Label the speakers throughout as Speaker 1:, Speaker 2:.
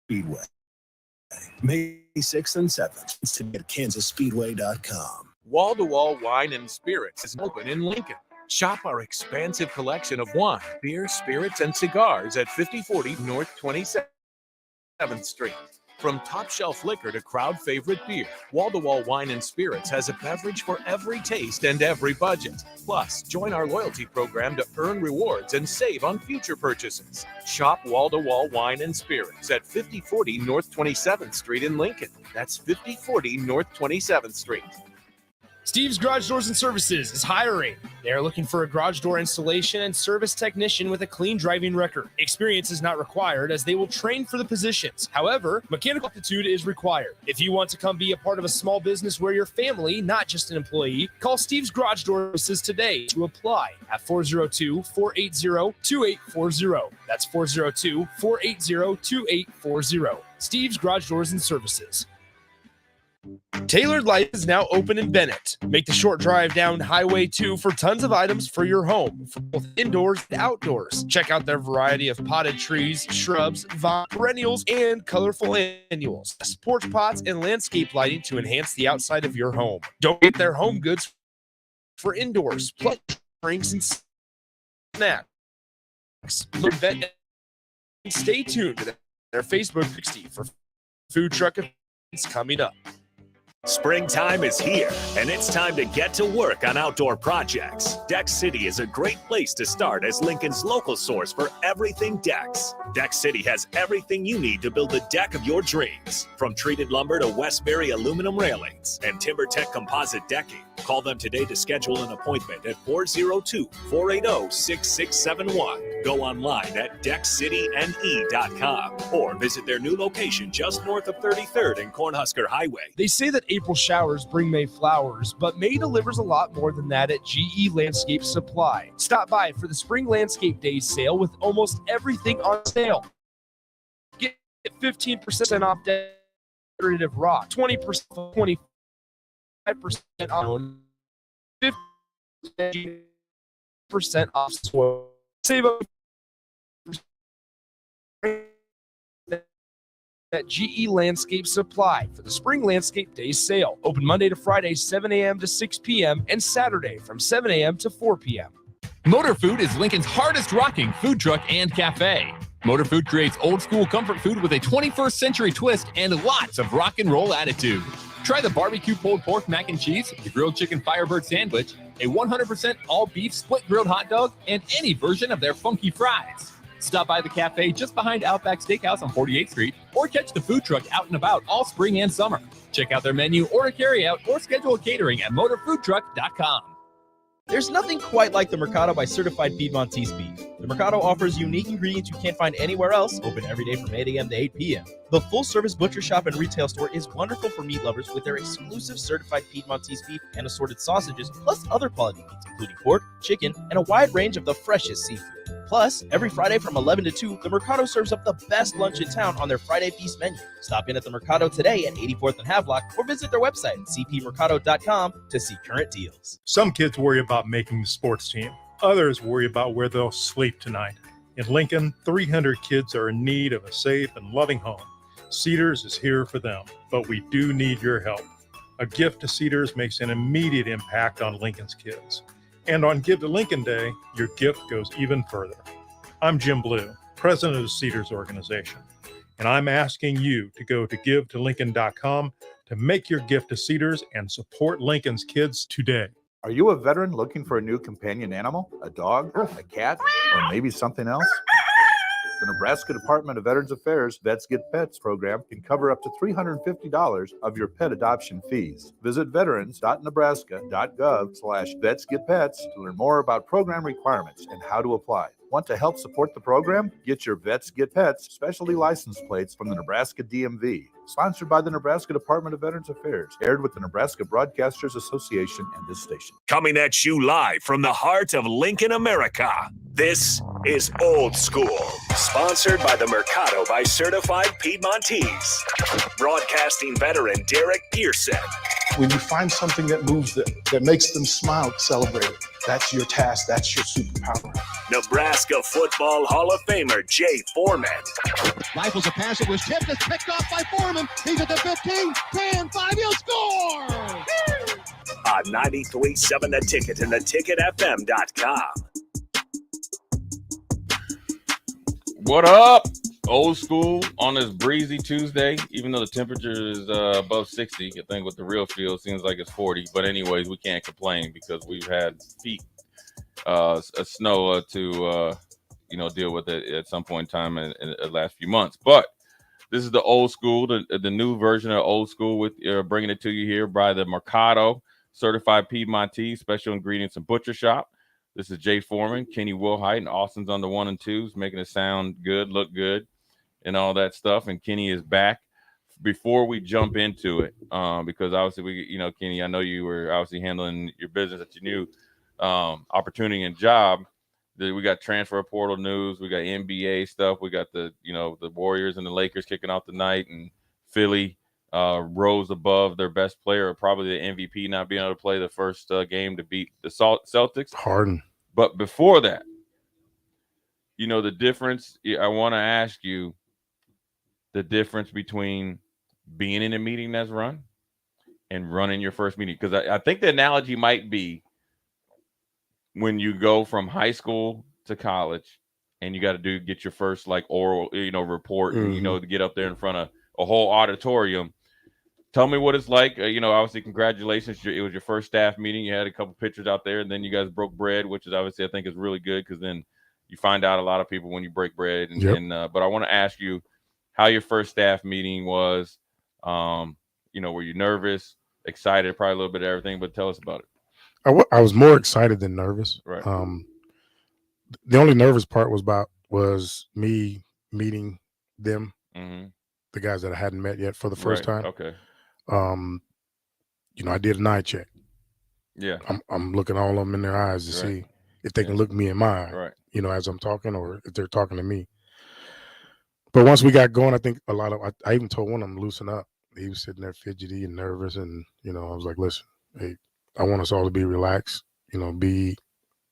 Speaker 1: Speedway. May 6th and 7th. Today at KansasSpeedway.com.
Speaker 2: Wall-to-Wall Wine and Spirits is open in Lincoln. Shop our expansive collection of wine, beer, spirits, and cigars at 5040 North 27th Street. From top-shelf liquor to crowd-favorite beer, Wall-to-Wall Wine and Spirits has a beverage for every taste and every budget. Plus, join our loyalty program to earn rewards and save on future purchases. Shop Wall-to-Wall Wine and Spirits at 5040 North 27th Street in Lincoln. That's 5040 North 27th Street.
Speaker 3: Steve's Garage Doors and Services is hiring. They are looking for a garage door installation and service technician with a clean driving record. Experience is not required as they will train for the positions. However, mechanical aptitude is required. If you want to come be a part of a small business where you're family, not just an employee, call Steve's Garage Doors Services today to apply at 402-480-2840. That's 402-480-2840. Steve's Garage Doors and Services. Tailored Light is now open in Bennett. Make the short drive down Highway 2 for tons of items for your home, for both indoors and outdoors. Check out their variety of potted trees, shrubs, vine, perennials, and colorful annuals. Porch pots and landscape lighting to enhance the outside of your home. Don't get their home goods for indoors, plus drinks and snacks. Stay tuned to their Facebook 60 for food truck events coming up.
Speaker 4: Springtime is here, and it's time to get to work on outdoor projects. Deck City is a great place to start as Lincoln's local source for everything decks. Deck City has everything you need to build the deck of your dreams, from treated lumber to Westbury aluminum railings and TimberTech composite decking. Call them today to schedule an appointment at 402-480-6671. Go online at deckcityne.com or visit their new location just north of 33rd and Cornhusker Highway.
Speaker 3: They say that April showers bring May flowers, but May delivers a lot more than that at GE Landscape Supply. Stop by for the Spring Landscape Days sale with almost everything on sale. Get 15% off decorative rock, 20%, 25% off, 50% off soil. Save up at GE Landscape Supply for the Spring Landscape Days sale. Open Monday to Friday, 7 a.m. to 6 p.m. and Saturday from 7 a.m. to 4 p.m.
Speaker 5: Motor Food is Lincoln's hardest rocking food truck and cafe. Motor Food creates old school comfort food with a 21st century twist and lots of rock and roll attitude. Try the barbecue pulled pork mac and cheese, the grilled chicken Firebird sandwich, a 100% all beef split grilled hot dog, and any version of their funky fries. Stop by the cafe just behind Outback Steakhouse on 48th Street or catch the food truck out and about all spring and summer. Check out their menu, order carryout, or schedule a catering at motorfoodtruck.com.
Speaker 6: There's nothing quite like the Mercado by Certified Piedmontese Beef. The Mercado offers unique ingredients you can't find anywhere else, open every day from 8 a.m. to 8 p.m. The full-service butcher shop and retail store is wonderful for meat lovers with their exclusive certified Piedmontese beef and assorted sausages, plus other quality meats, including pork, chicken, and a wide range of the freshest seafood. Plus, every Friday from 11 to 2, the Mercado serves up the best lunch in town on their Friday Feast menu. Stop in at the Mercado today at 84th and Havelock or visit their website at cpmercado.com to see current deals.
Speaker 7: Some kids worry about making the sports team. Others worry about where they'll sleep tonight. In Lincoln, 300 kids are in need of a safe and loving home. Cedars is here for them, but we do need your help. A gift to Cedars makes an immediate impact on Lincoln's kids. And on Give to Lincoln Day, your gift goes even further. I'm Jim Blue, president of the Cedars organization, and I'm asking you to go to givetolincoln.com to make your gift to Cedars and support Lincoln's kids today.
Speaker 8: Are you a veteran looking for a new companion animal, a dog, a cat, or maybe something else? The Nebraska Department of Veterans Affairs Vets Get Pets program can cover up to $350 of your pet adoption fees. Visit veterans.nebraska.gov/vetsgetpets to learn more about program requirements and how to apply. Want to help support the program? Get your Vets Get Pets specialty license plates from the Nebraska DMV. Sponsored by the Nebraska Department of Veterans Affairs. Aired with the Nebraska Broadcasters Association and this station.
Speaker 4: Coming at you live from the heart of Lincoln, America. This is Old School. Sponsored by the Mercado by Certified Piedmontese. Broadcasting veteran Derek Pearson.
Speaker 9: When you find something that moves them, that makes them smile, celebrate it. That's your task. That's your superpower.
Speaker 4: Nebraska Football Hall of Famer Jay Foreman.
Speaker 9: Rifles a pass. It was tipped. It's picked off by Foreman. He's at the 15, 10, 5. He'll score!
Speaker 4: On 93.7 The Ticket and theticketfm.com.
Speaker 10: What up? Old school on this breezy Tuesday, even though the temperature is above 60. I think with the real feel, it seems like it's 40. But anyways, we can't complain because we've had feet snow to deal with it at some point in time in the last few months. But this is the old school, the new version of old school, with bringing it to you here by the Mercado Certified Piedmontese Special Ingredients and Butcher Shop. This is Jay Foreman, Kenny Wilhite, and Austin's on the 1 and 2s, making it sound good, look good, and all that stuff. And Kenny is back. Before we jump into it, because obviously Kenny, I know you were obviously handling your business at your new opportunity and job. We got transfer portal news, we got NBA stuff, we got the Warriors and the Lakers kicking off the night, and Philly rose above their best player, probably the MVP, not being able to play the first game to beat the Celtics.
Speaker 11: Harden.
Speaker 10: But before that, the difference, I want to ask you the difference between being in a meeting that's run and running your first meeting. Because I think the analogy might be when you go from high school to college and you got to get your first oral, report,
Speaker 11: mm-hmm.
Speaker 10: To get up there in front of a whole auditorium. Tell me what it's like. Obviously, congratulations. It was your first staff meeting. You had a couple pictures out there, and then you guys broke bread, which is obviously I think is really good because then you find out a lot of people when you break bread. But I want to ask you how your first staff meeting was. Were you nervous, excited, probably a little bit of everything, but tell us about it.
Speaker 11: I was more excited than nervous.
Speaker 10: Right.
Speaker 11: The only nervous part was me meeting them,
Speaker 10: mm-hmm.
Speaker 11: the guys that I hadn't met yet for the first time.
Speaker 10: Okay.
Speaker 11: I did an eye check.
Speaker 10: Yeah.
Speaker 11: I'm looking all of them in their eyes to see if they can look me in my eye,
Speaker 10: right.
Speaker 11: As I'm talking, or if they're talking to me. But once we got going, I think I even told one of them loosen up. He was sitting there fidgety and nervous, and I was like, listen, hey, I want us all to be relaxed, be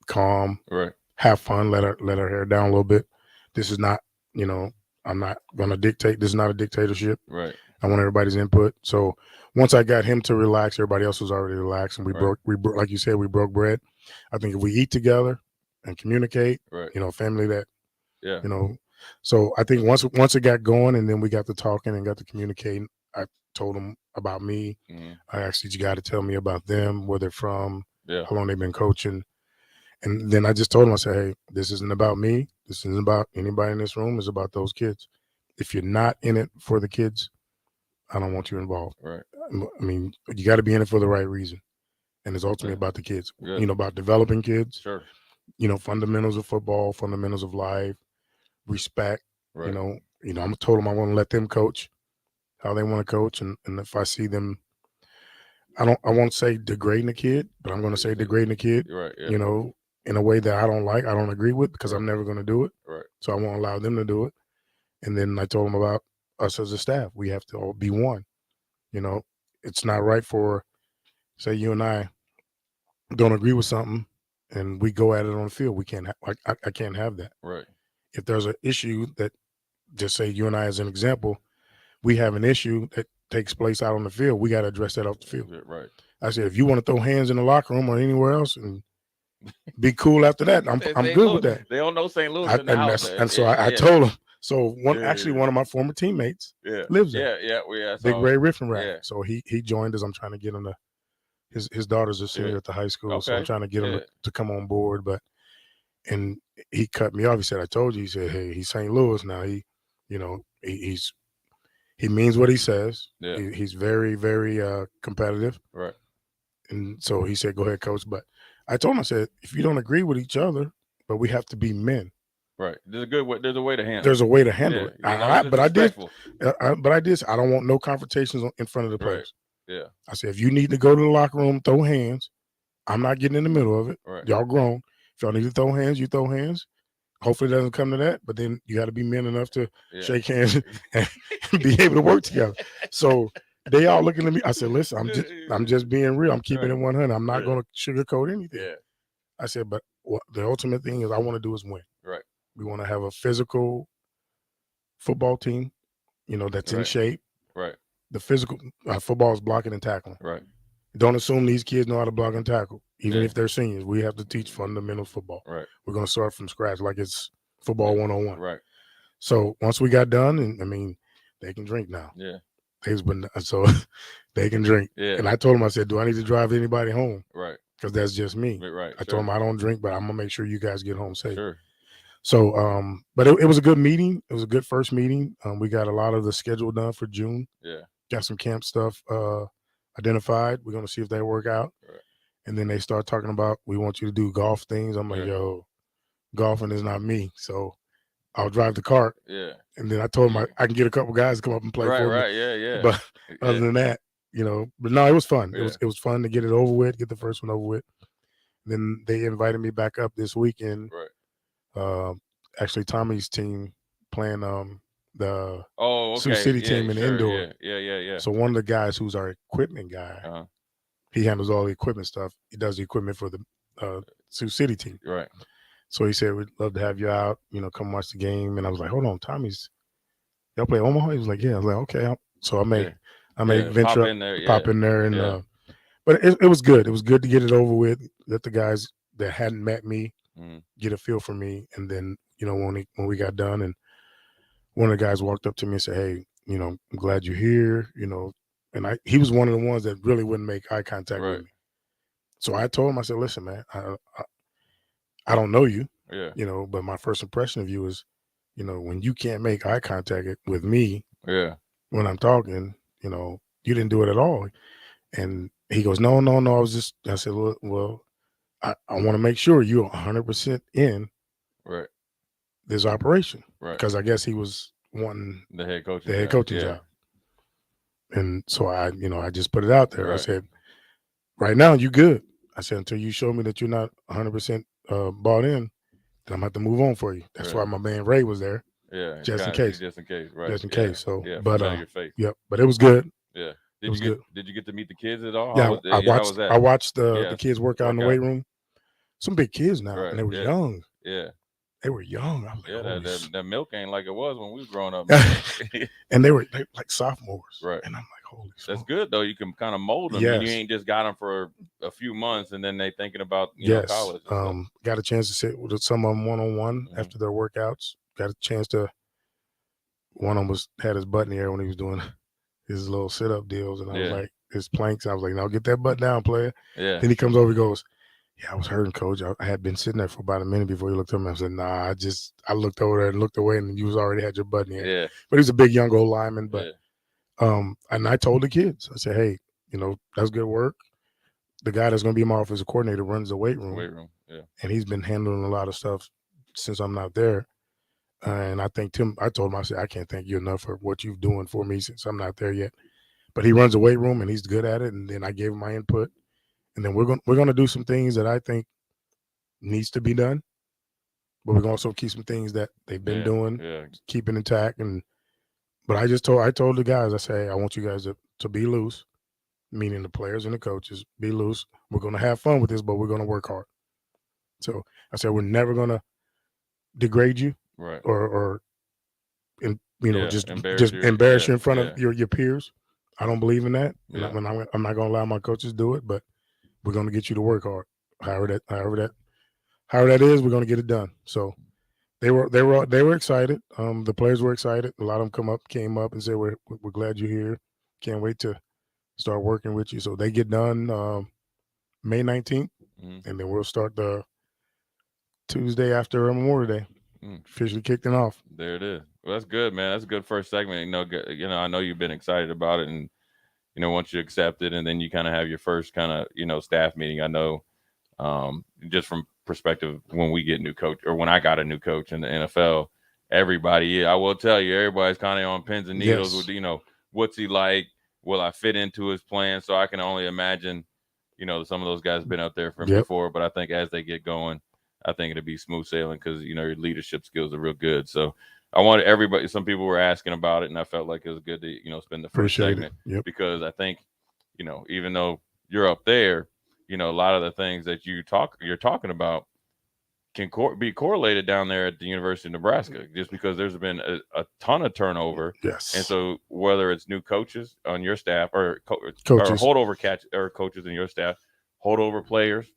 Speaker 11: calm,
Speaker 10: right,
Speaker 11: have fun, let our hair down a little bit. This is not, I'm not going to dictate. This is not a dictatorship.
Speaker 10: Right.
Speaker 11: I want everybody's input. So once I got him to relax, everybody else was already relaxed, and we broke, like you said, we broke bread. I think if we eat together and communicate,
Speaker 10: right,
Speaker 11: family that,
Speaker 10: yeah,
Speaker 11: so I think once it got going, and then we got to talking and got to communicating, I told them about me.
Speaker 10: Mm-hmm.
Speaker 11: I asked each guy to tell me about them, where they're from,
Speaker 10: how
Speaker 11: long they've been coaching. And then I just told them, I said, hey, this isn't about me. This isn't about anybody in this room. It's about those kids. If you're not in it for the kids, I don't want you involved.
Speaker 10: Right.
Speaker 11: I mean, you got to be in it for the right reason. And it's ultimately about the kids, about developing kids,
Speaker 10: sure,
Speaker 11: fundamentals of football, fundamentals of life, respect,
Speaker 10: right.
Speaker 11: I told them I want to let them coach how they want to coach. And if I see them, I won't say degrading a kid, but I'm going to say degrading a kid,
Speaker 10: right, yeah.
Speaker 11: In a way that I don't agree with, because I'm never going to do it.
Speaker 10: Right.
Speaker 11: So I won't allow them to do it. And then I told them about us as a staff. We have to all be one. It's not right for, say, you and I don't agree with something and we go at it on the field. We can't, I can't have that.
Speaker 10: Right.
Speaker 11: If there's an issue that, just say you and I as an example, we have an issue that takes place out on the field, we got to address that off the field.
Speaker 10: Right.
Speaker 11: I said, if you want to throw hands in the locker room or anywhere else and be cool after that, I'm good with that.
Speaker 10: They don't know St. Louis in the house.
Speaker 11: And so I told them. So one of my former teammates lives there.
Speaker 10: Big
Speaker 11: Ray Riffenrath. Yeah. So he joined us. I'm trying to get him to his daughter's a senior at the high school. Okay. So I'm trying to get him to come on board. And he cut me off. He said, I told you. He said, hey, he's St. Louis now. He means what he says. Yeah. He's very, very competitive.
Speaker 10: Right.
Speaker 11: And so he said, go ahead, coach. But I told him, I said, if you don't agree with each other, but we have to be men.
Speaker 10: Right. There's a way to handle it.
Speaker 11: There's a way to handle it. But I did. I don't want no confrontations in front of the players.
Speaker 10: Right. Yeah.
Speaker 11: I said, if you need to go to the locker room, throw hands. I'm not getting in the middle of it.
Speaker 10: Right.
Speaker 11: Y'all grown. If y'all need to throw hands, you throw hands. Hopefully it doesn't come to that, but then you got to be men enough to shake hands and be able to work together. So they all looking at me. I said, listen, I'm just being real. I'm keeping it 100. I'm not going to sugarcoat anything.
Speaker 10: Yeah.
Speaker 11: I said, but the ultimate thing is I want to do is win.
Speaker 10: Right.
Speaker 11: We want to have a physical football team, that's in
Speaker 10: Right.
Speaker 11: shape.
Speaker 10: Right.
Speaker 11: The physical football is blocking and tackling.
Speaker 10: Right.
Speaker 11: Don't assume these kids know how to block and tackle. Even
Speaker 10: Yeah.
Speaker 11: if they're seniors, we have to teach fundamental football.
Speaker 10: Right.
Speaker 11: We're going to start from scratch like it's football 101.
Speaker 10: Right.
Speaker 11: So once we got done, and I mean, they can drink now.
Speaker 10: Yeah.
Speaker 11: So they can drink.
Speaker 10: Yeah.
Speaker 11: And I told them, I said, do I need to drive anybody home?
Speaker 10: Right.
Speaker 11: Because that's just me.
Speaker 10: Right.
Speaker 11: I told them I don't drink, but I'm gonna make sure you guys get home safe.
Speaker 10: Sure.
Speaker 11: So, but it was a good meeting. It was a good first meeting. We got a lot of the schedule done for June.
Speaker 10: Yeah.
Speaker 11: Got some camp stuff identified. We're gonna see if they work out.
Speaker 10: Right.
Speaker 11: And then they start talking about, we want you to do golf things. I'm like, yo, golfing is not me. So I'll drive the cart.
Speaker 10: Yeah.
Speaker 11: And then I told them I can get a couple guys to come up and play for me.
Speaker 10: Right. Yeah.
Speaker 11: But other than that, but no, it was fun.
Speaker 10: Yeah.
Speaker 11: It was fun to get it over with, get the first one over with. Then they invited me back up this weekend.
Speaker 10: Right.
Speaker 11: Actually, Tommy's team playing the
Speaker 10: okay.
Speaker 11: Sioux City team in indoor.
Speaker 10: Yeah.
Speaker 11: So one of the guys who's our equipment guy, he handles all the equipment stuff. He does the equipment for the Sioux City team.
Speaker 10: Right.
Speaker 11: So he said, we'd love to have you out, come watch the game. And I was like, hold on, y'all play Omaha? He was like, yeah. I was like, okay. So I may venture pop in there and but it was good. It was good to get it over with. Let the guys that hadn't met me get a feel for me. And then, when we got done, and one of the guys walked up to me and said, hey, I'm glad you're here, and he was one of the ones that really wouldn't make eye contact with me. So I told him, I said, listen, man, I don't know you, but my first impression of you is, when you can't make eye contact with me when I'm talking, you didn't do it at all. And he goes, no. I said, well, I want to make sure you're 100% in this operation. Right. Because I guess he was wanting
Speaker 10: the head coaching
Speaker 11: job. And so I just put it out there. I said, right now you good. I said, until you show me that you're not 100% bought in, then I'm going to have to move on for you. That's why my man Ray was there.
Speaker 10: Yeah.
Speaker 11: Just in case.
Speaker 10: Right.
Speaker 11: Just in case. So,
Speaker 10: but
Speaker 11: but it was good.
Speaker 10: Yeah. Did you get to meet the kids at all?
Speaker 11: Yeah, I watched the kids work out in the weight room. Some big kids now, and they were young.
Speaker 10: Yeah.
Speaker 11: They were young. I was
Speaker 10: like, that milk ain't like it was when we was growing up.
Speaker 11: And they were like sophomores.
Speaker 10: Right.
Speaker 11: And I'm like, holy smokes.
Speaker 10: That's good, though. You can kind of mold them.
Speaker 11: Yes.
Speaker 10: You ain't just got them for a few months, and then they thinking about college.
Speaker 11: Got a chance to sit with some of them one-on-one after their workouts. Got a chance to – one of them had his butt in the air when he was doing his little sit-up deals. And I was like, his planks. I was like, now get that butt down, player.
Speaker 10: Yeah.
Speaker 11: Then he comes over, he goes, yeah, I was hurting, coach. I had been sitting there for about a minute before he looked at me. I said, nah, I looked over there and looked away, and you already had your butt in the air.
Speaker 10: Yeah.
Speaker 11: But he's a big young old lineman. But and I told the kids, I said, hey, that's good work. The guy that's going to be my offensive coordinator runs the weight room.
Speaker 10: Yeah.
Speaker 11: And he's been handling a lot of stuff since I'm not there. And I think I told him, I said, I can't thank you enough for what you've doing for me since I'm not there yet. But he runs the weight room and he's good at it. And then I gave him my input. And then we're going to do some things that I think needs to be done. But we're going to also keep some things that they've been doing, keeping intact. But I told the guys, I say, I want you guys to be loose, meaning the players and the coaches, be loose. We're going to have fun with this, but we're going to work hard. So I said, we're never going to degrade you,
Speaker 10: right?
Speaker 11: Or just embarrass you in front of your peers. I don't believe in that.
Speaker 10: Yeah.
Speaker 11: I'm not going to allow my coaches to do it, but we're going to get you to work hard. However that is, we're going to get it done. So they were excited. The players were excited. A lot of them came up and said, we're glad you're here. Can't wait to start working with you. So they get done May 19th, and then we'll start the Tuesday after Memorial Day. Officially kicked it off.
Speaker 10: There it is. Well, that's good, man. That's a good first segment. I know you've been excited about it, and once you accept it, and then you kind of have your first kind of staff meeting. I know, just from perspective, when we get new coach, or when I got a new coach in the NFL, everybody, I will tell you, everybody's kind of on pins and needles with what's he like? Will I fit into his plan? So I can only imagine, some of those guys have been out there from before, but I think as they get going, I think it'll be smooth sailing because, your leadership skills are real good. So I wanted everybody, some people were asking about it, and I felt like it was good to, spend the first segment because I think, even though you're up there, a lot of the things that you're talking about, can be correlated down there at the University of Nebraska, just because there's been a ton of turnover.
Speaker 11: Yes.
Speaker 10: And so whether it's new coaches on your staff or
Speaker 11: Coaches.
Speaker 10: or holdover coaches in your staff, holdover players,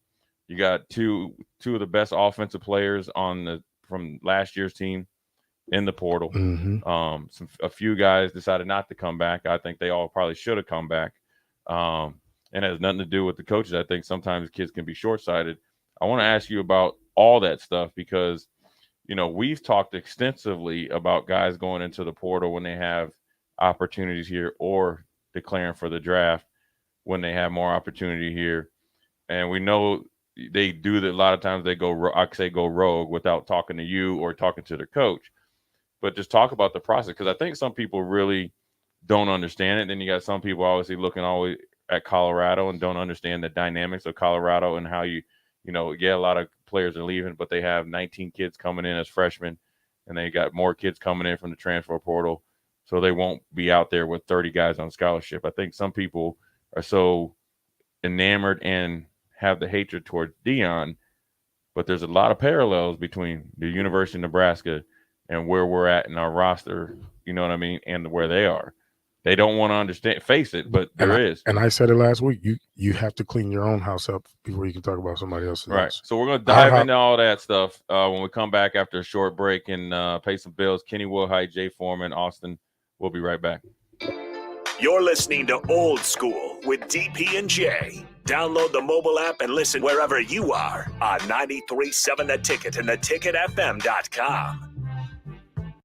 Speaker 10: you got two of the best offensive players from last year's team in the portal.
Speaker 11: Mm-hmm.
Speaker 10: A few guys decided not to come back. I think they all probably should have come back. And it has nothing to do with the coaches. I think sometimes kids can be short-sighted. I want to ask you about all that stuff because, we've talked extensively about guys going into the portal when they have opportunities here or declaring for the draft when they have more opportunity here. And we know they do that. A lot of times they go rogue without talking to you or talking to their coach. But just talk about the process, because I think some people really don't understand it. Then you got some people obviously looking always at Colorado and don't understand the dynamics of Colorado and how a lot of players are leaving, but they have 19 kids coming in as freshmen, and they got more kids coming in from the transfer portal, so they won't be out there with 30 guys on scholarship. I think some people are so enamored and have the hatred towards Deion, but there's a lot of parallels between the University of Nebraska and where we're at in our roster, you know what I mean, and where they are. They don't want to face it, but there is.
Speaker 11: And I said it last week. You have to clean your own house up before you can talk about somebody else's
Speaker 10: right.
Speaker 11: house.
Speaker 10: So we're going to dive into all that stuff when we come back after a short break and pay some bills. Kenny Wilhite, Jay Foreman, Austin. We'll be right back.
Speaker 4: You're listening to Old School with DP and J. Download the mobile app and listen wherever you are on 93.7 The Ticket and theticketfm.com.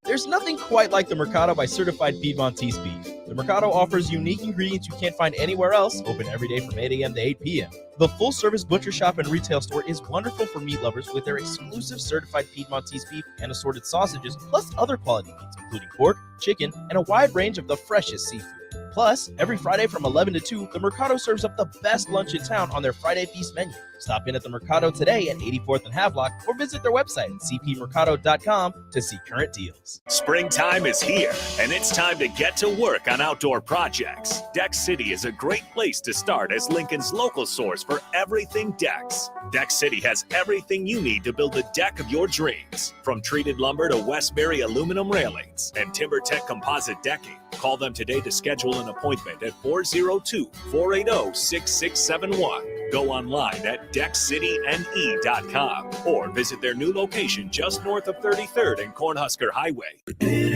Speaker 6: There's nothing quite like the Mercado by Certified Piedmontese beef. The Mercado offers unique ingredients you can't find anywhere else, open every day from 8 a.m. to 8 p.m. The full-service butcher shop and retail store is wonderful for meat lovers with their exclusive Certified Piedmontese beef and assorted sausages, plus other quality meats, including pork, chicken, and a wide range of the freshest seafood. Plus, every Friday from 11 to 2, the Mercado serves up the best lunch in town on their Friday Feast menu. Stop in at the Mercado today at 84th and Havelock or visit their website at cpmercado.com to see current deals.
Speaker 4: Springtime is here, and it's time to get to work on outdoor projects. Deck City is a great place to start as Lincoln's local source for everything decks. Deck City has everything you need to build the deck of your dreams, from treated lumber to Westbury aluminum railings and TimberTech composite decking. Call them today to schedule an appointment at 402-480-6671. Go online at deckcityne.com or visit their new location just north of 33rd and Cornhusker Highway.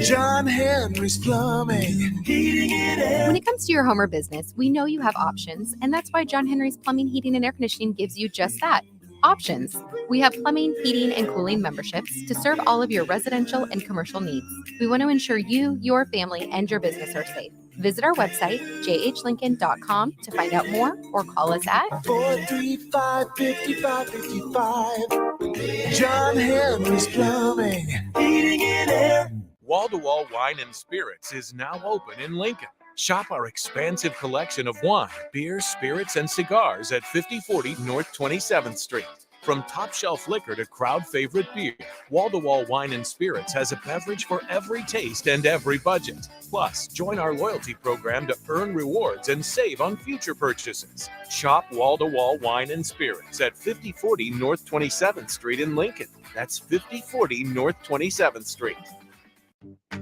Speaker 1: John Henry's Plumbing, heating and air.
Speaker 12: When it comes to your home or business, we know you have options, and that's why John Henry's Plumbing, Heating, and Air Conditioning gives you just that. Options. We have plumbing, heating, and cooling memberships to serve all of your residential and commercial needs. We want to ensure you, your family, and your business are safe. Visit our website, jhlincoln.com, to find out more or call us at
Speaker 1: 435-5555. John Henry's Plumbing, heating and air.
Speaker 2: Wall-to-Wall Wine and Spirits is now open in Lincoln. Shop our expansive collection of wine, beer, spirits, and cigars at 5040 North 27th Street. From top shelf liquor to crowd favorite beer, Wall-to-Wall Wine and Spirits has a beverage for every taste and every budget. Plus, join our loyalty program to earn rewards and save on future purchases. Shop Wall-to-Wall Wine and Spirits at 5040 North 27th Street in Lincoln. That's 5040 North 27th Street.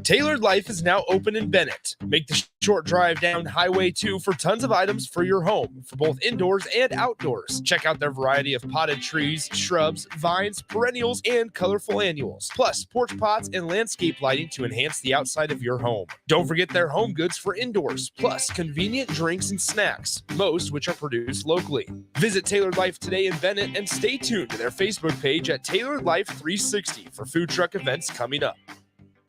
Speaker 3: Tailored Life is now open in Bennett. Make the short drive down Highway 2 for tons of items for your home, for both indoors and outdoors. Check out their variety of potted trees, shrubs, vines, perennials, and colorful annuals. Plus, porch pots and landscape lighting to enhance the outside of your home. Don't forget their home goods for indoors, plus convenient drinks and snacks, most which are produced locally. Visit Tailored Life today in Bennett and stay tuned to their Facebook page at Tailored Life 360 for food truck events coming up.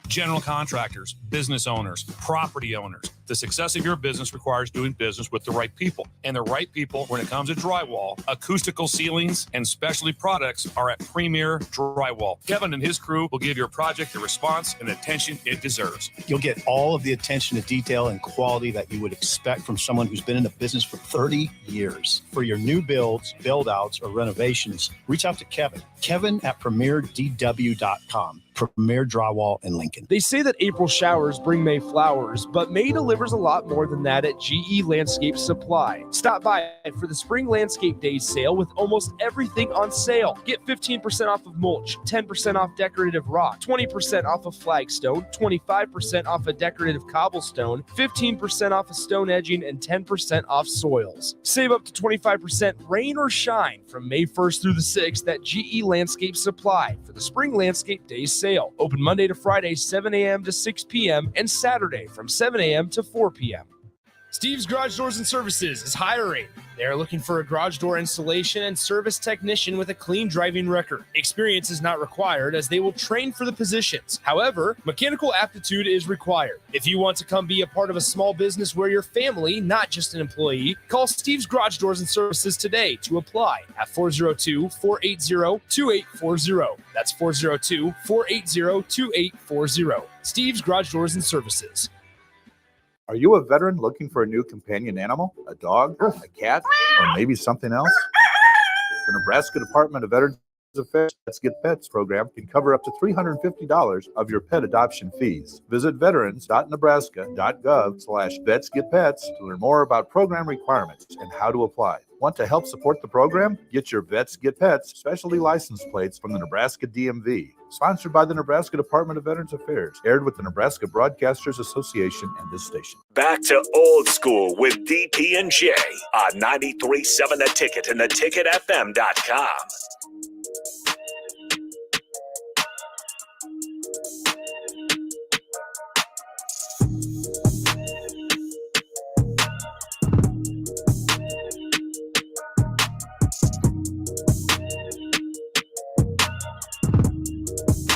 Speaker 13: General contractors, business owners, property owners. The success of your business requires doing business with the right people. And the right people, when it comes to drywall, acoustical ceilings, and specialty products, are at Premier Drywall. Kevin and his crew will give your project the response and attention it deserves.
Speaker 14: You'll get all of the attention to detail and quality that you would expect from someone who's been in the business for 30 years. For your new builds, build-outs, or renovations, reach out to Kevin. Kevin at premierdw.com. Premier Drywall in Lincoln.
Speaker 3: They say that April showers bring May flowers, but May delivers delivers a lot more than that at GE Landscape Supply. Stop by for the Spring Landscape Days sale with almost everything on sale. Get 15% off of mulch, 10% off decorative rock, 20% off of flagstone, 25% off of decorative cobblestone, 15% off of stone edging, and 10% off soils. Save up to 25% rain or shine from May 1st through the 6th at GE Landscape Supply for the Spring Landscape Days sale. Open Monday to Friday, 7 a.m. to 6 p.m. and Saturday from 7 a.m. to 4 p.m. Steve's Garage Doors and Services is hiring. They are looking for a garage door installation and service technician with a clean driving record. Experience is not required as they will train for the positions. However, mechanical aptitude is required. If you want to come be a part of a small business where you're family, not just an employee, call Steve's Garage Doors and Services today to apply at 402-480-2840. That's 402-480-2840. Steve's Garage Doors and Services.
Speaker 8: Are you a veteran looking for a new companion animal, a dog, a cat, or maybe something else? The Nebraska Department of Veterans Affairs Let's Get Pets program can cover up to $350 of your pet adoption fees. Visit veterans.nebraska.gov/vetsgetpets to learn more about program requirements and how to apply. Want to help support the program? Get your Vets Get Pets specialty license plates from the Nebraska DMV. Sponsored by the Nebraska Department of Veterans Affairs. Aired with the Nebraska Broadcasters Association and this station.
Speaker 4: Back to old school with DP and J on 93.7 The Ticket and theticketfm.com.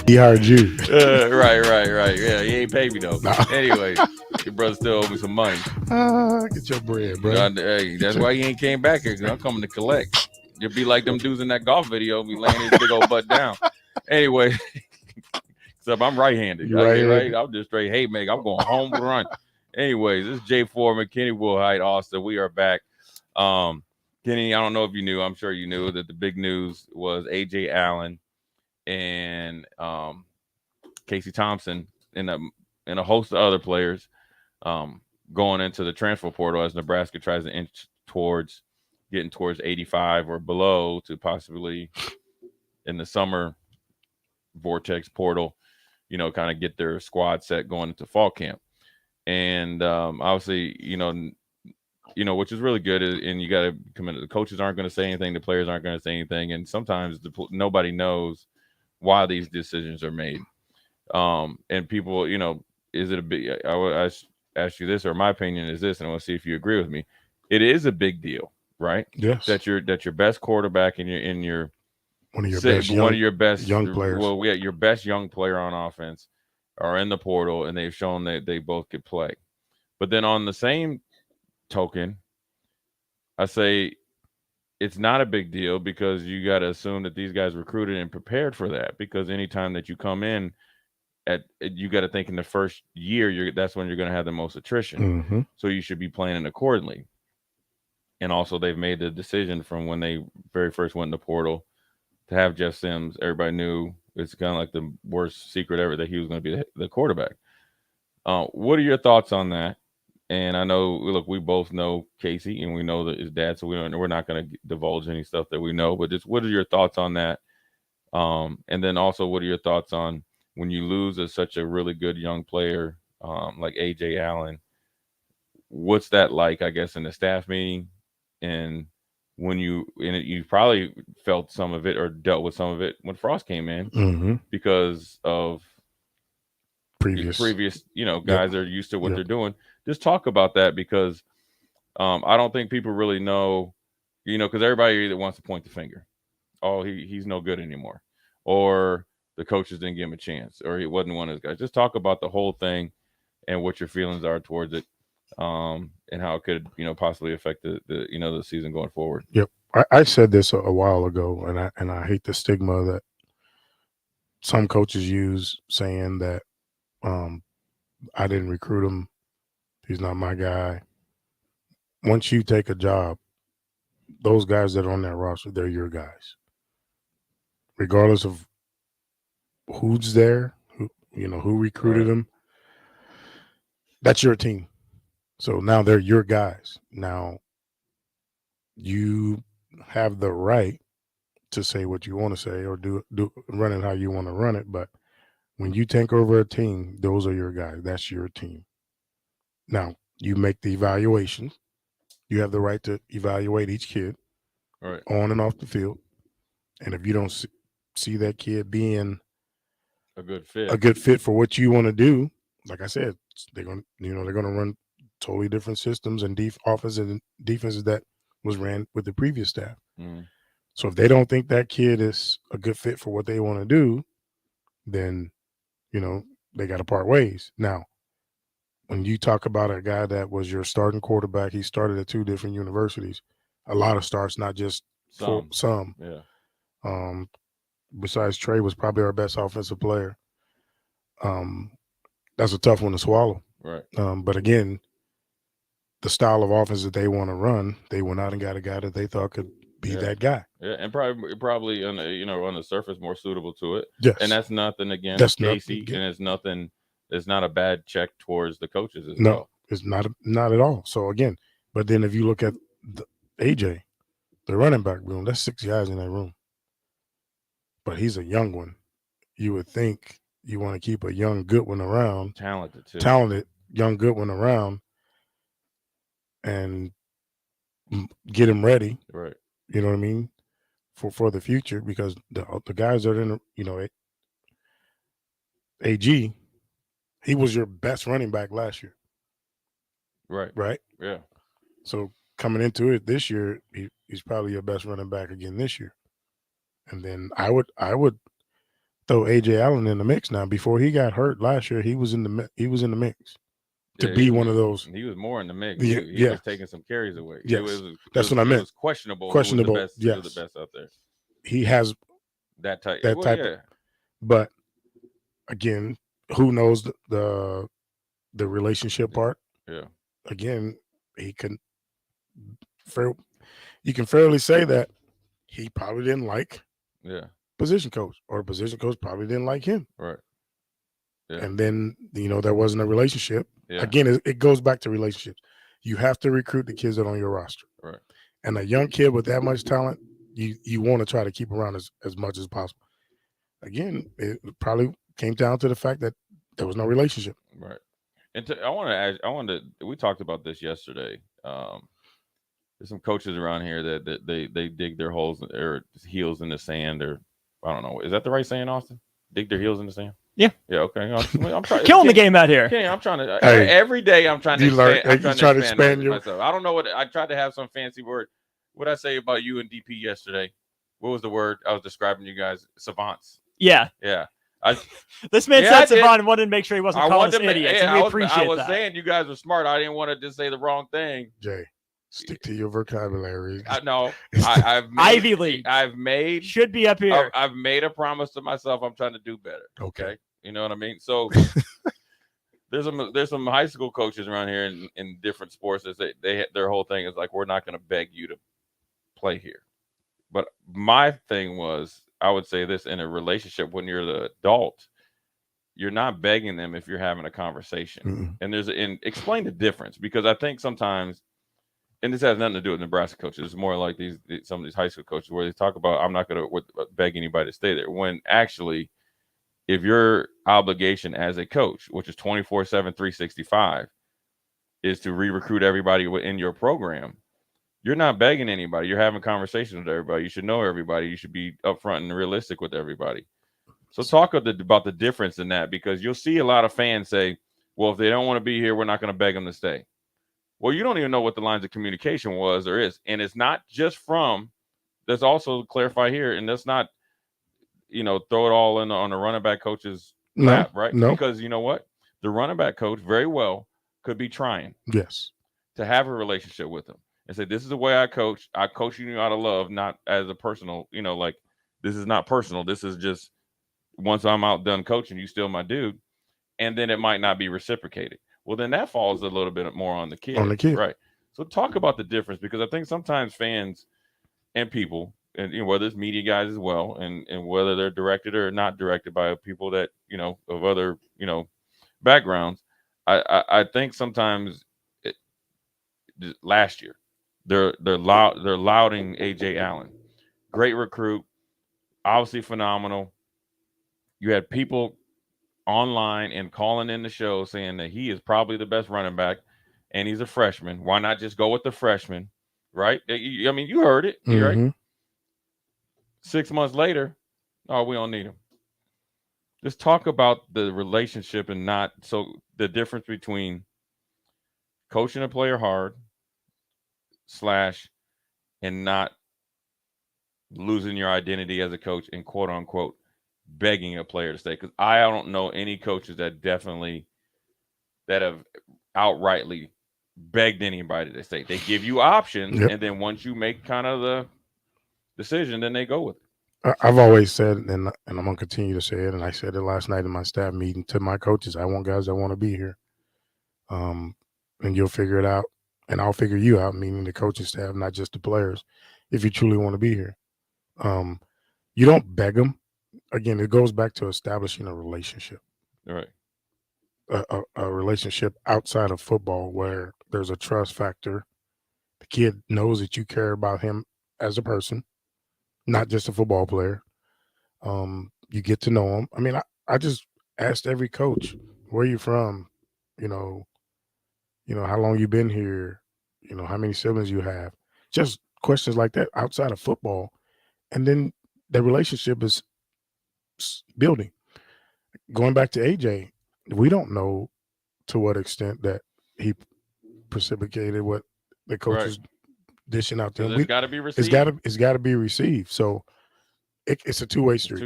Speaker 11: He hired you.
Speaker 10: Right. Yeah, he ain't paid me though.
Speaker 11: Nah.
Speaker 10: Anyway, your brother still owe me some money.
Speaker 11: Get your bread, bro.
Speaker 10: Hey, that's why he ain't came back here, because I'm coming to collect. You'll be like them dudes in that golf video, be laying his big old butt down. Anyway, except I'm right-handed. Right. I'm just straight, hey, man, I'm going home run. Anyways, this is Jay Foreman, Kenny Woolhite, Austin. We are back. Kenny, I don't know if you knew. I'm sure you knew that the big news was A.J. Allen and Casey Thompson and a host of other players going into the transfer portal as Nebraska tries to inch towards getting towards 85 or below to possibly in the summer vortex portal, kind of get their squad set going into fall camp. And obviously, which is really good. And you got to come in. The coaches aren't going to say anything. The players aren't going to say anything. And sometimes nobody knows why these decisions are made. And people, is it a big, I would ask you this, or my opinion is this, and I want to see if you agree with me. It is a big deal, right?
Speaker 11: Yes.
Speaker 10: That your best quarterback one of your best young
Speaker 11: players.
Speaker 10: Well, yeah, your best young player on offense are in the portal, and they've shown that they both could play. But then on the same token, I say it's not a big deal, because you got to assume that these guys recruited and prepared for that, because anytime that you come in you got to think in the first year, that's when you're going to have the most attrition.
Speaker 11: Mm-hmm.
Speaker 10: So you should be planning accordingly. And also they've made the decision from when they very first went in the portal to have Jeff Sims. Everybody knew it's kind of like the worst secret ever that he was going to be the quarterback. What are your thoughts on that? And I know, look, we both know Casey, and we know that his dad, so we're not going to divulge any stuff that we know. But just what are your thoughts on that? And then also, what are your thoughts on when you lose such a really good young player like A.J. Allen? What's that like, I guess, in the staff meeting? And when you probably felt some of it or dealt with some of it when Frost came in, because of previous guys that are used to what they're doing. Just talk about that, because I don't think people really know, because everybody either wants to point the finger. Oh, he's no good anymore. Or the coaches didn't give him a chance, or he wasn't one of those guys. Just talk about the whole thing and what your feelings are towards it, and how it could, possibly affect the season going forward.
Speaker 11: Yep. I said this a while ago, and I hate the stigma that some coaches use, saying that I didn't recruit him. He's not my guy. Once you take a job, those guys that are on that roster, they're your guys. Regardless of who's there, who recruited him, that's your team. So now they're your guys. Now you have the right to say what you want to say or do run it how you want to run it. But when you take over a team, those are your guys. That's your team. Now you make the evaluations. You have the right to evaluate each kid
Speaker 10: Right.
Speaker 11: on and off the field. And if you don't see that kid being
Speaker 10: a good
Speaker 11: fit for what you want to do, like I said, they're going to run totally different systems and offenses and defenses that was ran with the previous staff.
Speaker 10: Mm.
Speaker 11: So if they don't think that kid is a good fit for what they want to do, then they got to part ways. Now, when you talk about a guy that was your starting quarterback, he started at 2 different universities. A lot of starts, not just some.
Speaker 10: Yeah.
Speaker 11: Besides Trey was probably our best offensive player. That's a tough one to swallow.
Speaker 10: Right.
Speaker 11: But again, the style of offense that they want to run, they went out and got a guy that they thought could be that guy.
Speaker 10: Yeah, and probably on the surface more suitable to it.
Speaker 11: Yes.
Speaker 10: And that's nothing against Casey, and it's not a bad check towards the coaches as well.
Speaker 11: No, it's not at all. So again, but then if you look at AJ, the running back room, that's 6 guys in that room. But he's a young one. You would think you want to keep a young good one around.
Speaker 10: Talented too.
Speaker 11: Talented, young good one around and get him ready.
Speaker 10: Right.
Speaker 11: You know what I mean? For the future, because the guys that are in, AG, he was your best running back last year. Right?
Speaker 10: Yeah.
Speaker 11: So coming into it this year, he's probably your best running back again this year. And then I would throw AJ Allen in the mix now. Before he got hurt last year, he was in the mix to be one of those.
Speaker 10: He was more in the mix.
Speaker 11: Yeah,
Speaker 10: He was taking some carries away.
Speaker 11: Yes, that's what I meant.
Speaker 10: It was questionable.
Speaker 11: Questionable.
Speaker 10: Who was the best out there.
Speaker 11: He has
Speaker 10: that type.
Speaker 11: But again, who knows the relationship part?
Speaker 10: Yeah.
Speaker 11: Again, you can fairly say that he probably didn't like position coach, or the position coach probably didn't like him.
Speaker 10: Right. Yeah.
Speaker 11: And then there wasn't a relationship.
Speaker 10: Yeah.
Speaker 11: Again, it goes back to relationships. You have to recruit the kids that are on your roster.
Speaker 10: Right.
Speaker 11: And a young kid with that much talent, you want to try to keep around as much as possible. Again, it probably came down to the fact that there was no relationship.
Speaker 10: Right. And we talked about this yesterday. There's some coaches around here that they dig their heels in the sand, or I don't know. Is that the right saying, Austin? Dig their heels in the sand?
Speaker 15: Yeah.
Speaker 10: Yeah. Okay. I'm trying
Speaker 15: killing the game out here.
Speaker 10: I'm trying to every day. I'm trying to expand myself. I don't know what I tried to have some fancy word. What I say about you and DP yesterday? What was the word I was describing you guys? Savants.
Speaker 15: Yeah.
Speaker 10: Yeah.
Speaker 15: This man said savant and wanted to make sure he wasn't calling us idiots. And we appreciate that.
Speaker 10: I was saying you guys were smart. I didn't want to just say the wrong thing.
Speaker 11: Jay, stick to your vocabulary.
Speaker 10: No, I've made,
Speaker 15: Ivy League. Should be up here.
Speaker 10: I've made a promise to myself. I'm trying to do better.
Speaker 11: Okay.
Speaker 10: You know what I mean? So there's some high school coaches around here in different sports that their whole thing is like, we're not going to beg you to play here. But my thing was, I would say this, in a relationship, when you're the adult, you're not begging them if you're having a conversation.
Speaker 11: Mm-hmm.
Speaker 10: And explain the difference, because I think sometimes, and this has nothing to do with Nebraska coaches, it's more like some of these high school coaches where they talk about, I'm not going to beg anybody to stay there, when actually, if your obligation as a coach, which is 24/7, 365, is to re-recruit everybody in your program, you're not begging anybody. You're having conversations with everybody. You should know everybody. You should be upfront and realistic with everybody. So talk about the difference in that, because you'll see a lot of fans say, well, if they don't want to be here, we're not going to beg them to stay. Well, you don't even know what the lines of communication was or is. And it's not just let's also clarify here, and let's not, throw it all on the running back coach's lap, right?
Speaker 11: No.
Speaker 10: Because you know what? The running back coach very well could be trying to have a relationship with them and say, this is the way I coach. I coach you out of love, not as a personal, like, this is not personal. This is just, once I'm out done coaching, you still my dude. And then it might not be reciprocated. Well, then that falls a little bit more on the kid. Right. So talk about the difference, because I think sometimes fans and people, and whether it's media guys as well, and whether they're directed or not directed by people that, of other, backgrounds, I think sometimes last year. They're lauding AJ Allen. Great recruit, obviously phenomenal. You had people online and calling in the show saying that he is probably the best running back, and he's a freshman. Why not just go with the freshman, right? I mean, you heard it,
Speaker 11: Mm-hmm.
Speaker 10: right? 6 months later, oh, we don't need him. Just talk about the relationship and not so the difference between coaching a player hard / and not losing your identity as a coach and quote unquote begging a player to stay. Because I don't know any coaches that have outrightly begged anybody to stay. They give you options,
Speaker 11: Yep.
Speaker 10: and then once you make kind of the decision, then they go with it.
Speaker 11: I've always said, and I'm going to continue to say it, and I said it last night in my staff meeting to my coaches, I want guys that want to be here. And you'll figure it out, and I'll figure you out, meaning the coaching staff, not just the players, if you truly want to be here. You don't beg them. Again, it goes back to establishing a relationship.
Speaker 10: Right.
Speaker 11: A relationship outside of football where there's a trust factor. The kid knows that you care about him as a person, not just a football player. You get to know him. I mean, I just asked every coach, where are you from? You know, how long you been here? You know, how many siblings you have? Just questions like that outside of football. And then the relationship is building. Going back to AJ, we don't know to what extent that he precipitated what the coaches dishing out to him.
Speaker 10: It's got to be received.
Speaker 11: It's got to be received. So it's a two-way street.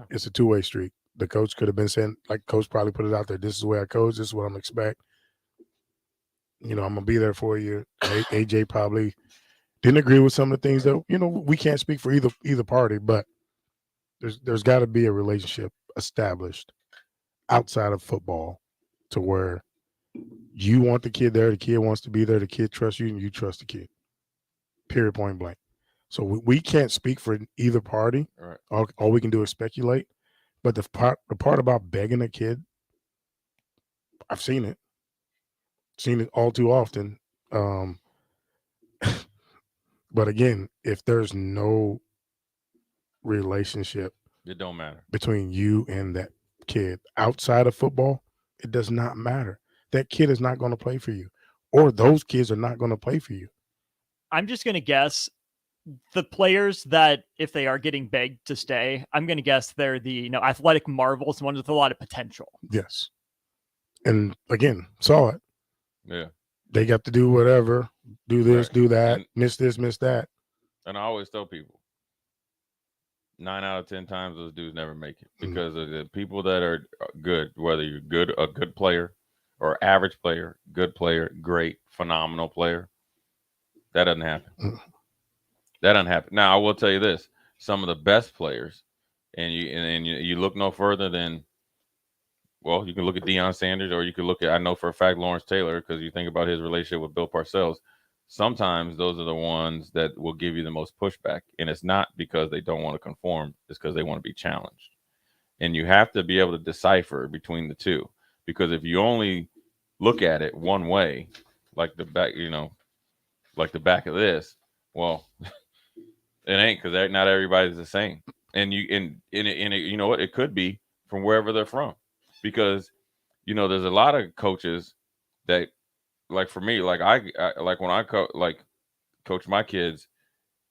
Speaker 11: It's a two-way street. The coach could have been saying, like, coach probably put it out there, this is the way I coach, this is what I'm expect. You know, I'm gonna be there for you. AJ probably didn't agree with some of the things that, you know, we can't speak for either party, but there's got to be a relationship established outside of football to where you want the kid there, the kid wants to be there, the kid trusts you, and you trust the kid. Period, point blank. So we can't speak for either party.
Speaker 10: Right.
Speaker 11: All we can do is speculate. But the part about begging a kid, I've seen it all too often. But again, if there's no relationship,
Speaker 10: it don't matter
Speaker 11: between you and that kid outside of football, it does not matter. That kid is not going to play for you, or those kids are not going to play for you.
Speaker 15: I'm just going to guess the players that, if they are getting begged to stay, I'm going to guess they're the athletic marvels, ones with a lot of potential.
Speaker 11: Yes. And again, saw it.
Speaker 10: Yeah.
Speaker 11: They got to do whatever, do this, do that, miss this, miss that.
Speaker 10: And I always tell people, 9 out of 10 times those dudes never make it because of the people that are good, whether you're a good player or average player, good player, great, phenomenal player. That doesn't happen. That doesn't happen. Now, I will tell you this: some of the best players, and you look no further than, well, you can look at Deion Sanders, or you can look at, I know for a fact, Lawrence Taylor, because you think about his relationship with Bill Parcells. Sometimes those are the ones that will give you the most pushback, and it's not because they don't want to conform; it's because they want to be challenged. And you have to be able to decipher between the two, because if you only look at it one way, like the back, like the back of this, well. It ain't, because not everybody's the same, and you know what? It could be from wherever they're from, because there's a lot of coaches that, like for me, like I like when I coach my kids,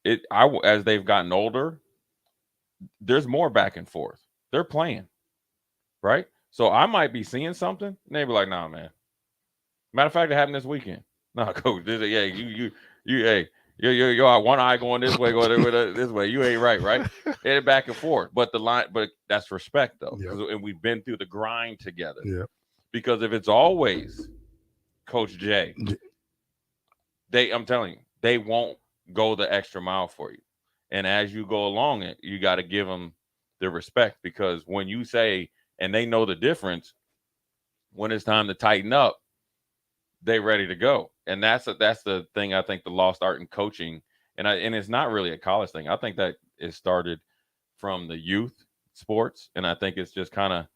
Speaker 10: as they've gotten older, there's more back and forth. They're playing, right? So I might be seeing something, and they be like, "Nah, man." Matter of fact, it happened this weekend. Nah, coach, hey. You're one eye going this way, going this way. You ain't right? And back and forth. But that's respect, though.
Speaker 11: Yep.
Speaker 10: And we've been through the grind together.
Speaker 11: Yeah.
Speaker 10: Because if it's always Coach J, I'm telling you, they won't go the extra mile for you. And as you go along it, you got to give them the respect, because when you say, and they know the difference, when it's time to tighten up, they ready to go. And that's the thing. I think the lost art in coaching, and it's not really a college thing. I think that it started from the youth sports, and I think it's just kind of,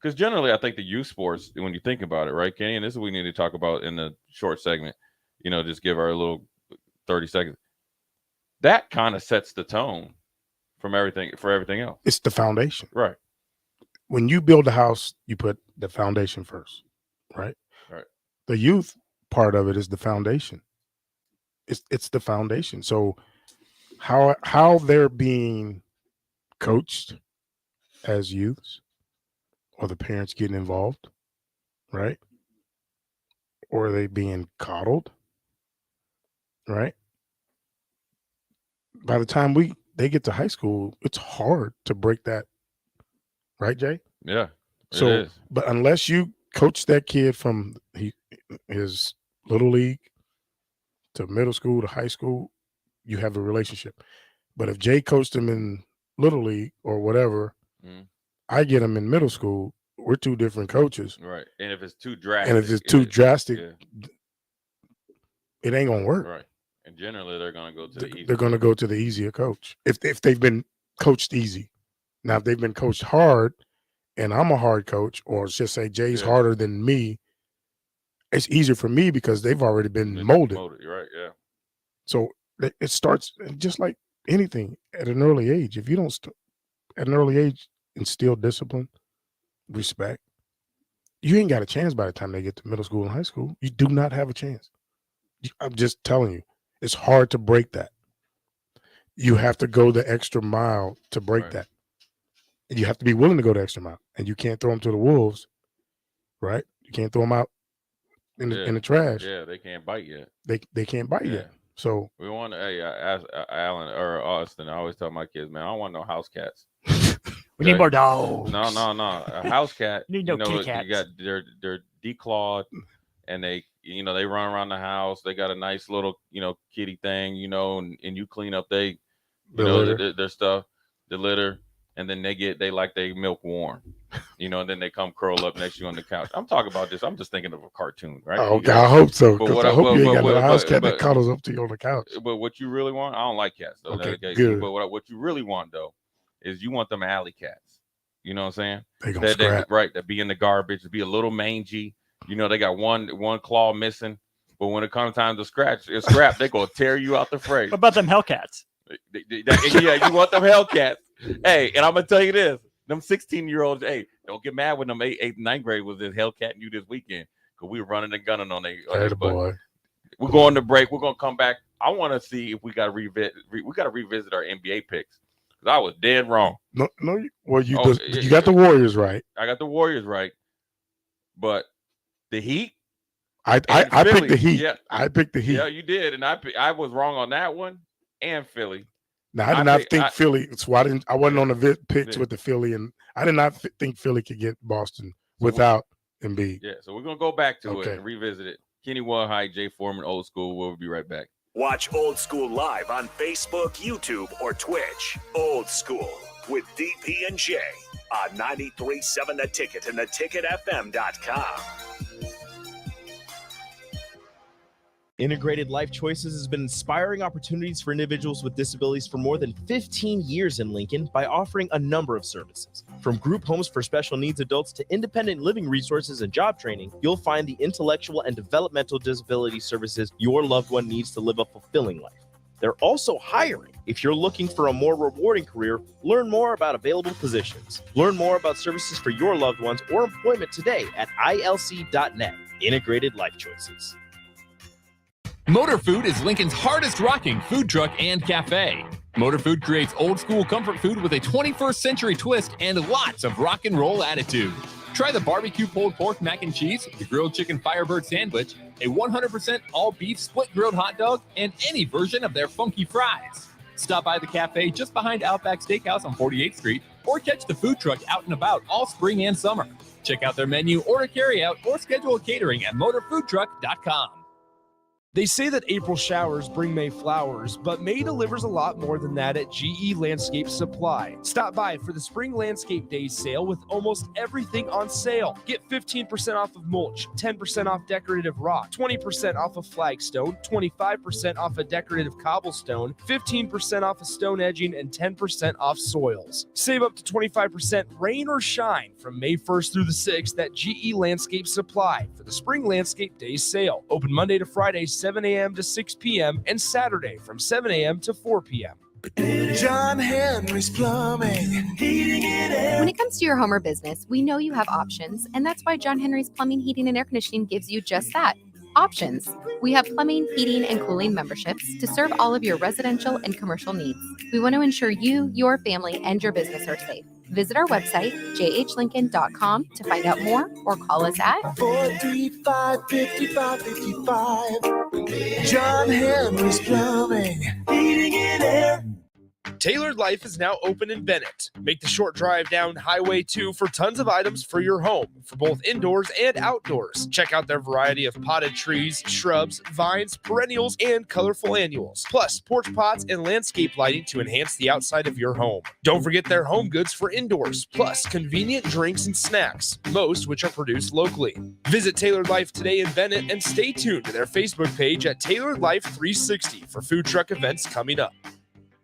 Speaker 10: because generally I think the youth sports, when you think about it, right, Kenny, and this is what we need to talk about in the short segment, just give our little 30 seconds. That kind of sets the tone for everything else.
Speaker 11: It's the foundation.
Speaker 10: Right.
Speaker 11: When you build a house, you put the foundation first, right?
Speaker 10: Right.
Speaker 11: The youth part of it is the foundation. It's the foundation. So how they're being coached as youths, or the parents getting involved, right? Or are they being coddled, right? By the time they get to high school, it's hard to break that, right, Jay?
Speaker 10: Yeah.
Speaker 11: So,
Speaker 10: it is.
Speaker 11: but unless you coach that kid from his little league to middle school to high school, you have a relationship. But if Jay coached him in little league or whatever, I get him in middle school, we're two different coaches.
Speaker 10: Right. And if it's too drastic.
Speaker 11: And if it's too drastic,
Speaker 10: yeah.
Speaker 11: it ain't gonna work.
Speaker 10: Right. And generally they're gonna go to the easy.
Speaker 11: They're gonna go to the easier coach. If they've been coached easy. Now if they've been coached hard and I'm a hard coach, or just say Jay's harder than me, it's easier for me because they've already been molded.
Speaker 10: Right, yeah.
Speaker 11: So it starts just like anything at an early age. If you don't at an early age instill discipline, respect, you ain't got a chance by the time they get to middle school and high school. You do not have a chance. I'm just telling you, it's hard to break that. You have to go the extra mile to break that. And you have to be willing to go the extra mile. And you can't throw them to the wolves, right? You can't throw them out in the trash.
Speaker 10: Yeah, they can't bite yet.
Speaker 11: They can't bite yet. So
Speaker 10: we want to, hey, ask Alan or Austin. I always tell my kids, man, I don't want no house cats.
Speaker 15: We need more dogs.
Speaker 10: No. A house cat.
Speaker 15: Need no kitty cats.
Speaker 10: You got they're declawed, and they run around the house. They got a nice little kitty thing, and you clean up their stuff, the litter, and then they like they milk warm, and then they come curl up next to you on the couch. I'm talking about this. I'm just thinking of a cartoon, right?
Speaker 11: Oh, okay, I hope so. Because I hope you ain't got a house cat that cuddles up to you on the couch.
Speaker 10: But what you really want, I don't like cats. Though.
Speaker 11: Okay, good.
Speaker 10: But what you really want, though, is you want them alley cats. You know what I'm saying?
Speaker 11: They gonna scrap.
Speaker 10: That be in the garbage, be a little mangy. They got one claw missing. But when it comes time to scrap, they gonna tear you out the frame.
Speaker 15: What about them Hellcats?
Speaker 10: Yeah, you want them Hellcats. Hey, and I'm gonna tell you this: them 16-year-olds, hey, don't get mad when them 8th and 9th grade was this Hellcat you this weekend because we were running and gunning on their
Speaker 11: boy.
Speaker 10: We're going to break. We're gonna come back. I want to see if we got to revisit our NBA picks because I was dead wrong.
Speaker 11: No. Well, you got the Warriors right.
Speaker 10: I got the Warriors right, but the Heat.
Speaker 11: I picked the Heat.
Speaker 10: Yeah.
Speaker 11: I picked the Heat.
Speaker 10: Yeah, you did, and I was wrong on that one and Philly.
Speaker 11: Now I did not think Philly. So I wasn't on the pitch with the Philly, and I did not think Philly could get Boston without Embiid.
Speaker 10: Yeah, so we're gonna go back to it and revisit it. Kenny Wellhite, Jay Foreman, Old School. We'll be right back.
Speaker 4: Watch Old School live on Facebook, YouTube, or Twitch. Old School with DP and J on 93.7 The Ticket and theticketfm.com.
Speaker 6: Integrated Life Choices has been inspiring opportunities for individuals with disabilities for more than 15 years in Lincoln by offering a number of services. From group homes for special needs adults to independent living resources and job training, you'll find the intellectual and developmental disability services your loved one needs to live a fulfilling life. They're also hiring. If you're looking for a more rewarding career, learn more about available positions. Learn more about services for your loved ones or employment today at ilc.net. Integrated Life Choices.
Speaker 5: Motor Food is Lincoln's hardest rocking food truck and cafe. Motor Food creates old school comfort food with a 21st century twist and lots of rock and roll attitude. Try the barbecue pulled pork mac and cheese, the grilled chicken Firebird sandwich, a 100% all beef split grilled hot dog, and any version of their funky fries. Stop by the cafe just behind Outback Steakhouse on 48th Street or catch the food truck out and about all spring and summer. Check out their menu, order carry out, or schedule a catering at motorfoodtruck.com.
Speaker 3: They say that April showers bring May flowers, but May delivers a lot more than that at GE Landscape Supply. Stop by for the Spring Landscape Days sale with almost everything on sale. Get 15% off of mulch, 10% off decorative rock, 20% off of flagstone, 25% off of decorative cobblestone, 15% off of stone edging, and 10% off soils. Save up to 25% rain or shine from May 1st through the 6th at GE Landscape Supply for the Spring Landscape Days sale. Open Monday to Friday, 7 a.m. to 6 p.m. and Saturday from 7 a.m. to 4 p.m.
Speaker 1: John Henry's Plumbing, Heating and Air.
Speaker 12: When it comes to your home or business, we know you have options, and that's why John Henry's Plumbing, Heating, and Air Conditioning gives you just that. Options. We have plumbing, heating, and cooling memberships to serve all of your residential and commercial needs. We want to ensure you, your family, and your business are safe. Visit our website, jhlincoln.com, to find out more or call us at
Speaker 1: 435-5555. John Henry's Plumbing, Heating and Air.
Speaker 3: Tailored Life is now open in Bennett. Make the short drive down Highway 2 for tons of items for your home, for both indoors and outdoors. Check out their variety of potted trees, shrubs, vines, perennials, and colorful annuals. Plus, porch pots and landscape lighting to enhance the outside of your home. Don't forget their home goods for indoors, plus convenient drinks and snacks, most which are produced locally. Visit Tailored Life today in Bennett and stay tuned to their Facebook page at Tailored Life 360 for food truck events coming up.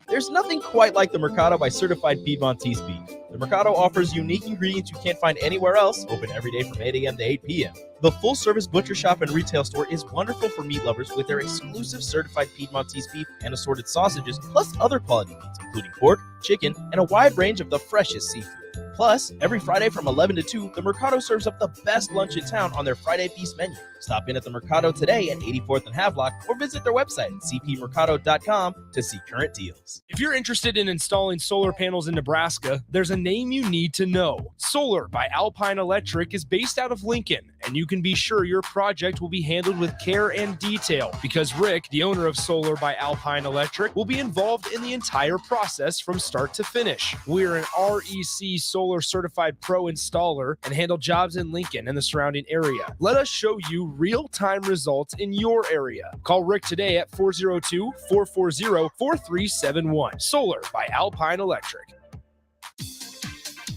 Speaker 6: There's nothing quite like the Mercado by Certified Piedmontese beef. The Mercado offers unique ingredients you can't find anywhere else, open every day from 8 a.m. to 8 p.m. The full-service butcher shop and retail store is wonderful for meat lovers with their exclusive certified Piedmontese beef and assorted sausages, plus other quality meats, including pork, chicken, and a wide range of the freshest seafood. Plus, every Friday from 11 to 2, the Mercado serves up the best lunch in town on their Friday Feast menu. Stop in at the Mercado today at 84th and Havelock or visit their website at cpmercado.com to see current deals.
Speaker 3: If you're interested in installing solar panels in Nebraska, there's a name you need to know. Solar by Alpine Electric is based out of Lincoln, and you can be sure your project will be handled with care and detail because Rick, the owner of Solar by Alpine Electric, will be involved in the entire process from start to finish. We're an REC Solar Certified Pro installer and handle jobs in Lincoln and the surrounding area. Let us show you real-time results in your area. Call Rick today at 402-440-4371. Solar by Alpine Electric.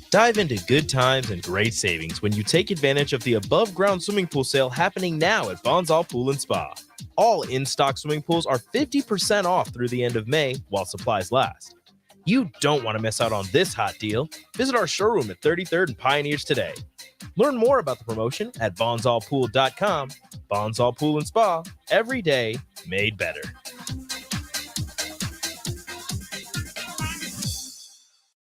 Speaker 6: Dive into good times and great savings when you take advantage of the above-ground swimming pool sale happening now at Bonsall Pool and Spa. All in-stock swimming pools are 50% off through the end of May while supplies last. You don't want to miss out on this hot deal. Visit our showroom at 33rd and Pioneers today. Learn more about the promotion at bonsallpool.com. Bonsall Pool and Spa, every day made better.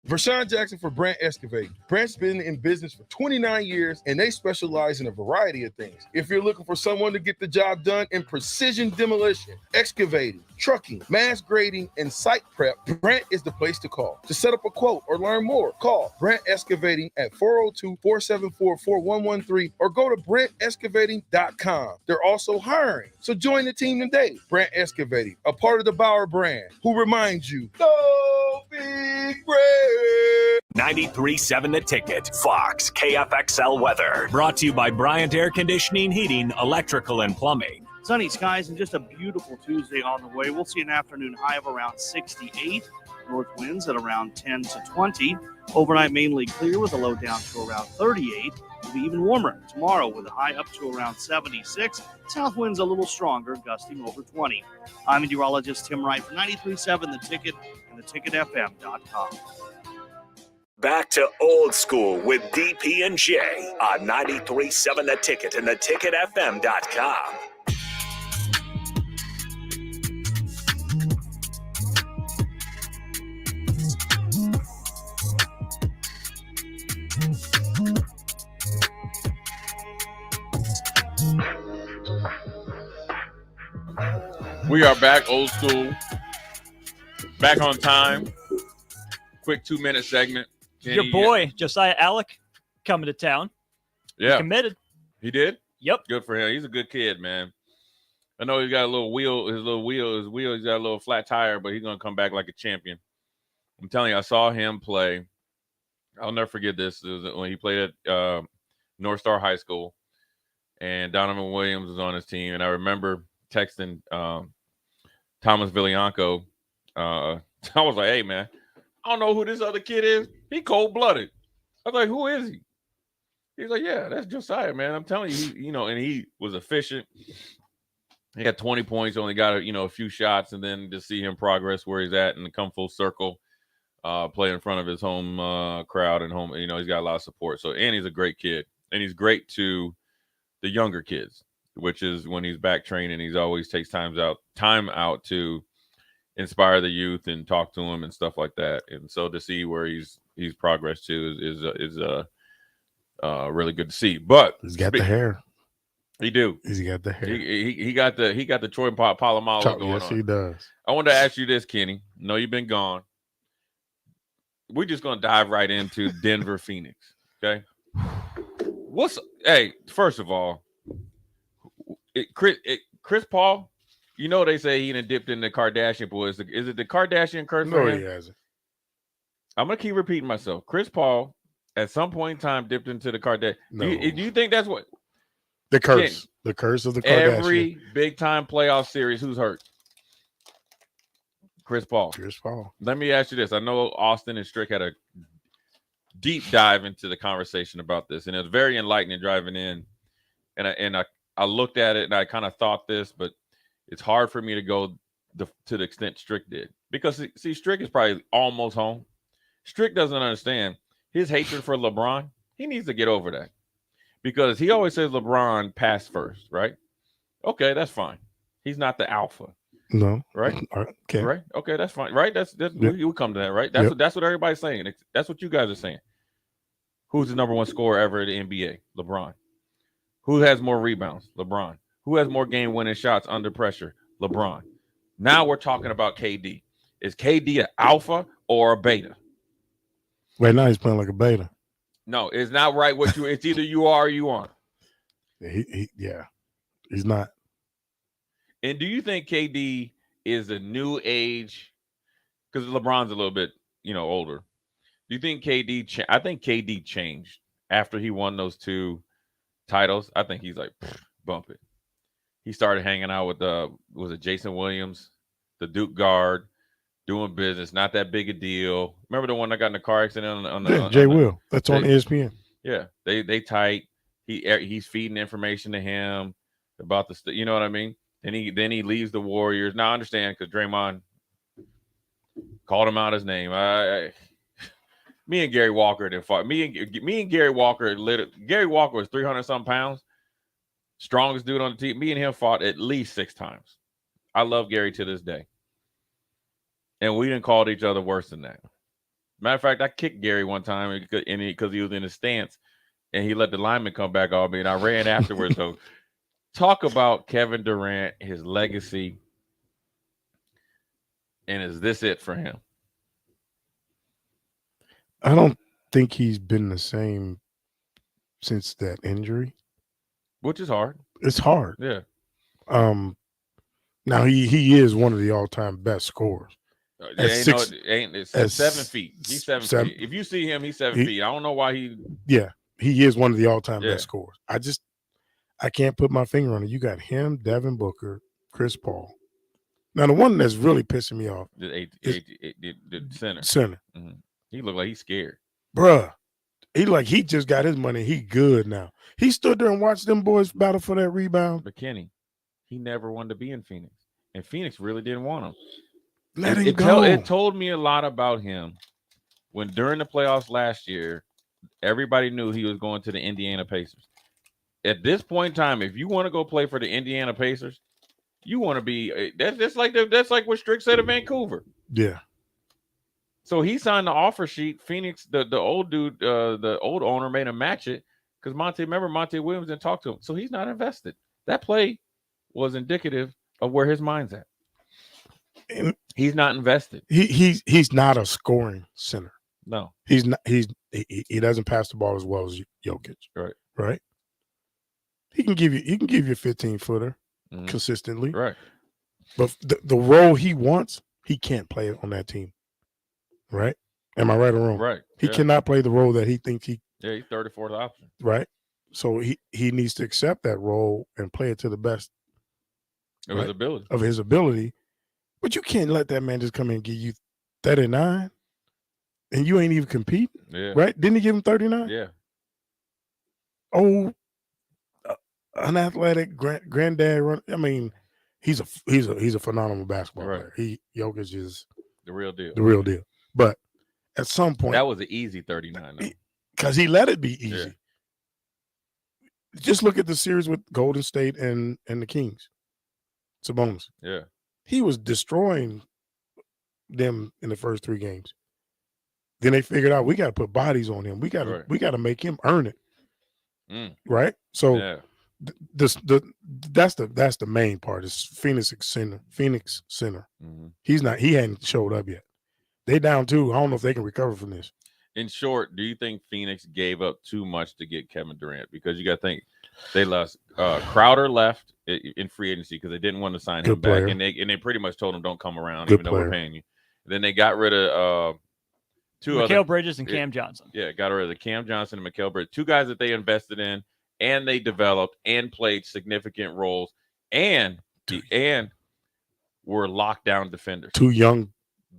Speaker 16: Vershawn Jackson for Brandt Excavating. Brandt's been in business for 29 years, and they specialize in a variety of things. If you're looking for someone to get the job done in precision demolition, excavating, trucking, mass grading, and site prep, Brandt is the place to call. To set up a quote or learn more, call Brandt Excavating at 402-474-4113 or go to BrandtExcavating.com. They're also hiring, so join the team today. Brandt Excavating, a part of the Bauer brand, who reminds you, go Big Brand.
Speaker 4: 93.7 The Ticket, Fox, KFXL weather. Brought to you by Bryant Air Conditioning, Heating, Electrical, and Plumbing.
Speaker 17: Sunny skies and just a beautiful Tuesday on the way. We'll see an afternoon high of around 68. North winds at around 10 to 20. Overnight mainly clear with a low down to around 38. It'll be even warmer tomorrow with a high up to around 76. South winds a little stronger, gusting over 20. I'm meteorologist Tim Wright for 93.7 The Ticket and theticketfm.com.
Speaker 4: Back to old school with DP and J on 93.7 The Ticket and theticketfm.com.
Speaker 10: We are back, old school, back on time. Quick 2-minute segment.
Speaker 15: Your boy, Josiah Alec, coming to town.
Speaker 10: Yeah.
Speaker 15: He committed.
Speaker 10: He did?
Speaker 15: Yep.
Speaker 10: Good for him. He's a good kid, man. I know he's got a little wheel. His wheel, he's got a little flat tire, but he's going to come back like a champion. I'm telling you, I saw him play. I'll never forget this. It was when he played at North Star High School, and Donovan Williams was on his team. And I remember texting Thomas Villianco. I was like, hey, man, I don't know who this other kid is. He cold-blooded. I was like, who is he? He's like, yeah, that's Josiah, man. I'm telling you, and he was efficient. He got 20 points, only got a few shots, and then to see him progress where he's at and come full circle, play in front of his home crowd and home, he's got a lot of support. So, and he's a great kid, and he's great to the younger kids. which is when he's back training. He's always takes time out to inspire the youth and talk to them and stuff like that. And so to see where he's progressed to is really good to see. But
Speaker 11: he's got the hair.
Speaker 10: He do.
Speaker 11: He's got the hair.
Speaker 10: He got the Troy Polamalu going
Speaker 11: yes,
Speaker 10: on.
Speaker 11: He does.
Speaker 10: I wanted to ask you this, Kenny. No, you've been gone. We're just gonna dive right into Denver, Phoenix. Okay. First of all, Chris Paul, you know they say he done dipped in the Kardashian pool. Is it the Kardashian curse for
Speaker 11: No,
Speaker 10: him?
Speaker 11: he hasn't.
Speaker 10: I'm gonna keep repeating myself. Chris Paul, at some point in time, dipped into the Kardashian.
Speaker 11: No.
Speaker 10: Do you think that's what
Speaker 11: the curse? The curse of the Kardashian.
Speaker 10: Every big time playoff series, who's hurt? Chris Paul.
Speaker 11: Chris Paul.
Speaker 10: Let me ask you this. I know Austin and Strick had a deep dive into the conversation about this, and it was very enlightening driving in. And I looked at it and I kind of thought this, but it's hard for me to go to the extent Strick did. Because, see, Strick is probably almost home. Strick doesn't understand his hatred for LeBron. He needs to get over that. Because he always says LeBron passed first, right? Okay, that's fine. He's not the alpha.
Speaker 11: No.
Speaker 10: Right?
Speaker 11: Okay.
Speaker 10: Right? Okay, that's fine. Right? That's
Speaker 11: Yep.
Speaker 10: We'll come to that, right? That's what everybody's saying. That's what you guys are saying. Who's the number one scorer ever in the NBA? LeBron. Who has more rebounds? LeBron. Who has more game-winning shots under pressure? LeBron. Now we're talking about KD. Is KD an alpha or a beta?
Speaker 11: Right now he's playing like a beta.
Speaker 10: No, it's not right what you. It's either you are or you aren't.
Speaker 11: Yeah, he's not.
Speaker 10: And do you think KD is a new age? Because LeBron's a little bit, older. Do you think KD? I think KD changed after he won those 2 titles. I think he's like, bump it. He started hanging out with was it Jason Williams, the Duke guard, doing business, not that big a deal. Remember the one that got in the car accident on
Speaker 11: Jay Will. That's on ESPN.
Speaker 10: Yeah, they tight. He's feeding information to him about the you know what I mean. Then he leaves the Warriors. Now I understand because Draymond called him out his name. Me and Gary Walker didn't fight. Me and Gary Walker. Gary Walker was 300-something pounds, strongest dude on the team. Me and him fought at least 6 times. I love Gary to this day. And we didn't call each other worse than that. Matter of fact, I kicked Gary one time because he was in his stance, and he let the lineman come back on me, and I ran afterwards. So, talk about Kevin Durant, his legacy, and is this it for him?
Speaker 11: I don't think he's been the same since that injury,
Speaker 10: which is hard.
Speaker 11: It's hard.
Speaker 10: Yeah.
Speaker 11: Now he is one of the all-time best scorers.
Speaker 10: It's 7 feet. He's 7 feet. If you see him, he's 7 feet. I don't know why he.
Speaker 11: Yeah, he is one of the all-time best scorers. I can't put my finger on it. You got him, Devin Booker, Chris Paul. Now the one that's really pissing me off,
Speaker 10: the center.
Speaker 11: Center.
Speaker 10: Mm-hmm. He looked like he's scared,
Speaker 11: bruh. He just got his money. He good now. He stood there and watched them boys battle for that rebound.
Speaker 10: But Kenny, he never wanted to be in Phoenix, and Phoenix really didn't want him.
Speaker 11: Let him go.
Speaker 10: It told me a lot about him when during the playoffs last year, everybody knew he was going to the Indiana Pacers. At this point in time, if you want to go play for the Indiana Pacers, you want to be that's like what Strick said of Vancouver.
Speaker 11: Yeah.
Speaker 10: So he signed the offer sheet. Phoenix, the old dude, the old owner made him match it because Monty Williams didn't talk to him. So he's not invested. That play was indicative of where his mind's at. And he's not invested.
Speaker 11: He's not a scoring center.
Speaker 10: No.
Speaker 11: He's not. He doesn't pass the ball as well as Jokic. Right. He can give you a 15-footer consistently.
Speaker 10: Right.
Speaker 11: But the role he wants, he can't play on that team. Right? Am I right or wrong?
Speaker 10: Right.
Speaker 11: He cannot play the role that he thinks he.
Speaker 10: Yeah, he's 34th option.
Speaker 11: Right. So he needs to accept that role and play it to the best
Speaker 10: of
Speaker 11: his ability. But you can't let that man just come in and give you 39 and you ain't even competing.
Speaker 10: Yeah.
Speaker 11: Right? Didn't he give him 39?
Speaker 10: Yeah.
Speaker 11: Oh, unathletic granddad run. I mean, he's a phenomenal basketball player. Jokic is
Speaker 10: the real deal.
Speaker 11: The real deal. But at some point,
Speaker 10: that was an easy 39
Speaker 11: because he let it be easy.
Speaker 10: Yeah.
Speaker 11: Just look at the series with Golden State and the Kings. Sabonis.
Speaker 10: Yeah.
Speaker 11: He was destroying them in the first 3 games. Then they figured out we got to put bodies on him. We got to make him earn it. Right? So that's the main part is Phoenix Center. He hadn't showed up yet. They down 2. I don't know if they can recover from this.
Speaker 10: In short, do you think Phoenix gave up too much to get Kevin Durant? Because you got to think they lost Crowder left in free agency because they didn't want to sign him back, and they pretty much told him don't come around even though we're paying you. Then they got rid of
Speaker 15: Mikal Bridges and Cam Johnson.
Speaker 10: Yeah, got rid of the Cam Johnson and Mikal Bridges, 2 guys that they invested in and they developed and played significant roles and were lockdown defenders.
Speaker 11: 2 young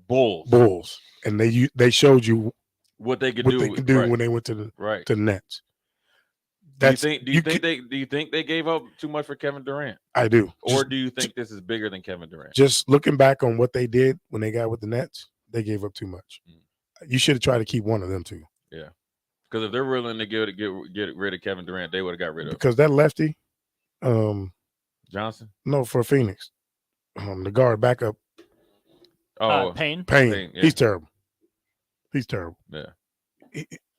Speaker 11: bulls, and they showed you
Speaker 10: what they could do
Speaker 11: when they went to the Nets.
Speaker 10: Do you think they gave up too much for Kevin Durant?
Speaker 11: I do.
Speaker 10: Or do you think this is bigger than Kevin Durant?
Speaker 11: Just looking back on what they did when they got with the Nets, they gave up too much. You should have tried to keep one of them too.
Speaker 10: Yeah, because if they're willing to get rid of Kevin Durant, they would have got rid of him.
Speaker 11: Because that lefty,
Speaker 10: Johnson.
Speaker 11: No, for Phoenix, the guard backup.
Speaker 15: Payne.
Speaker 10: Yeah.
Speaker 11: He's terrible. He's terrible.
Speaker 10: Yeah.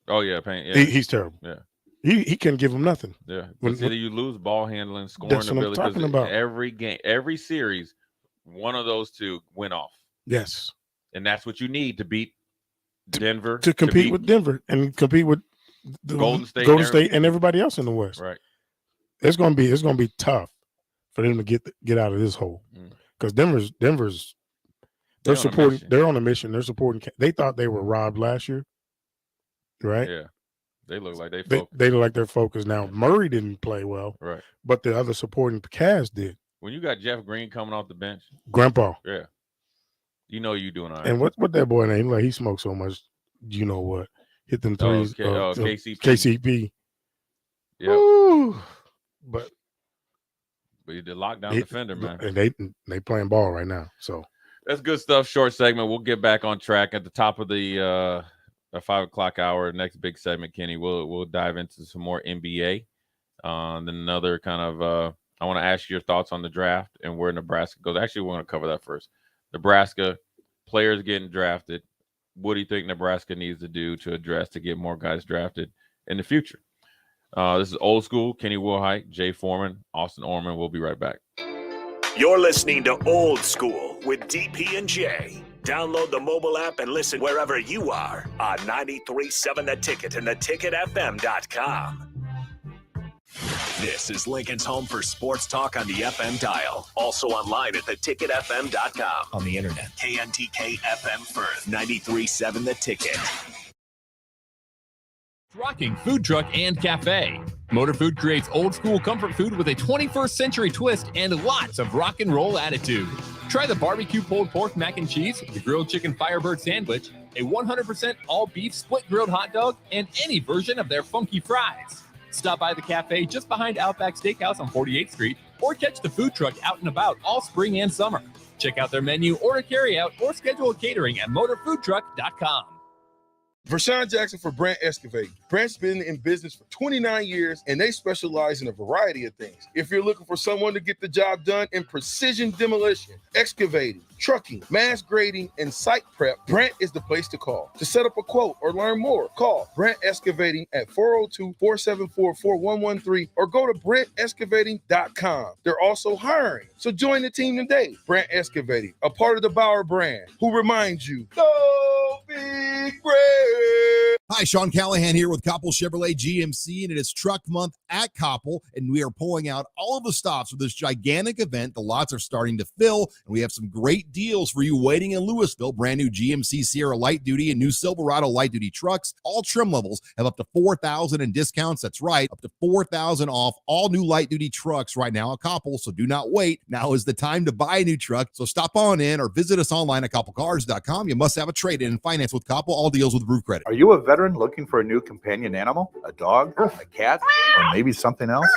Speaker 10: Payne. Yeah.
Speaker 11: He's terrible.
Speaker 10: Yeah.
Speaker 11: He couldn't give him nothing.
Speaker 10: Yeah. It's either you lose ball handling, scoring
Speaker 11: That's what I'm
Speaker 10: ability.
Speaker 11: talking about.
Speaker 10: Every game, every series, one of those 2 went off.
Speaker 11: Yes.
Speaker 10: And that's what you need to beat Denver.
Speaker 11: To compete with Denver and compete with the
Speaker 10: Golden State
Speaker 11: and everybody else in the West.
Speaker 10: Right.
Speaker 11: It's gonna be tough for them to get out of this hole. Because Denver's they're supporting. They're on a mission. They're supporting. They thought they were robbed last year, right?
Speaker 10: Yeah, they look like they
Speaker 11: look like they're focused now. Murray didn't play well,
Speaker 10: right?
Speaker 11: But the other supporting cast did.
Speaker 10: When you got Jeff Green coming off the bench,
Speaker 11: Grandpa,
Speaker 10: yeah, you know you doing all right.
Speaker 11: And what that boy name? Like he smoked so much. You know what? Hit them threes. KCP.
Speaker 10: Yeah,
Speaker 11: but
Speaker 10: he's the lockdown defender, man.
Speaker 11: And they playing ball right now. So.
Speaker 10: That's good stuff. Short segment. We'll get back on track at the top of the 5 o'clock hour. Next big segment, Kenny. We'll dive into some more NBA. Then another kind of I want to ask you your thoughts on the draft and where Nebraska goes. Actually, we want to cover that first. Nebraska players getting drafted. What do you think Nebraska needs to do to address to get more guys drafted in the future? This is Old School. Kenny Wilhite, Jay Foreman, Austin Orman. We'll be right back.
Speaker 4: You're listening to Old School with DP and J. Download the mobile app and listen wherever you are on 93.7 The Ticket and theticketfm.com. This is Lincoln's home for sports talk on the FM dial. Also online at theticketfm.com. On the internet. KNTK FM Firth, 93.7 The Ticket.
Speaker 5: Rocking food truck and cafe. Motor Food creates old school comfort food with a 21st century twist and lots of rock and roll attitude. Try the barbecue pulled pork mac and cheese, the grilled chicken Firebird sandwich, a 100% all beef split grilled hot dog, and any version of their funky fries. Stop by the cafe just behind Outback Steakhouse on 48th Street or catch the food truck out and about all spring and summer. Check out their menu, order carry out, or schedule catering at motorfoodtruck.com.
Speaker 16: Vershawn Jackson for Brandt Excavating. Brandt's been in business for 29 years, and they specialize in a variety of things. If you're looking for someone to get the job done in precision demolition, excavating, trucking, mass grading, and site prep, Brandt is the place to call. To set up a quote or learn more, call Brandt Excavating at 402-474-4113 or go to BrandtExcavating.com. They're also hiring, so join the team today. Brandt Excavating, a part of the Bauer brand, who reminds you, go big Brand.
Speaker 18: Hi, Sean Callahan here with Koppel Chevrolet GMC, and it is Truck Month at Koppel, and we are pulling out all of the stops for this gigantic event. The lots are starting to fill, and we have some great deals for you waiting in Louisville. Brand new GMC Sierra Light Duty and new Silverado Light Duty trucks. All trim levels have up to $4,000 in discounts. That's right, up to $4,000 off all new light duty trucks right now at Koppel, so do not wait. Now is the time to buy a new truck, so stop on in or visit us online at koppelcars.com. You must have a trade-in and finance with Koppel. All deals with Roof Credit.
Speaker 8: Are you a veteran looking for a new companion animal? A dog, a cat, or maybe something else?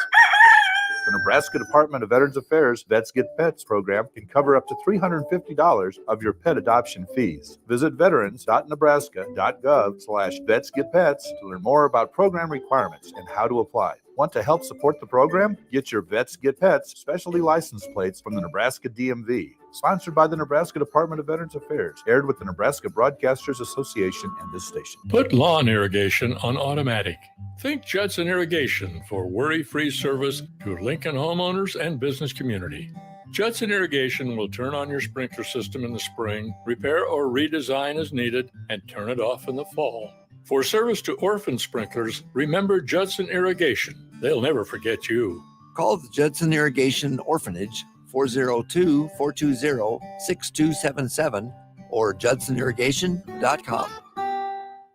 Speaker 8: The Nebraska Department of Veterans Affairs Vets Get Pets program can cover up to $350 of your pet adoption fees. Visit veterans.nebraska.gov/vetsgetpets to learn more about program requirements and how to apply. Want to help support the program? Get your Vets Get Pets specialty license plates from the Nebraska DMV. Sponsored by the Nebraska Department of Veterans Affairs. Aired with the Nebraska Broadcasters Association and this station.
Speaker 19: Put lawn irrigation on automatic. Think Judson Irrigation for worry-free service to Lincoln homeowners and business community. Judson Irrigation will turn on your sprinkler system in the spring, repair or redesign as needed, and turn it off in the fall. For service to orphan sprinklers, remember Judson Irrigation. They'll never forget you.
Speaker 20: Call the Judson Irrigation Orphanage 402-420-6277 or judsonirrigation.com.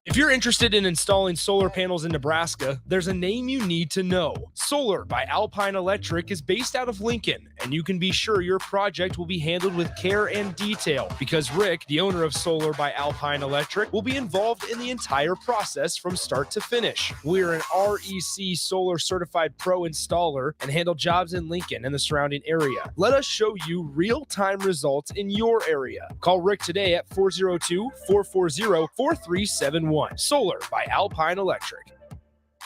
Speaker 3: If you're interested in installing solar panels in Nebraska, there's a name you need to know. Solar by Alpine Electric is based out of Lincoln, and you can be sure your project will be handled with care and detail because Rick, the owner of Solar by Alpine Electric, will be involved in the entire process from start to finish. We're an REC Solar Certified Pro installer and handle jobs in Lincoln and the surrounding area. Let us show you real-time results in your area. Call Rick today at 402-440-4371. Solar by Alpine Electric.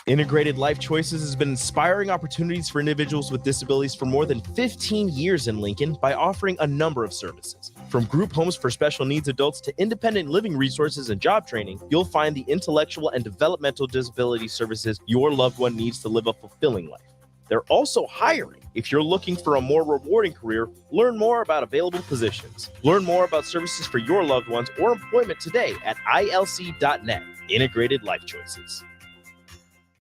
Speaker 6: Integrated Life Choices has been inspiring opportunities for individuals with disabilities for more than 15 years in Lincoln by offering a number of services. From group homes for special needs adults to independent living resources and job training, you'll find the intellectual and developmental disability services your loved one needs to live a fulfilling life. They're also hiring. If you're looking for a more rewarding career, learn more about available positions. Learn more about services for your loved ones or employment today at ilc.net. Integrated Life Choices.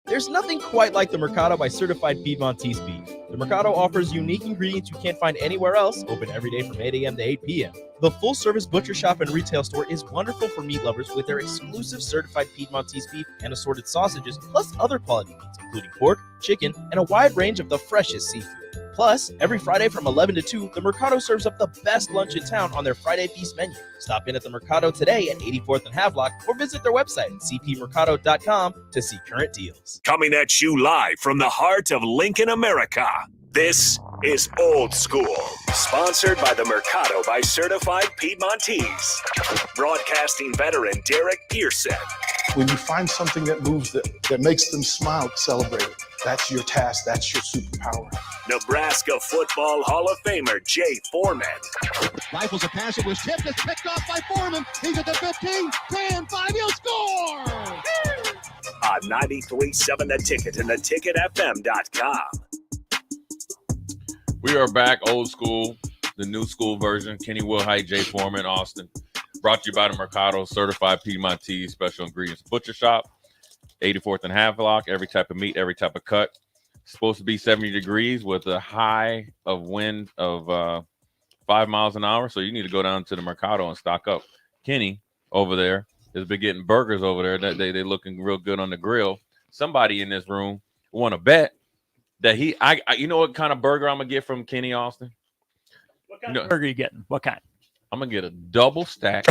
Speaker 6: There's nothing quite like the Mercado by Certified Piedmontese beef. The Mercado offers unique ingredients you can't find anywhere else, open every day from 8 a.m. to 8 p.m. The full-service butcher shop and retail store is wonderful for meat lovers with their exclusive certified Piedmontese beef and assorted sausages, plus other quality meats, including pork, chicken, and a wide range of the freshest seafood. Plus, every Friday from 11 to 2, the Mercado serves up the best lunch in town on their Friday Feast menu. Stop in at the Mercado today at 84th and Havelock or visit their website at cpmercado.com to see current deals.
Speaker 4: Coming at you live from the heart of Lincoln, America. This is Old School, sponsored by the Mercado by Certified Piedmontese. Broadcasting veteran Derek Pearson.
Speaker 21: When you find something that moves them, that makes them smile, celebrate it. That's your task. That's your superpower.
Speaker 4: Nebraska Football Hall of Famer Jay Foreman.
Speaker 9: Rifles a pass. It was tipped. It's picked off by Foreman. He's at the 15, 10, 5. He'll score!
Speaker 4: On 93.7 The Ticket and theticketfm.com.
Speaker 10: We are back, Old School, the new school version. Kenny Wilhite, Jay Foreman, Austin. Brought to you by the Mercado Certified Piedmontese Special Ingredients Butcher Shop. 84th and Havelock, every type of meat, every type of cut. Supposed to be 70 degrees with a high of wind of 5 miles an hour. So you need to go down to the Mercado and stock up. Kenny over there has been getting burgers over there. They looking real good on the grill. Somebody in this room want to bet that I you know what kind of burger I'm going to get from Kenny, Austin?
Speaker 15: What kind of burger are you getting? What kind?
Speaker 10: I'm going to get a double stack.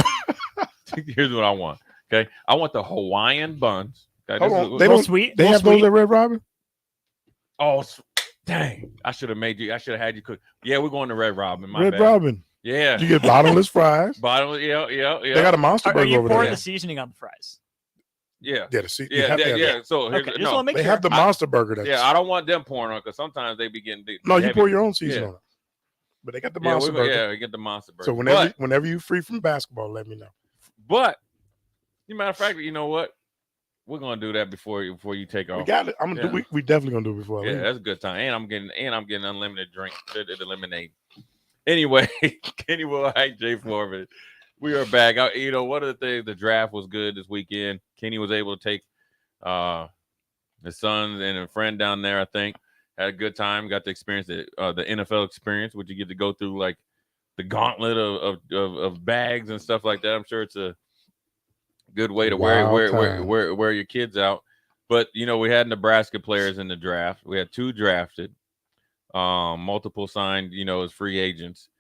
Speaker 10: Here's what I want. Okay. I want the Hawaiian buns. Okay,
Speaker 11: hold on. They don't sweet. They have those at Red Robin.
Speaker 10: Oh, dang! I should have made you. I should have had you cook. Yeah, we're going to Red Robin. My
Speaker 11: Red
Speaker 10: bad.
Speaker 11: Robin.
Speaker 10: Yeah,
Speaker 11: you get bottomless fries.
Speaker 10: Bottomless. Yeah.
Speaker 11: They got a monster burger over there.
Speaker 15: Are you pouring the seasoning on the fries?
Speaker 10: Yeah.
Speaker 11: Yeah.
Speaker 10: So
Speaker 15: okay, just want to make
Speaker 11: they
Speaker 15: sure.
Speaker 11: have the monster burger.
Speaker 10: Yeah, I don't want them pouring on because sometimes they be getting big.
Speaker 11: No, you pour your own seasoning on it. But they got the monster burger.
Speaker 10: Yeah, we get the monster burger.
Speaker 11: So whenever you're free from basketball, let me know.
Speaker 10: But, as a matter of fact, you know what? We're gonna do that before you take off.
Speaker 11: We got it. We definitely gonna do it before.
Speaker 10: Yeah, that's a good time. And I'm getting unlimited drink, the lemonade. Anyway, Kenny Wilhite, Jay Foreman. We are back. One of the things, the draft was good this weekend. Kenny was able to take his son and a friend down there. I think had a good time. Got to experience the NFL experience, which you get to go through like the gauntlet of bags and stuff like that. I'm sure it's a good way to wear your kids out. But we had Nebraska players in the draft. We had 2 drafted, multiple signed, as free agents.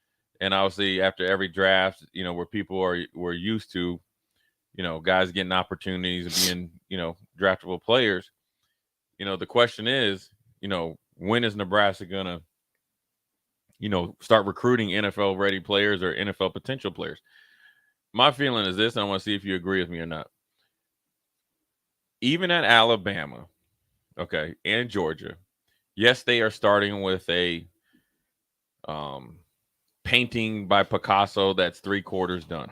Speaker 10: And obviously after every draft, where people were used to, guys getting opportunities and being, draftable players. The question is, when is Nebraska gonna, start recruiting NFL ready players or NFL potential players? My feeling is this, and I want to see if you agree with me or not. Even at Alabama, okay, and Georgia. Yes, they are starting with a painting by Picasso that's 3/4 done.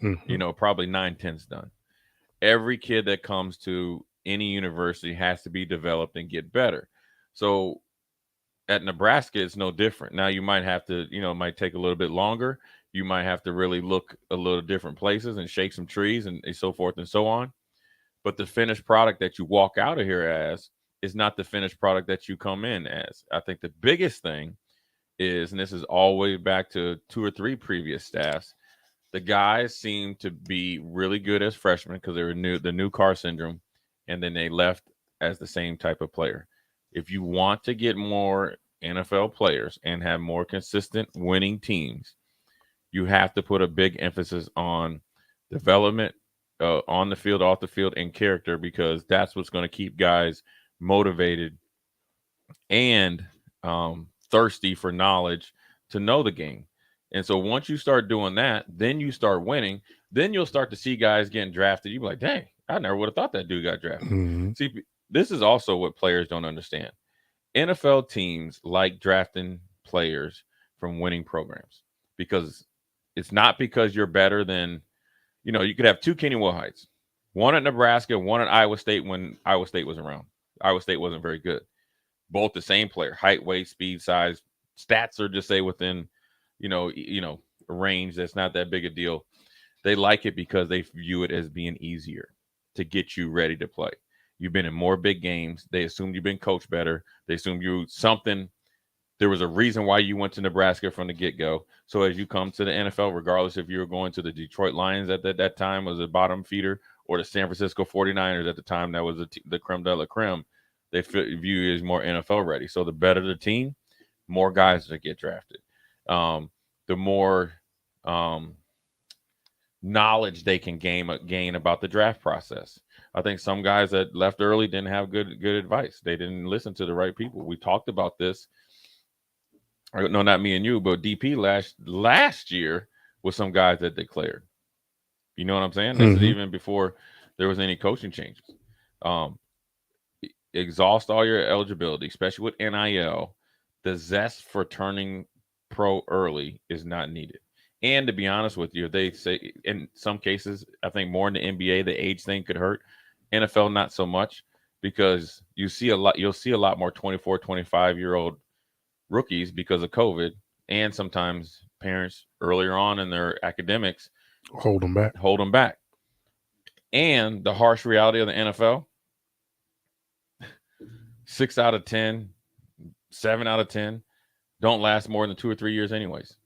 Speaker 11: Mhm.
Speaker 10: Probably 9/10 done. Every kid that comes to any university has to be developed and get better. So at Nebraska, it's no different. Now you might have to, it might take a little bit longer. You might have to really look a little different places and shake some trees and so forth and so on. But the finished product that you walk out of here as is not the finished product that you come in as. I think the biggest thing is, and this is all the way back to 2 or 3 previous staffs, the guys seem to be really good as freshmen because they were the new car syndrome, and then they left as the same type of player. If you want to get more NFL players and have more consistent winning teams, you have to put a big emphasis on development on the field, off the field, and character, because that's what's going to keep guys motivated and thirsty for knowledge to know the game. And so once you start doing that, then you start winning. Then you'll start to see guys getting drafted. You'll be like, dang, I never would have thought that dude got drafted.
Speaker 11: Mhm.
Speaker 10: See, this is also what players don't understand. NFL teams like drafting players from winning programs because it's not because you're better than, you could have 2 Kenny Wilhites, one at Nebraska, one at Iowa State when Iowa State was around. Iowa State wasn't very good. Both the same player, height, weight, speed, size, stats are just say within, a range that's not that big a deal. They like it because they view it as being easier to get you ready to play. You've been in more big games. They assume you've been coached better. They assume you something. There was a reason why you went to Nebraska from the get-go. So as you come to the NFL, regardless if you were going to the Detroit Lions at that time was a bottom feeder, or the San Francisco 49ers at the time that was the creme de la creme, they view you as more NFL ready. So the better the team, more guys that get drafted. The more knowledge they can gain about the draft process. I think some guys that left early didn't have good advice. They didn't listen to the right people. We talked about this. No, not me and you, but DP last year with some guys that declared. You know what I'm saying? This is even before there was any coaching changes. Exhaust all your eligibility, especially with NIL. The zest for turning pro early is not needed. And to be honest with you, they say in some cases, I think more in the NBA, the age thing could hurt. NFL, not so much, because you'll see a lot more 24, 25-year-old rookies because of COVID, and sometimes parents earlier on in their academics
Speaker 11: hold them
Speaker 10: back. And the harsh reality of the NFL, 6 out of 10, 7 out of 10 don't last more than 2 or 3 years anyways.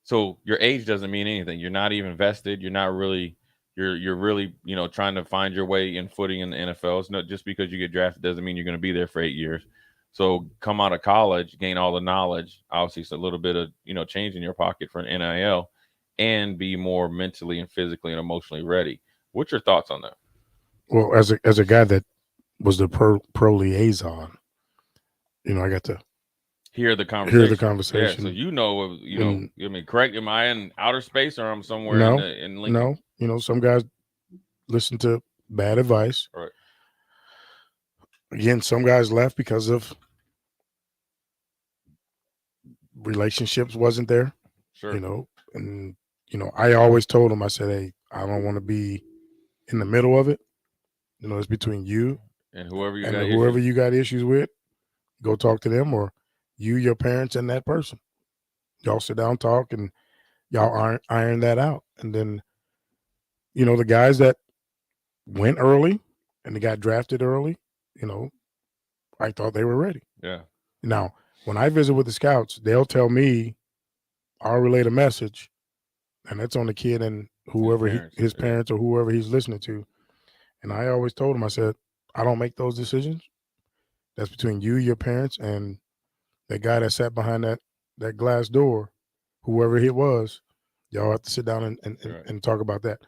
Speaker 10: So your age doesn't mean anything. You're not even vested. You're not really, you're really, trying to find your way in footing in the NFL. It's not just because you get drafted doesn't mean you're going to be there for 8 years. So come out of college, gain all the knowledge. Obviously, it's a little bit of, change in your pocket for an NIL, and be more mentally and physically and emotionally ready. What's your thoughts on that?
Speaker 11: Well, as a guy that was the pro liaison, I got to
Speaker 10: hear the conversation. Yeah, so
Speaker 11: and,
Speaker 10: correct? Am I in outer space or I'm somewhere in Lincoln?
Speaker 11: No. Some guys listen to bad advice.
Speaker 10: Right.
Speaker 11: Again, some guys left because of relationships wasn't there.
Speaker 10: Sure.
Speaker 11: And I always told them, I said, hey, I don't want to be in the middle of it. It's between you
Speaker 10: and whoever
Speaker 11: you got issues with. Go talk to them, or you, your parents, and that person. Y'all sit down, talk, and y'all iron that out. And then, the guys that went early and they got drafted early, I thought they were ready.
Speaker 10: Yeah.
Speaker 11: Now, when I visit with the scouts, they'll tell me, I'll relay the message, and that's on the kid and whoever his parents or whoever he's listening to. And I always told him, I said, I don't make those decisions. That's between you, your parents, and that guy that sat behind that glass door, whoever it was. Y'all have to sit down and talk about that.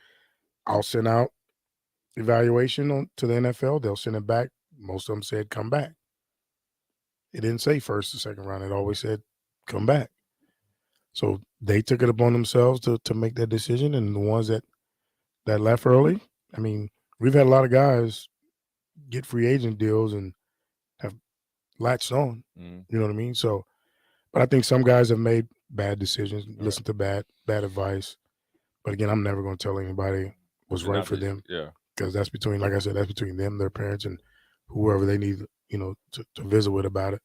Speaker 11: I'll send out evaluation to the NFL. They'll send it back. Most of them said, come back. It didn't say first or second round. It always said, come back. So they took it upon themselves to make that decision. And the ones that left early, I mean, we've had a lot of guys get free agent deals, and latched on.
Speaker 10: Mhm.
Speaker 11: You know what I mean? So, but I think some guys have made bad decisions, listen to bad advice. But again, I'm never going to tell anybody what's right
Speaker 10: Not
Speaker 11: for
Speaker 10: to-
Speaker 11: them.
Speaker 10: yeah.
Speaker 11: Because that's between, like I said, that's between them, their parents, and whoever they need, to visit with about it.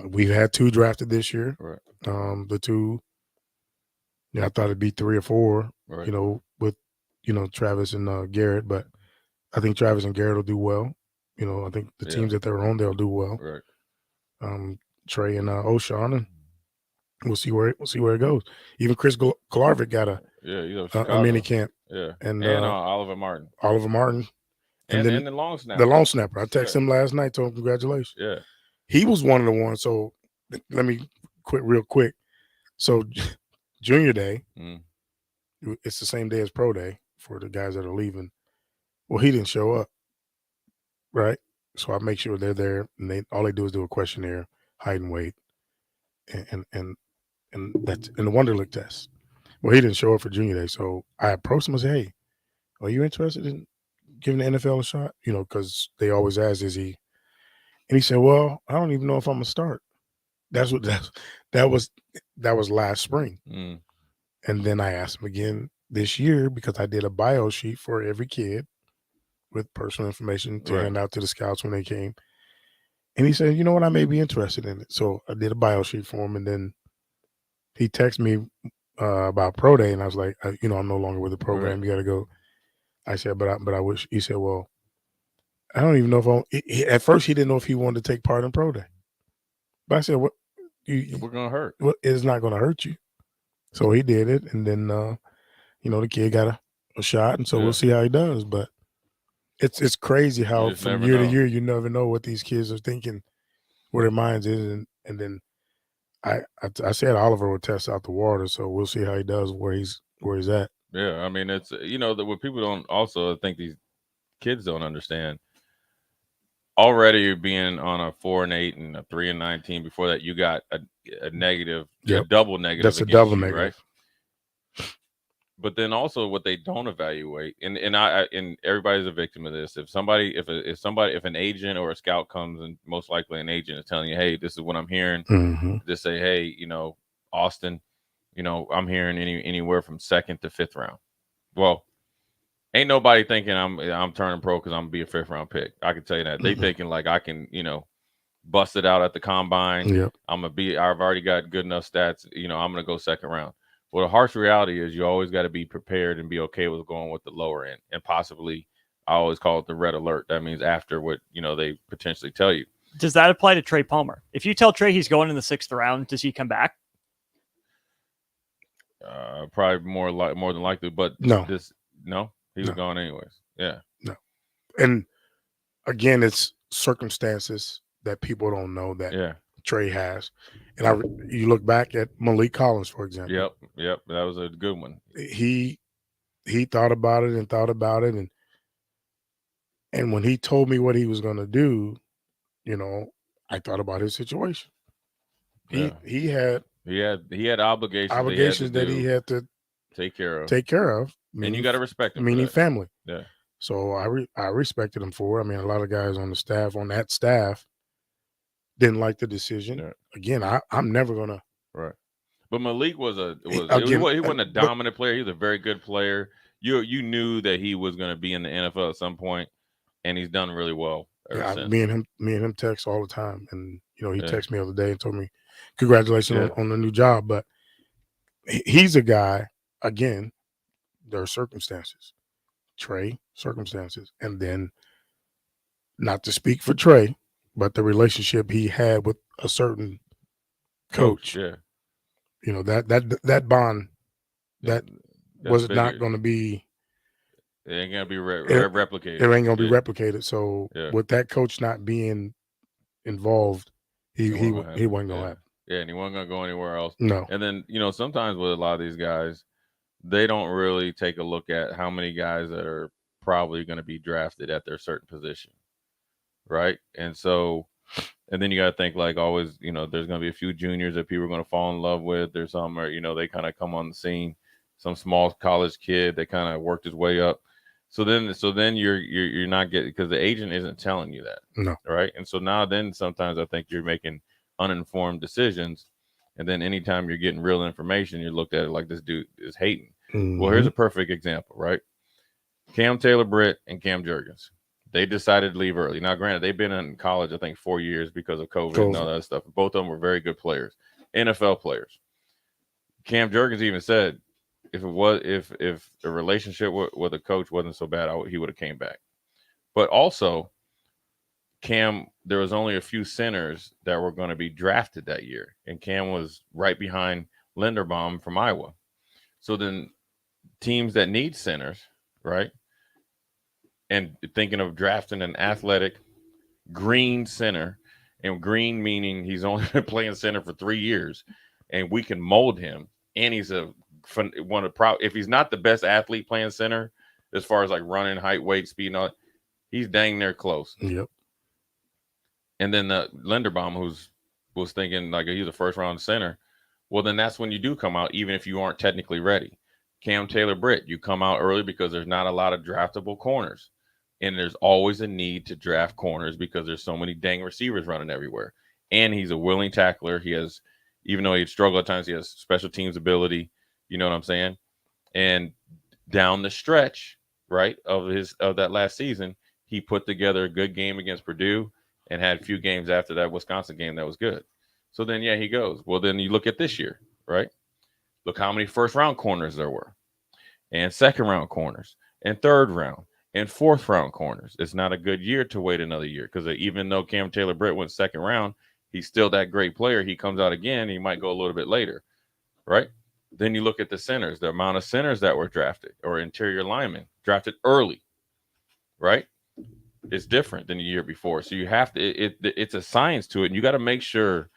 Speaker 11: We've had 2 drafted this year.
Speaker 10: Right.
Speaker 11: The 2, I thought it'd be 3 or 4,
Speaker 10: Right.
Speaker 11: with, Travis and Garrett, but I think Travis and Garrett will do well. I think the teams that they're on, they'll do well.
Speaker 10: Right.
Speaker 11: Trey and O'Shawn, and we'll see where it goes. Even Chris Klarvik got a
Speaker 10: Chicago.
Speaker 11: mini camp.
Speaker 10: Yeah.
Speaker 11: And
Speaker 10: Oliver Martin.
Speaker 11: And then
Speaker 10: the long snapper.
Speaker 11: The long snapper. I texted him last night, told him congratulations.
Speaker 10: Yeah.
Speaker 11: He was one of the ones. So let me quit real quick. So junior day, it's the same day as pro day for the guys that are leaving. Well, he didn't show up. Right. So I make sure they're there, and all they do is do a questionnaire, height and weight, and that's in the Wonderlic test. Well, he didn't show up for junior day, so I approached him and said, "Hey, are you interested in giving the NFL a shot?" Because they always ask, "Is he?" And he said, "Well, I don't even know if I'm gonna start." That was last spring.
Speaker 10: Mm.
Speaker 11: And then I asked him again this year because I did a bio sheet for every kid with personal information to hand out to the scouts when they came. And he said, "You know what? I may be interested in it." So I did a bio sheet for him, and then he texted me about pro day, and I was like, "I'm no longer with the program.
Speaker 10: Right.
Speaker 11: You got to go." I said, "But I wish." He said, "Well, I don't even know if at first he didn't know if he wanted to take part in pro day." But I said, "What?
Speaker 10: We're gonna hurt.
Speaker 11: Well, it's not going to hurt you." So he did it, and then the kid got a shot, and so we'll see how he does. But it's crazy how
Speaker 10: just
Speaker 11: from
Speaker 10: never
Speaker 11: year to
Speaker 10: know.
Speaker 11: year you never know what these kids are thinking, where their minds is, and then I said Oliver will test out the water, so we'll see how he does where he's at.
Speaker 10: Yeah, I mean, it's that what people don't also think these kids don't understand. Already being on a 4-8 and a 3-9 team. Before that, you got a negative, a double negative.
Speaker 11: That's a
Speaker 10: against
Speaker 11: double
Speaker 10: you,
Speaker 11: negative,
Speaker 10: right? But then also what they don't evaluate, and everybody's a victim of this. If an agent or a scout comes, and most likely an agent is telling you, "Hey, this is what I'm hearing," just say, "Hey, Austin, I'm hearing anywhere from 2nd to 5th round." Well, ain't nobody thinking I'm turning pro because I'm gonna be a 5th round pick. I can tell you that. They thinking like I can, bust it out at the combine.
Speaker 11: Yep.
Speaker 10: I've already got good enough stats. I'm gonna go 2nd round. Well, the harsh reality is you always got to be prepared and be okay with going with the lower end, and possibly I always call it the red alert. That means after what they potentially tell you.
Speaker 15: Does that apply to Trey Palmer? If you tell Trey he's going in the 6th round, does he come back?
Speaker 10: Probably more than likely, but
Speaker 11: No.
Speaker 10: He was gone anyways. Yeah.
Speaker 11: No. And again, it's circumstances that people don't know that Trey has. And you look back at Malik Collins, for example.
Speaker 10: Yep. That was a good one.
Speaker 11: He thought about it, and when he told me what he was going to do, I thought about his situation. He had
Speaker 10: obligations
Speaker 11: that he had to
Speaker 10: take care of.
Speaker 11: Meaning,
Speaker 10: and you got to respect him.
Speaker 11: Meaning family.
Speaker 10: Yeah.
Speaker 11: So I respected him for it. I mean, a lot of guys on that staff didn't like the decision.
Speaker 10: Yeah.
Speaker 11: Again, I'm never gonna.
Speaker 10: Right. But Malik he wasn't a dominant player. He was a very good player. You knew that he was going to be in the NFL at some point, and he's done really well ever since.
Speaker 11: Me and him text all the time, and he texted me the other day and told me congratulations on the new job. But he's a guy. Again, there are circumstances. Trey, circumstances, and then not to speak for Trey, but the relationship he had with a certain coach.
Speaker 10: Yeah.
Speaker 11: That bond that was not going to be.
Speaker 10: It ain't going to be replicated.
Speaker 11: It ain't going to be replicated. So with that coach not being involved, he wasn't going to happen.
Speaker 10: Yeah, and he wasn't going to go anywhere else.
Speaker 11: No.
Speaker 10: And then sometimes with a lot of these guys, they don't really take a look at how many guys that are probably going to be drafted at their certain position, right? And then you got to think like always, there's going to be a few juniors that people are going to fall in love with. There's some, they kind of come on the scene, some small college kid that kind of worked his way up. So then you're not getting, because the agent isn't telling you that.
Speaker 11: No.
Speaker 10: Right. And so now then sometimes I think you're making uninformed decisions. And then anytime you're getting real information, you looked at it like this dude is hating. Well, here's a perfect example, right? Cam Taylor-Britt and Cam Jurgens. They decided to leave early. Now, granted, they've been in college, I think, 4 years because of COVID and all that stuff. Both of them were very good players, NFL players. Cam Jurgens even said, if a relationship with a coach wasn't so bad, he would have came back. But also, Cam, there was only a few centers that were going to be drafted that year, and Cam was right behind Linderbaum from Iowa. So then teams that need centers, right, and thinking of drafting an athletic green center, and green meaning he's only been playing center for 3 years, and we can mold him, and he's if he's not the best athlete playing center as far as like running, height, weight, speed, and all, he's dang near close.
Speaker 11: Yep.
Speaker 10: And then the Linderbaum, was thinking like he's a first round center. Well, then that's when you do come out, even if you aren't technically ready. Cam Taylor-Britt, you come out early because there's not a lot of draftable corners. And there's always a need to draft corners because there's so many dang receivers running everywhere. And he's a willing tackler. He has, even though he'd struggle at times, he has special teams ability. You know what I'm saying? And down the stretch, right, of that last season, he put together a good game against Purdue and had a few games after that Wisconsin game that was good. So then, yeah, he goes. Well, then you look at this year, right? Look how many first-round corners there were, and second-round corners, and third-round, and fourth-round corners. It's not a good year to wait another year because even though Cam Taylor-Britt went second round, he's still that great player. He comes out again, he might go a little bit later, right? Then you look at the centers, the amount of centers that were drafted or interior linemen drafted early, right? It's different than the year before. So you have to, it's a science to it. And you got to make sure,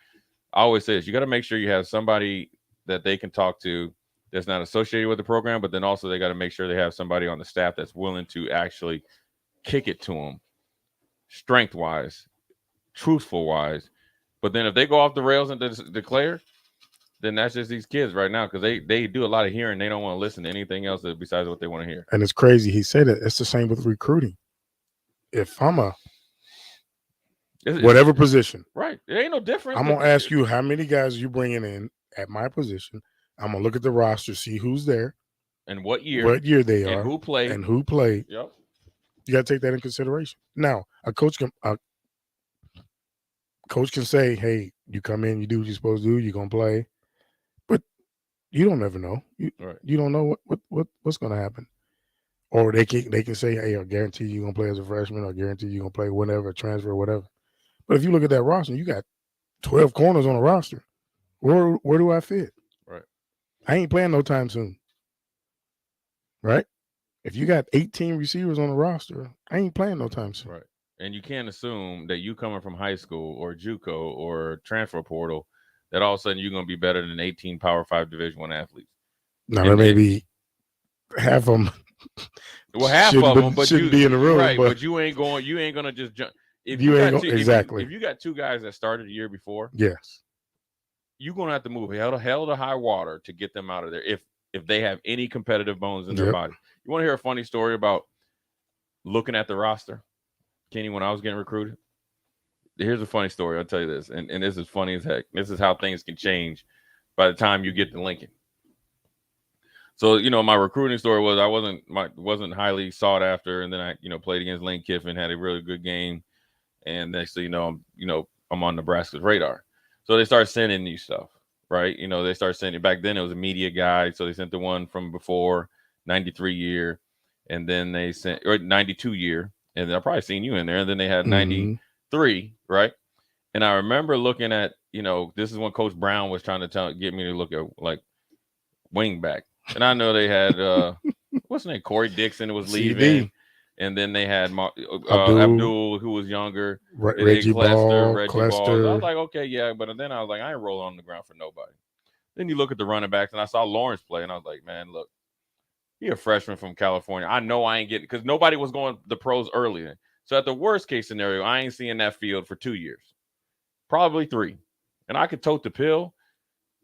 Speaker 10: I always say this, you got to make sure you have somebody that they can talk to that's not associated with the program, but then also they got to make sure they have somebody on the staff that's willing to actually kick it to them strength-wise, truthful-wise. But then if they go off the rails and declare, then that's just these kids right now because they do a lot of hearing. They don't want to listen to anything else besides what they want to hear.
Speaker 11: And it's crazy. He said it. It's the same with recruiting. If I'm whatever position,
Speaker 10: right? It ain't no difference.
Speaker 11: I'm gonna ask you how many guys are you bringing in at my position. I'm gonna look at the roster, see who's there,
Speaker 10: and what year
Speaker 11: they are,
Speaker 10: and who played,
Speaker 11: Yep. You got to take that in consideration. Now, a coach can say, "Hey, you come in, you do what you're supposed to do. You're gonna play," but you don't ever know. You don't know what's gonna happen. Or they can say, "Hey, I guarantee you're gonna play as a freshman. I guarantee you're gonna play whenever, transfer, whatever." But if you look at that roster, you got 12 corners on the roster. Where do I fit?
Speaker 10: Right.
Speaker 11: I ain't playing no time soon. Right? If you got 18 receivers on the roster, I ain't playing no time soon.
Speaker 10: Right. And you can't assume that you coming from high school or JUCO or transfer portal that all of a sudden you're gonna be better than 18 Power 5 Division I athletes.
Speaker 11: Now there may be half of them.
Speaker 10: Well, half of them, but
Speaker 11: shouldn't be in the room,
Speaker 10: right?
Speaker 11: but
Speaker 10: you ain't gonna just jump. If
Speaker 11: you
Speaker 10: you
Speaker 11: ain't
Speaker 10: got
Speaker 11: gonna, exactly.
Speaker 10: If you got two guys that started the year before,
Speaker 11: yes,
Speaker 10: you're gonna have to move hell to high water to get them out of there. If they have any competitive bones in their body. You want to hear a funny story about looking at the roster, Kenny? When I was getting recruited, here's a funny story. I'll tell you this, and this is funny as heck. This is how things can change by the time you get to Lincoln. So, my recruiting story was I wasn't highly sought after, and then I, played against Lane Kiffin, had a really good game, and next thing you know, I'm on Nebraska's radar. So they start sending new stuff, right? They start sending. Back then it was a media guide, so they sent the one from before 93 year, and then they sent 92 year, and I've probably seen you in there, and then they had 93, right? And I remember looking at, this is when Coach Brown was trying to get me to look at like wingback. And I know they had what's his name, Corey Dixon was leaving,
Speaker 11: CD.
Speaker 10: And then they had Abdul, who was younger,
Speaker 11: Reggie Ball.
Speaker 10: I was like, okay, yeah, but then I was like, I ain't rolling on the ground for nobody. Then you look at the running backs, and I saw Lawrence play, and I was like, man, look, he a freshman from California. I know I ain't getting, because nobody was going the pros earlier. So at the worst case scenario, I ain't seeing that field for 2 years, probably 3, and I could tote the pill.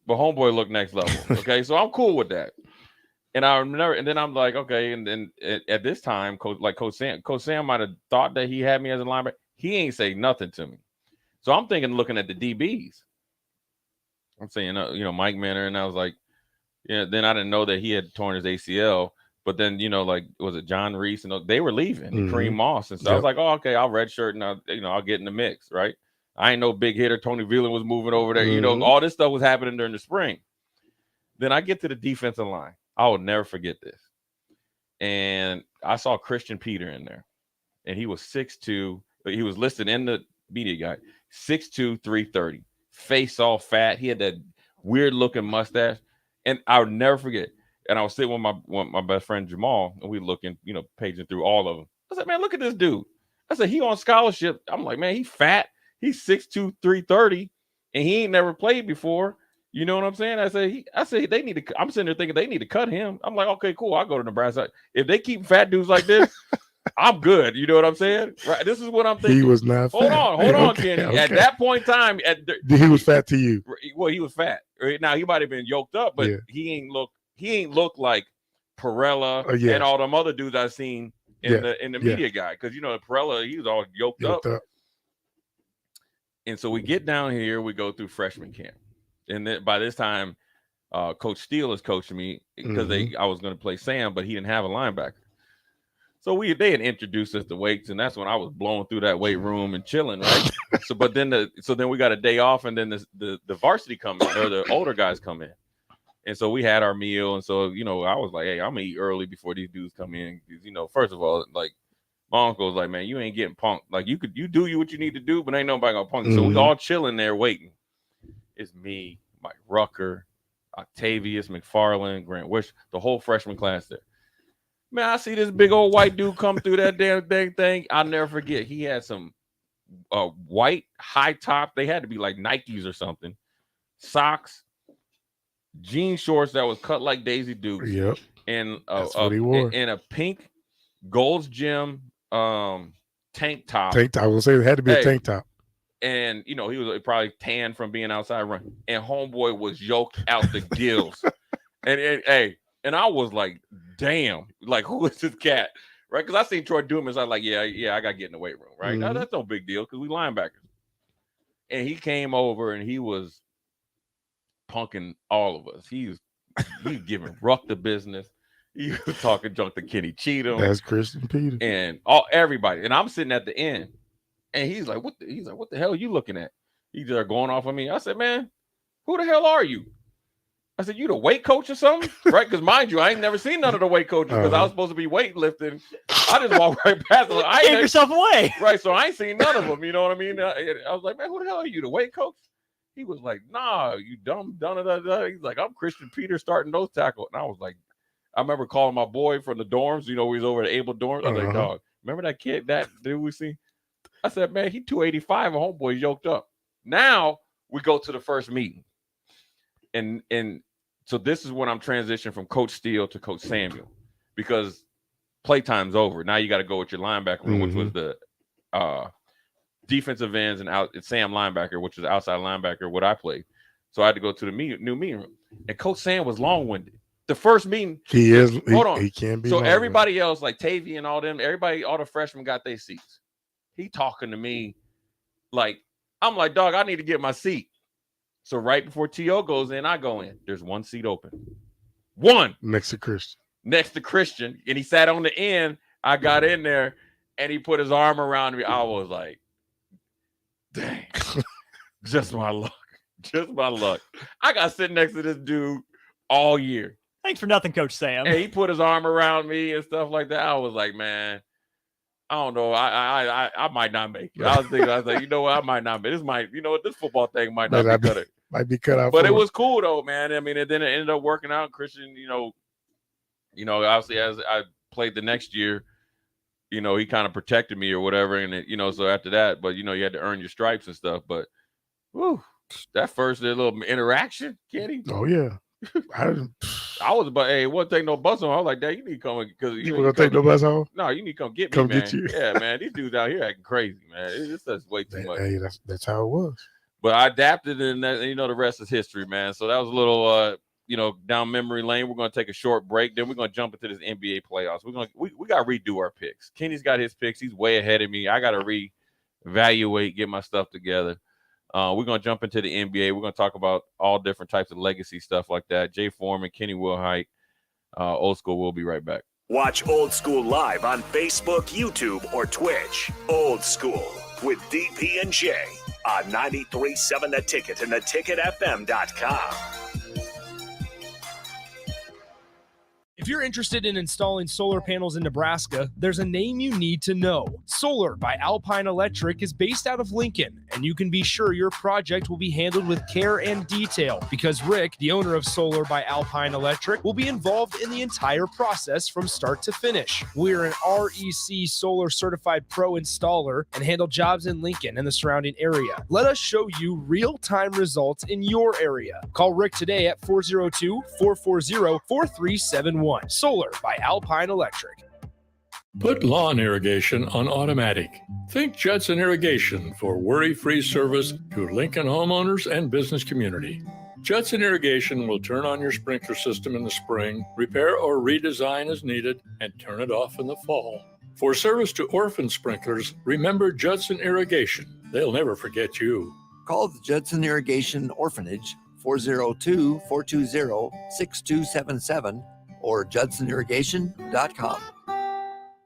Speaker 10: But homeboy looked next level. Okay, so I'm cool with that. And I remember, and then I'm like, okay. And then at this time, Coach Sam might have thought that he had me as a linebacker. He ain't say nothing to me. So I'm looking at the DBs. I'm saying, Mike Manor, and I was like, yeah. Then I didn't know that he had torn his ACL. But then, like, was it John Reese? And they were leaving, and Kareem Moss. And so I was like, oh, okay, I'll redshirt and I'll get in the mix, right? I ain't no big hitter. Tony Veland was moving over there. All this stuff was happening during the spring. Then I get to the defensive line. I will never forget this. And I saw Christian Peter in there. And he was 6'2". He was listed in the media guide. 6'2", 330. Face all fat. He had that weird looking mustache. And I would never forget. And I was sitting with my best friend Jamal, and we looking, paging through all of them. I said, man, look at this dude. I said, he on scholarship. I'm like, man, he's fat. He's 6'2", 330, and he ain't never played before. You know what I'm saying? I say they need to. I'm sitting there thinking they need to cut him. I'm like, okay, cool. I'll go to Nebraska. If they keep fat dudes like this, I'm good. You know what I'm saying? Right. This is what I'm thinking.
Speaker 11: He was not fat.
Speaker 10: Hold on, Kenny. Okay. At that point in time,
Speaker 11: he was fat to you.
Speaker 10: Well, he was fat. Now he might have been yoked up, but he ain't look like Perella and all them other dudes I've seen in the media guy. Because Perella, he was all yoked up. And so we get down here, we go through freshman camp. And then by this time, Coach Steele is coaching me because I was going to play Sam, but he didn't have a linebacker. So they had introduced us to weights, and that's when I was blowing through that weight room and chilling, right? then we got a day off, and then the varsity come in, or the older guys come in. And so we had our meal, and so I was like, hey, I'm gonna eat early before these dudes come in. First of all, like my uncle was like, man, you ain't getting punked. Like you do what you need to do, but ain't nobody gonna punk you. So we all chilling there waiting. It's me, Mike Rucker, Octavius McFarland, Grant Wish, the whole freshman class there. Man, I see this big old white dude come through that damn thing. I'll never forget. He had some white high top. They had to be like Nikes or something. Socks, jean shorts that was cut like Daisy Dukes.
Speaker 11: Yep.
Speaker 10: And
Speaker 11: that's what he wore.
Speaker 10: And a pink Gold's Gym tank top.
Speaker 11: I will say it had to be a tank top.
Speaker 10: And he was probably tan from being outside running. And homeboy was yoked out the gills. And I was like, damn, like who is this cat? Right? Because I seen Troy Dumas. I was like, yeah, I got to get in the weight room, right? Now, that's no big deal because we linebackers. And he came over and he was punking all of us. He was giving Ruck the business. He was talking junk to Kenny Cheatham.
Speaker 11: That's Christian Peter.
Speaker 10: And everybody. And I'm sitting at the end. And he's like, what the hell are you looking at? He's just going off on me. I said, man, who the hell are you? I said, you the weight coach or something? Right? Because mind you, I ain't never seen none of the weight coaches because I was supposed to be weightlifting. I just walked right past them.
Speaker 15: Gave yourself away.
Speaker 10: Right. So I ain't seen none of them. You know what I mean? I was like, man, who the hell are you? The weight coach? He was like, nah, you dumb. He's like, I'm Christian Peter starting nose tackle. And I was like, I remember calling my boy from the dorms. We was over at Able dorms. I was like, dog, remember that kid, that dude we see? I said, man, he 285 and homeboy yoked up. Now we go to the first meeting. And so this is when I'm transitioning from Coach Steele to Coach Samuel because playtime's over. Now you got to go with your linebacker room, which was the defensive ends and Sam linebacker, which was outside linebacker, what I played. So I had to go to the new meeting room. And Coach Sam was long-winded. The first meeting. Hold on.
Speaker 11: He can be.
Speaker 10: So everybody else, like Tavy and all them, all the freshmen got their seats. He talking to me like, I'm like, dog, I need to get my seat. So right before T.O. goes in, I go in. There's one seat open. One.
Speaker 11: Next to Christian. And he sat on the end. I got in there and he put his arm around me. I was like, dang. Just my luck. Just my luck. I got sitting next to this dude all year.
Speaker 15: Thanks for nothing, Coach Sam.
Speaker 10: And he put his arm around me and stuff like that. I was like, man, I don't know. I might not make it. I was like, you know what? I might not make it. This football thing might not be cut.
Speaker 11: Might be cut out.
Speaker 10: But it was cool though, man. I mean, and then it ended up working out. Christian, obviously as I played the next year, he kind of protected me or whatever. And so after that, but you had to earn your stripes and stuff. But whew, that first little interaction, Kenny.
Speaker 11: Oh yeah.
Speaker 10: I was about, hey, won't take no bus home. I was like, Dad, you need to come because
Speaker 11: you gonna take no bus home?
Speaker 10: No, you need to come get me, man.
Speaker 11: Get you.
Speaker 10: Yeah, man. These dudes out here acting crazy, man. It's just way too much.
Speaker 11: Hey, that's how it was.
Speaker 10: But I adapted, and that, the rest is history, man. So that was a little, down memory lane. We're going to take a short break. Then we're going to jump into this NBA playoffs. We got to redo our picks. Kenny's got his picks. He's way ahead of me. I got to reevaluate, get my stuff together. We're going to jump into the NBA. We're going to talk about all different types of legacy stuff like that. Jay Foreman, Kenny Wilhite, Old School. We'll be right back.
Speaker 4: Watch Old School live on Facebook, YouTube, or Twitch. Old School with DP and J on 93.7 The Ticket and theticketfm.com.
Speaker 3: If you're interested in installing solar panels in Nebraska, there's a name you need to know. Solar by Alpine Electric is based out of Lincoln, and you can be sure your project will be handled with care and detail because Rick, the owner of Solar by Alpine Electric, will be involved in the entire process from start to finish. We're an REC Solar Certified Pro installer and handle jobs in Lincoln and the surrounding area. Let us show you real-time results in your area. Call Rick today at 402-440-4371. Solar by Alpine Electric.
Speaker 19: Put lawn irrigation on automatic. Think Judson Irrigation for worry-free service to Lincoln homeowners and business community. Judson Irrigation will turn on your sprinkler system in the spring, repair or redesign as needed, and turn it off in the fall. For service to orphan sprinklers, remember Judson Irrigation. They'll never forget you.
Speaker 20: Call the Judson Irrigation Orphanage 402-420-6277 or judsonirrigation.com.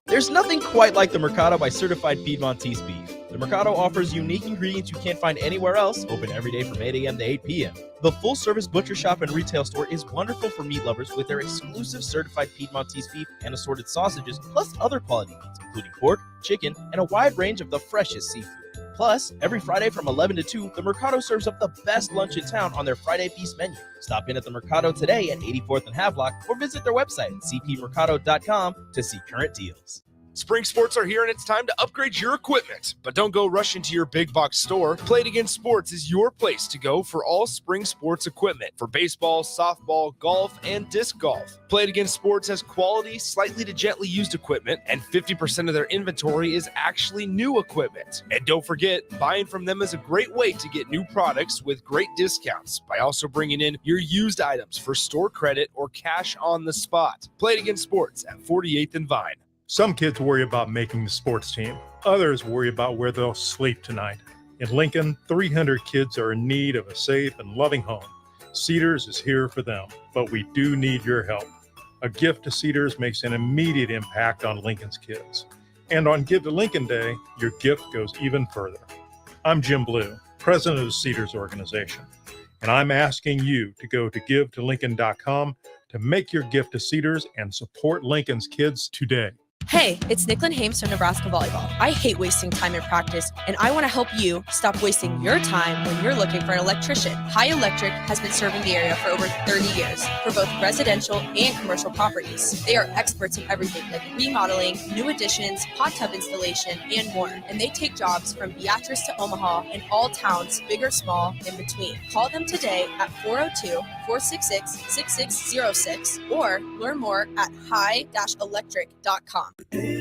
Speaker 6: There's nothing quite like the Mercado by Certified Piedmontese beef. The Mercado offers unique ingredients you can't find anywhere else, open every day from 8 a.m. to 8 p.m. The full-service butcher shop and retail store is wonderful for meat lovers with their exclusive certified Piedmontese beef and assorted sausages, plus other quality meats, including pork, chicken, and a wide range of the freshest seafood. Plus, every Friday from 11 to 2, the Mercado serves up the best lunch in town on their Friday Feast menu. Stop in at the Mercado today at 84th and Havelock or visit their website at cpmercado.com to see current deals.
Speaker 3: Spring sports are here and it's time to upgrade your equipment. But don't go rushing to your big box store. Play It Again Sports is your place to go for all spring sports equipment for baseball, softball, golf, and disc golf. Play It Again Sports has quality, slightly to gently used equipment, and 50% of their inventory is actually new equipment. And don't forget, buying from them is a great way to get new products with great discounts by also bringing in your used items for store credit or cash on the spot. Play It Again Sports at 48th and Vine.
Speaker 7: Some kids worry about making the sports team. Others worry about where they'll sleep tonight. In Lincoln, 300 kids are in need of a safe and loving home. Cedars is here for them, but we do need your help. A gift to Cedars makes an immediate impact on Lincoln's kids. And on Give to Lincoln Day, your gift goes even further. I'm Jim Blue, president of the Cedars organization, and I'm asking you to go to givetolincoln.com to make your gift to Cedars and support Lincoln's kids today.
Speaker 22: Hey, it's Nicklin Hames from Nebraska Volleyball. I hate wasting time in practice, and I want to help you stop wasting your time when you're looking for an electrician. High Electric has been serving the area for over 30 years for both residential and commercial properties. They are experts in everything like remodeling, new additions, hot tub installation, and more. And they take jobs from Beatrice to Omaha and all towns, big or small, in between. Call them today at 402-466-6606 or learn more at high-electric.com.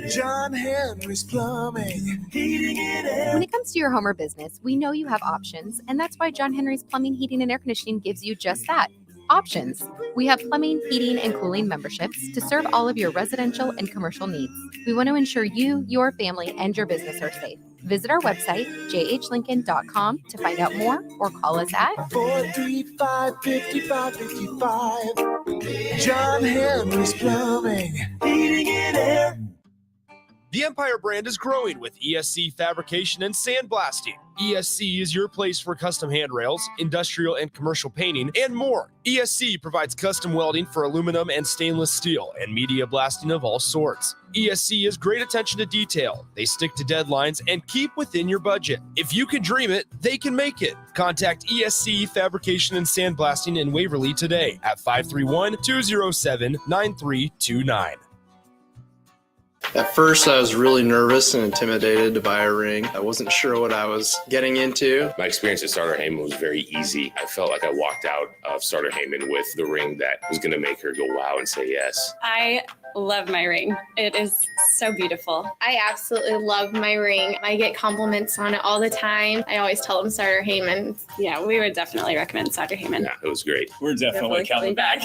Speaker 1: John Henry's Plumbing, heating and air.
Speaker 12: When it comes to your home or business, we know you have options, and that's why John Henry's Plumbing, Heating, and Air Conditioning gives you just that. Options. We have plumbing, heating, and cooling memberships to serve all of your residential and commercial needs. We want to ensure you, your family, and your business are safe. Visit our website, jhlincoln.com, to find out more or call us at
Speaker 1: 435-5555. John Henry's Plumbing, heating and air.
Speaker 3: The Empire brand is growing with ESC fabrication and sandblasting. ESC is your place for custom handrails, industrial and commercial painting, and more. ESC provides custom welding for aluminum and stainless steel and media blasting of all sorts. ESC has great attention to detail. They stick to deadlines and keep within your budget. If you can dream it, they can make it. Contact ESC Fabrication and Sandblasting in Waverly today at 531-207-9329.
Speaker 23: At first, I was really nervous and intimidated to buy a ring. I wasn't sure what I was getting into.
Speaker 24: My experience at Starter Heyman was very easy. I felt like I walked out of Starter Heyman with the ring that was going to make her go wow and say yes.
Speaker 25: I
Speaker 2: love my ring. It is so beautiful.
Speaker 13: I absolutely love my ring. I get compliments on it all the time. I always tell them Sartor Heyman.
Speaker 2: Yeah, we would definitely recommend Sartor Heyman.
Speaker 24: Yeah, it was great.
Speaker 14: We're definitely coming back.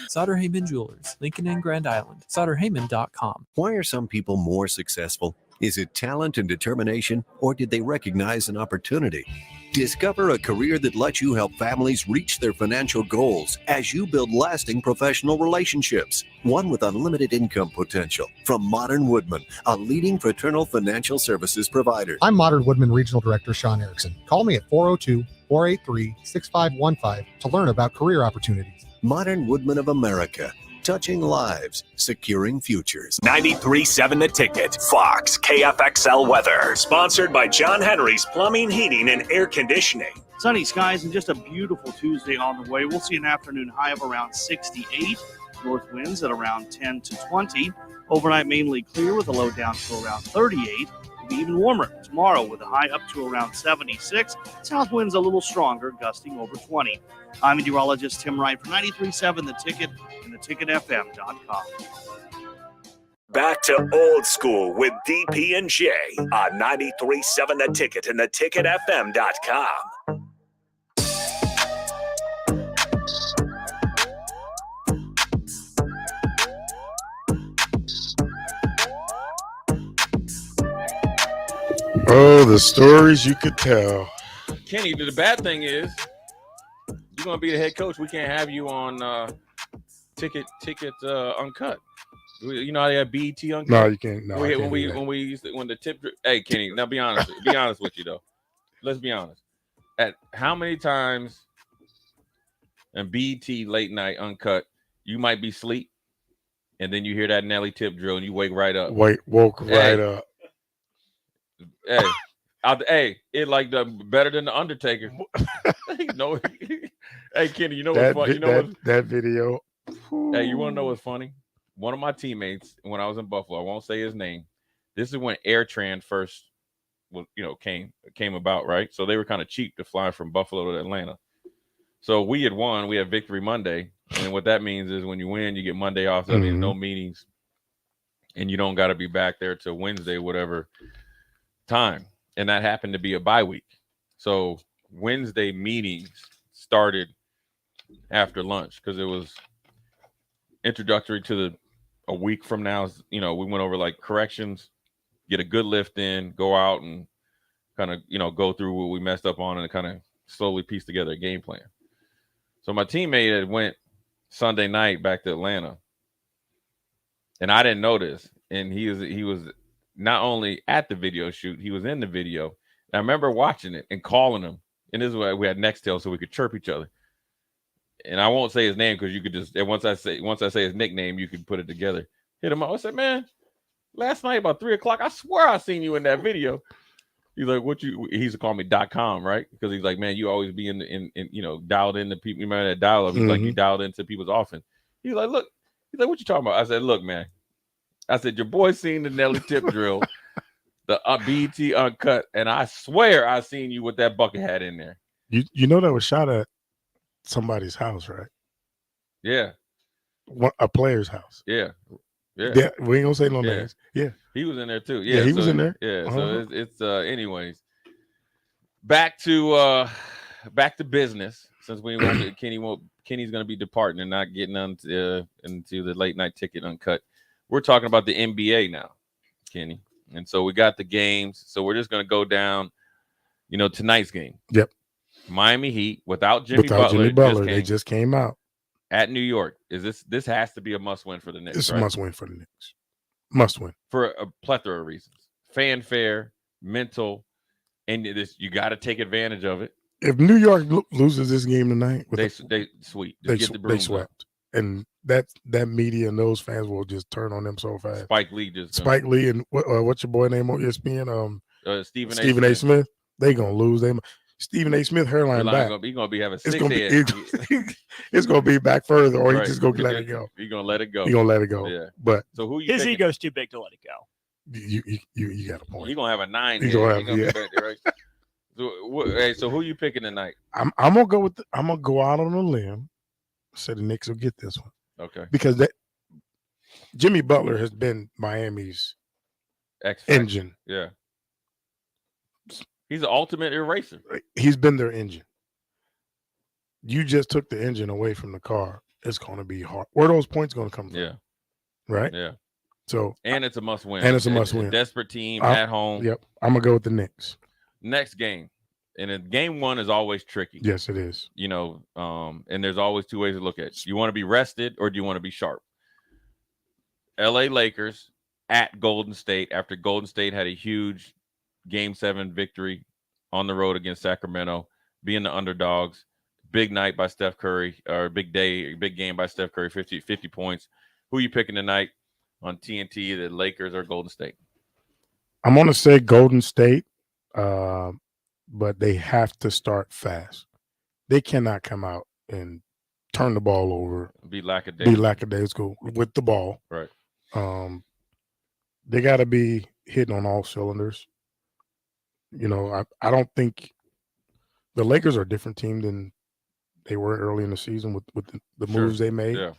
Speaker 17: Sauter Heyman Jewelers, Lincoln and Grand Island. SauterHeyman.com.
Speaker 25: Why are some people more successful? Is it talent and determination, or did they recognize an opportunity? Discover a career that lets you help families reach their financial goals as you build lasting professional relationships. One with unlimited income potential. From Modern Woodman, a leading fraternal financial services provider.
Speaker 26: I'm Modern Woodman Regional Director Sean Erickson. Call me at 402-483-6515 to learn about career opportunities.
Speaker 25: Modern Woodman of America. Touching lives, securing futures.
Speaker 4: 93.7 The Ticket, Fox, KFXL weather. Sponsored by John Henry's Plumbing, Heating, and Air Conditioning.
Speaker 27: Sunny skies and just a beautiful Tuesday on the way. We'll see an afternoon high of around 68. North winds at around 10 to 20. Overnight mainly clear with a low down to around 38. It'll be even warmer tomorrow with a high up to around 76. South winds a little stronger, gusting over 20. I'm meteorologist Tim Wright for 93.7 The Ticket and theticketfm.com.
Speaker 4: Back to old school with DP and J on 93.7 The Ticket and theticketfm.com.
Speaker 11: Oh, the stories you could tell.
Speaker 10: Kenny, the bad thing is you're gonna be the head coach. We can't have you on ticket uncut. You know how they have BET uncut?
Speaker 11: No, you can't. No,
Speaker 10: when the tip. Hey, Kenny, now be honest with you though. Let's be honest. At how many times in BET late night uncut you might be asleep, and then you hear that Nelly tip drill and you wake right up.
Speaker 11: Woke right up.
Speaker 10: Hey, it like the better than the Undertaker. No, hey Kenny, you know what's funny?
Speaker 11: That video.
Speaker 10: Hey, you want to know what's funny? One of my teammates when I was in Buffalo, I won't say his name. This is when AirTran first, came about, right? So they were kind of cheap to fly from Buffalo to Atlanta. So we had won. We had Victory Monday, and what that means is when you win, you get Monday off. So that means no meetings, and you don't got to be back there till Wednesday, whatever time. And that happened to be a bye week. So Wednesday meetings started after lunch because it was introductory to a week from now. We went over like corrections, get a good lift in, go out and kind of, go through what we messed up on and kind of slowly piece together a game plan. So my teammate had went Sunday night back to Atlanta and I didn't know this. And he was not only at the video shoot, he was in the video. And I remember watching it and calling him. And this is why we had Nextel so we could chirp each other. And I won't say his name because you could just once I say his nickname, you could put it together. Hit him up. I said, man, last night about 3:00, I swear I seen you in that video. He's like, what you? He used to call me .com, right? Because he's like, man, you always be in dialed into people. You remember that dial up? He's like, you dialed into people's often. He's like, look. He's like, what you talking about? I said, look, man. I said, your boy seen the Nelly tip drill, the BET uncut, and I swear I seen you with that bucket hat in there.
Speaker 11: You know that was shot at somebody's house, right?
Speaker 10: Yeah.
Speaker 11: A player's house.
Speaker 10: Yeah.
Speaker 11: Yeah. We ain't gonna say no names. Yeah.
Speaker 10: He was in there too.
Speaker 11: Yeah, he was in there.
Speaker 10: Yeah. So it's anyways. Back to business. Since we won't Kenny's gonna be departing and not getting into the late night ticket uncut. We're talking about the NBA now, Kenny. And so we got the games. So we're just going to go down, tonight's game.
Speaker 11: Yep.
Speaker 10: Miami Heat without Jimmy Butler.
Speaker 11: They just came out.
Speaker 10: At New York. This has to be a must-win for the Knicks,
Speaker 11: It's
Speaker 10: right?
Speaker 11: a must-win for the Knicks. Must-win.
Speaker 10: For a plethora of reasons. Fanfare, mental, and you got to take advantage of it.
Speaker 11: If New York loses this game tonight,
Speaker 10: they sweep. They
Speaker 11: swept. And that media and those fans will just turn on them so fast.
Speaker 10: Spike Lee
Speaker 11: and what's your boy name on ESPN?
Speaker 10: Stephen
Speaker 11: A. Smith. They gonna lose. Stephen A. Smith hairline back.
Speaker 10: He's gonna be having 6
Speaker 11: head. It's gonna be back further, or he just gonna let it go.
Speaker 10: He's gonna let it go.
Speaker 11: Yeah. But
Speaker 10: so who you
Speaker 15: his
Speaker 10: picking?
Speaker 15: ego's too big to let it go.
Speaker 11: You got a point.
Speaker 10: He's gonna have a 9.
Speaker 11: He's gonna
Speaker 10: be back there, right? So who you picking tonight?
Speaker 11: I'm gonna go I'm gonna go out on a limb. Say the Knicks will get this one.
Speaker 10: Okay.
Speaker 11: Because Jimmy Butler has been Miami's
Speaker 10: X factor.
Speaker 11: engine.
Speaker 10: Yeah. He's the ultimate eraser.
Speaker 11: He's been their engine. You just took the engine away from the car. It's going to be hard. Where are those points going to come from?
Speaker 10: Yeah.
Speaker 11: Right?
Speaker 10: Yeah.
Speaker 11: So
Speaker 10: and it's a must win.
Speaker 11: And it's a must win.
Speaker 10: A desperate team at home.
Speaker 11: Yep. I'm going to go with the Knicks.
Speaker 10: Next game. And game one is always tricky.
Speaker 11: Yes, it is.
Speaker 10: You know, and there's always two ways to look at it. You want to be rested or do you want to be sharp? LA Lakers at Golden State after Golden State had a huge Game 7 victory on the road against Sacramento, being the underdogs. Big night by Steph Curry, or big game by Steph Curry, 50 points. Who are you picking tonight on TNT, the Lakers or Golden State?
Speaker 11: I'm going to say Golden State, but they have to start fast. They cannot come out and turn the ball over.
Speaker 10: Be lackadaisical
Speaker 11: with the ball.
Speaker 10: Right.
Speaker 11: They got to be hitting on all cylinders. You know, I don't think the Lakers are a different team than they were early in the season with the moves they made.
Speaker 10: Yeah.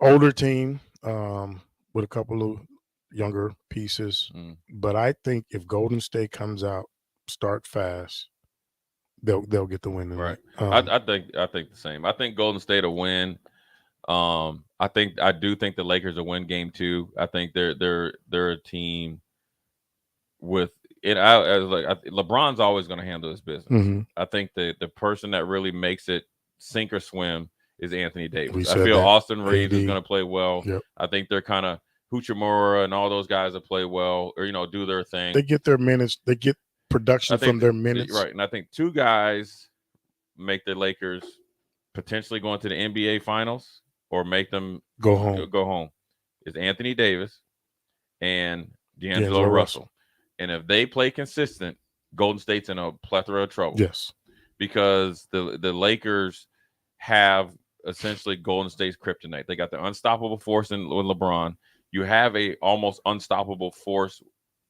Speaker 11: Older team with a couple of younger pieces. But I think if Golden State comes out, start fast, they'll get the win tonight.
Speaker 10: Right. I think the same. I think Golden State will win. I do think the Lakers will win game 2. I think they're a team with it. LeBron's always going to handle his business.
Speaker 11: Mm-hmm.
Speaker 10: I think the person that really makes it sink or swim is Anthony Davis. I
Speaker 11: said
Speaker 10: feel
Speaker 11: that.
Speaker 10: Austin Reeves is
Speaker 11: AD.
Speaker 10: going to play well.
Speaker 11: Yep.
Speaker 10: I think they're kind of Hachimura and all those guys that play well, or do their thing.
Speaker 11: They get their minutes. They get production from their minutes.
Speaker 10: Right. And I think 2 guys make the Lakers potentially going to the NBA Finals or make them
Speaker 11: go home.
Speaker 10: Is Anthony Davis and D'Angelo
Speaker 11: D'Angelo
Speaker 10: Russell.
Speaker 11: Russell.
Speaker 10: And if they play consistent, Golden State's in a plethora of trouble.
Speaker 11: Yes.
Speaker 10: Because the Lakers have essentially Golden State's kryptonite. They got the unstoppable force with LeBron. You have a almost unstoppable force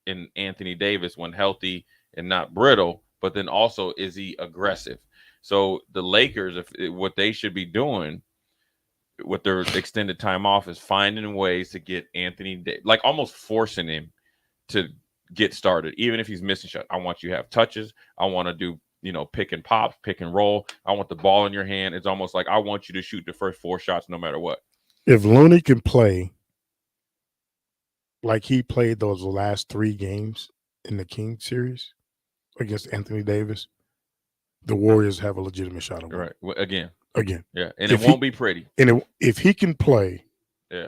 Speaker 10: in Anthony Davis when healthy and not brittle, but then also is he aggressive? So the Lakers, what they should be doing with their extended time off is finding ways to get Anthony Davis, like almost forcing him to get started, even if he's missing shot. I want you to have touches. I want to do, pick and pop, pick and roll. I want the ball in your hand. It's almost like I want you to shoot the first 4 shots no matter what.
Speaker 11: If Looney can play like he played those last 3 games in the King series against Anthony Davis, the Warriors have a legitimate shot at winning.
Speaker 10: Right. Again.
Speaker 11: Yeah.
Speaker 10: And it won't be pretty.
Speaker 11: And if he can play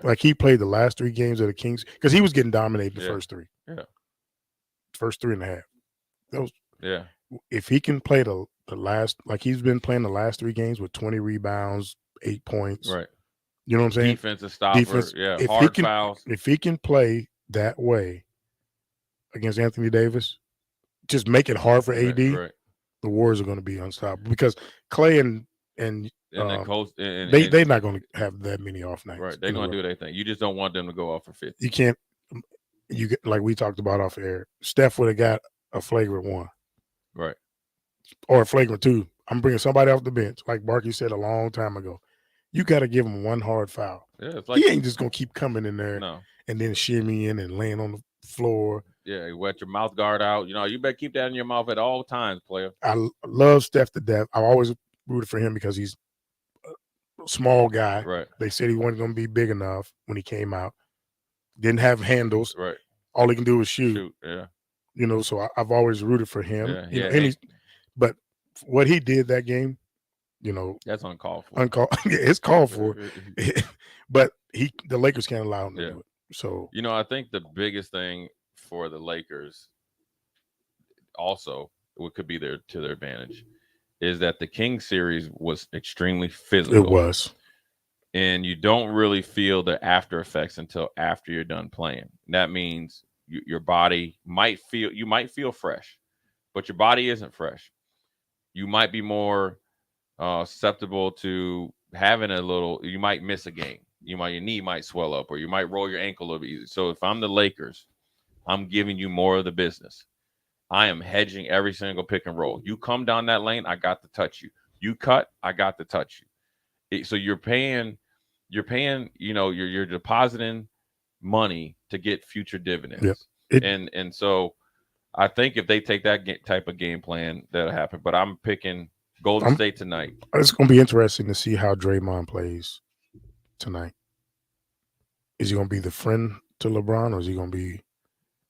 Speaker 10: like
Speaker 11: he played the last 3 games of the Kings, because he was getting dominated the first 3.
Speaker 10: Yeah.
Speaker 11: First 3.5. Those.
Speaker 10: Yeah.
Speaker 11: If he can play the last, like he's been playing the last 3 games with 20 rebounds, 8 points.
Speaker 10: Right.
Speaker 11: You know what I'm saying?
Speaker 10: Defensive stopper. Yeah.
Speaker 11: If
Speaker 10: Hard fouls.
Speaker 11: If he can play that way against Anthony Davis, just make it hard for AD.
Speaker 10: Right.
Speaker 11: The Warriors are going to be unstoppable because Clay and
Speaker 10: the coach,
Speaker 11: they're not going to have that many off nights.
Speaker 10: Right. They're going to do their thing. You just don't want them to go off for 50.
Speaker 11: You can't. Like we talked about off air. Steph would have got a flagrant 1.
Speaker 10: Right.
Speaker 11: Or a flagrant 2. I'm bringing somebody off the bench, like Barkley said a long time ago. You got to give him 1 hard foul.
Speaker 10: Yeah, it's like
Speaker 11: he ain't just gonna keep coming in there
Speaker 10: no.
Speaker 11: and then shimmying and laying on the floor.
Speaker 10: Yeah, you wet your mouth guard out. You better keep that in your mouth at all times, player.
Speaker 11: I love Steph to death. I always rooted for him because he's a small guy.
Speaker 10: Right.
Speaker 11: They said he wasn't gonna be big enough when he came out. Didn't have handles.
Speaker 10: Right.
Speaker 11: All he can do is shoot.
Speaker 10: Yeah.
Speaker 11: So I've always rooted for him.
Speaker 10: Yeah.
Speaker 11: But what he did that game,
Speaker 10: that's uncalled for.
Speaker 11: It's called for. But the Lakers can't allow him to do it. So
Speaker 10: I think the biggest thing for the Lakers, also, what could be to their advantage, is that the King series was extremely physical.
Speaker 11: It was.
Speaker 10: And you don't really feel the after effects until after you're done playing. That means your body might feel fresh, but your body isn't fresh. You might be more susceptible to having you might miss a game. Your knee might swell up, or you might roll your ankle a little bit easy. So if I'm the Lakers, I'm giving you more of the business. I am hedging every single pick and roll. You come down that lane, I got to touch you. You cut, I got to touch you. So you're paying you're paying, you're depositing money to get future dividends.
Speaker 11: Yep.
Speaker 10: And so I think if they take that type of game plan, that'll happen. But I'm picking Golden State tonight.
Speaker 11: It's going to be interesting to see how Draymond plays tonight. Is he going to be the friend to LeBron, or is he going to be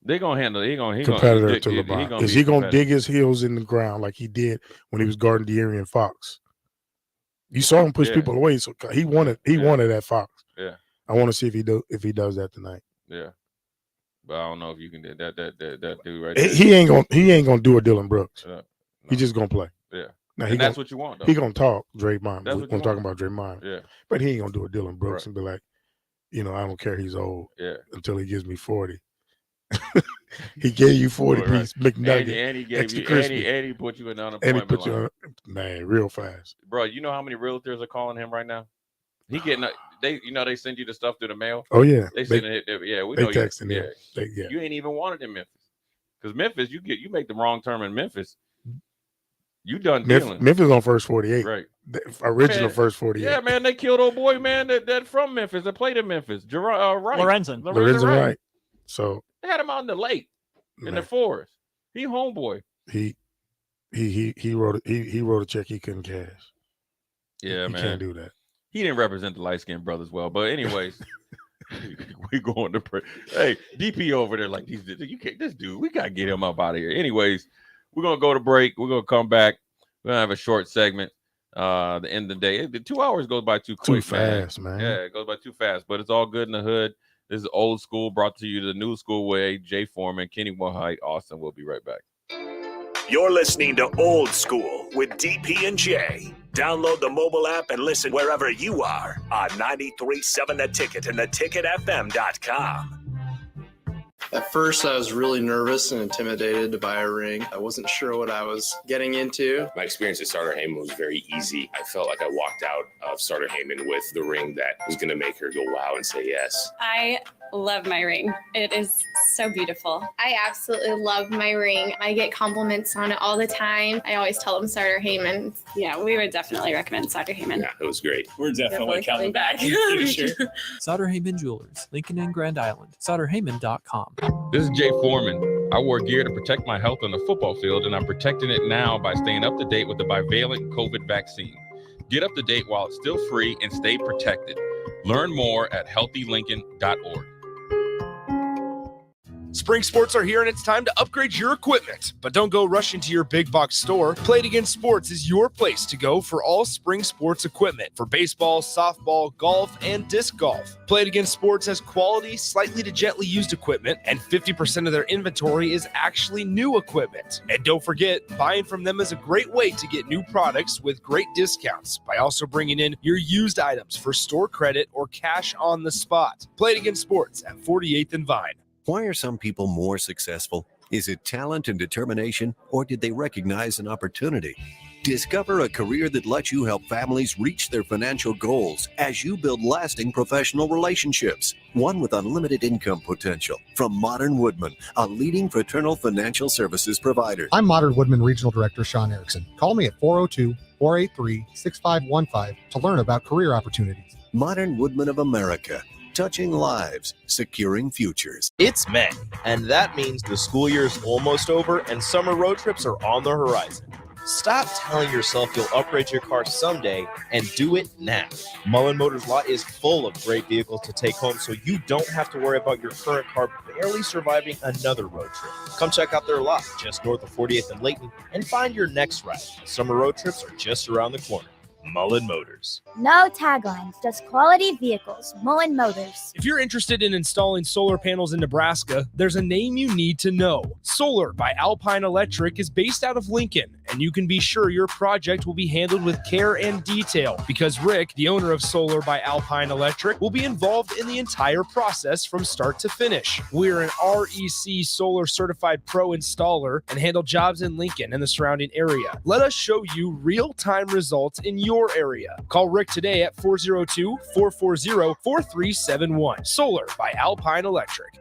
Speaker 10: they're going to handle it?
Speaker 11: Competitor to LeBron. Is he going to dig his heels in the ground like he did when he was guarding De'Aaron Fox? You saw him push people away, so he wanted that Fox.
Speaker 10: Yeah.
Speaker 11: I want to see if he does that tonight.
Speaker 10: Yeah. But I don't know if you can do that dude right there.
Speaker 11: He ain't gonna do a Dylan Brooks.
Speaker 10: No.
Speaker 11: He just gonna play.
Speaker 10: Yeah.
Speaker 11: Now,
Speaker 10: That's what you want, though.
Speaker 11: He gonna talk Draymond.
Speaker 10: That's
Speaker 11: We're
Speaker 10: what
Speaker 11: gonna
Speaker 10: you
Speaker 11: talk
Speaker 10: want.
Speaker 11: about Draymond.
Speaker 10: Yeah.
Speaker 11: But he ain't gonna do a Dylan Brooks
Speaker 10: Right.
Speaker 11: and be like, I don't care he's old.
Speaker 10: Yeah.
Speaker 11: Until he gives me 40. He gave you 40 piece McNugget.
Speaker 10: And he gave
Speaker 11: extra
Speaker 10: you
Speaker 11: crispy.
Speaker 10: and he put you in
Speaker 11: And he
Speaker 10: unemployment
Speaker 11: put you
Speaker 10: line.
Speaker 11: on, man, real fast.
Speaker 10: Bro, you know how many realtors are calling him right now? He getting they send you the stuff through the mail.
Speaker 11: Oh yeah,
Speaker 10: They send it. Yeah, we
Speaker 11: they
Speaker 10: know you.
Speaker 11: texting him.
Speaker 10: You ain't even wanted in Memphis, because Memphis, you make the wrong term in Memphis, you done dealing.
Speaker 11: Memphis on first 48,
Speaker 10: right?
Speaker 11: The original
Speaker 10: Man,
Speaker 11: first 48.
Speaker 10: Yeah, man, they killed old boy, man, that from Memphis that played in Memphis, Wright.
Speaker 15: Lorenzen
Speaker 11: Wright. So
Speaker 10: they had him out in the lake, in the forest. He homeboy.
Speaker 11: He wrote a check he couldn't cash.
Speaker 10: Yeah,
Speaker 11: he
Speaker 10: man,
Speaker 11: can't do that.
Speaker 10: He didn't represent the light skinned brothers well, but anyways, we going to pray. Hey, DP over there, like you can't. This dude, we gotta get him up out of here. Anyways, we're gonna go to break. We're gonna come back. We're gonna have a short segment. The end of the day, the 2 hours goes by too quick,
Speaker 11: fast, man.
Speaker 10: Yeah, it goes by too fast, but it's all good in the hood. This is Old School, brought to you the new school way. Jay Foreman, Kenny Mohite, Austin. We'll be right back.
Speaker 4: You're listening to Old School with DP and J. Download the mobile app and listen wherever you are on 93.7 The Ticket and theticketfm.com.
Speaker 23: At first, I was really nervous and intimidated to buy a ring. I wasn't sure what I was getting into.
Speaker 24: My experience at Starter Heyman was very easy. I felt like I walked out of Starter Heyman with the ring that was going to make her go wow and say yes.
Speaker 2: I love my ring. It is so beautiful.
Speaker 13: I absolutely love my ring. I get compliments on it all the time. I always tell them Starter Heyman.
Speaker 2: Yeah, we would definitely recommend Sauter Heyman.
Speaker 24: Yeah, it was great.
Speaker 5: We're definitely coming back.
Speaker 17: Sauter Heyman Jewelers, Lincoln and Grand Island. SauterHeyman.com.
Speaker 10: This is Jay Foreman. I wore gear to protect my health on the football field, and I'm protecting it now by staying up to date with the bivalent COVID vaccine. Get up to date while it's still free and stay protected. Learn more at healthylincoln.org.
Speaker 3: Spring sports are here and it's time to upgrade your equipment. But don't go rushing to your big box store. Play It Again Sports is your place to go for all spring sports equipment for baseball, softball, golf, and disc golf. Play It Again Sports has quality, slightly to gently used equipment, and 50% of their inventory is actually new equipment. And don't forget, buying from them is a great way to get new products with great discounts by also bringing in your used items for store credit or cash on the spot. Play It Again Sports at 48th and Vine.
Speaker 25: Why are some people more successful? Is it talent and determination, or did they recognize an opportunity? Discover a career that lets you help families reach their financial goals as you build lasting professional relationships, one with unlimited income potential. From Modern Woodman, a leading fraternal financial services provider.
Speaker 26: I'm Modern Woodman Regional Director Sean Erickson. Call me at 402-483-6515 to learn about career opportunities.
Speaker 25: Modern Woodman of America. Touching lives, securing futures.
Speaker 6: It's May, and that means the school year is almost over and summer road trips are on the horizon. Stop telling yourself you'll upgrade your car someday and do it now. Mullen Motors lot is full of great vehicles to take home, so you don't have to worry about your current car barely surviving another road trip. Come check out their lot just north of 40th and Layton and find your next ride. Summer road trips are just around the corner. Mullen Motors.
Speaker 8: No taglines, just quality vehicles. Mullen Motors.
Speaker 3: If you're interested in installing solar panels in Nebraska, there's a name you need to know. Solar by Alpine Electric is based out of Lincoln, and you can be sure your project will be handled with care and detail because Rick, the owner of Solar by Alpine Electric, will be involved in the entire process from start to finish. We're an REC Solar Certified Pro installer and handle jobs in Lincoln and the surrounding area. Let us show you real-time results in your area. Call Rick today at 402-440-4371. Solar by Alpine Electric.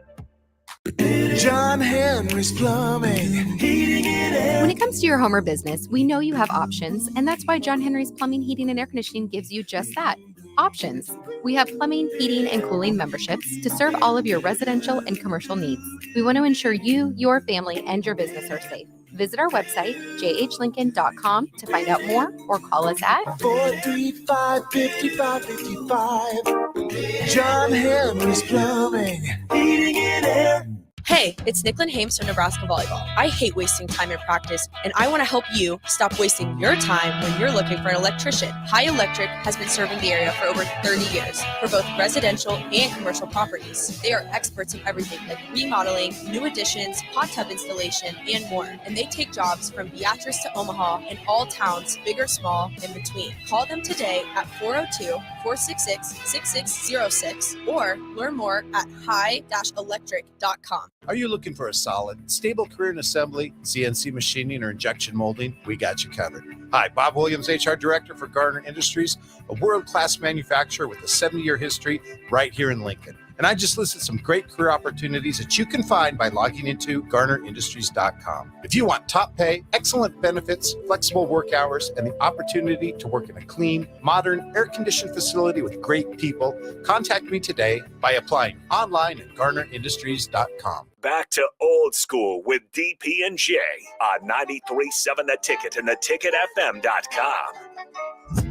Speaker 1: John Henry's Plumbing, heating and
Speaker 12: When it comes to your home or business, we know you have options, and that's why John Henry's Plumbing, Heating, and Air Conditioning gives you just that. Options. We have plumbing, heating, and cooling memberships to serve all of your residential and commercial needs. We want to ensure you, your family, and your business are safe. Visit our website, jhlincoln.com, to find out more or call us at
Speaker 1: 435-5555. John Henry's Plumbing, Heating and Air.
Speaker 22: Hey, it's Nicklin Hames from Nebraska Volleyball. I hate wasting time in practice, and I want to help you stop wasting your time when you're looking for an electrician. High Electric has been serving the area for over 30 years for both residential and commercial properties. They are experts in everything like remodeling, new additions, hot tub installation, and more. And they take jobs from Beatrice to Omaha and all towns, big or small, in between. Call them today at 402-466-6606 or learn more at high-electric.com.
Speaker 5: Are you looking for a solid, stable career in assembly, CNC machining, or injection molding? We got you covered. Hi, Bob Williams, HR Director for Garner Industries, a world-class manufacturer with a 70-year history right here in Lincoln. And I just listed some great career opportunities that you can find by logging into GarnerIndustries.com. If you want top pay, excellent benefits, flexible work hours, and the opportunity to work in a clean, modern, air-conditioned facility with great people, contact me today by applying online at GarnerIndustries.com.
Speaker 4: Back to old school with DP and J on 93.7 The Ticket and theticketfm.com.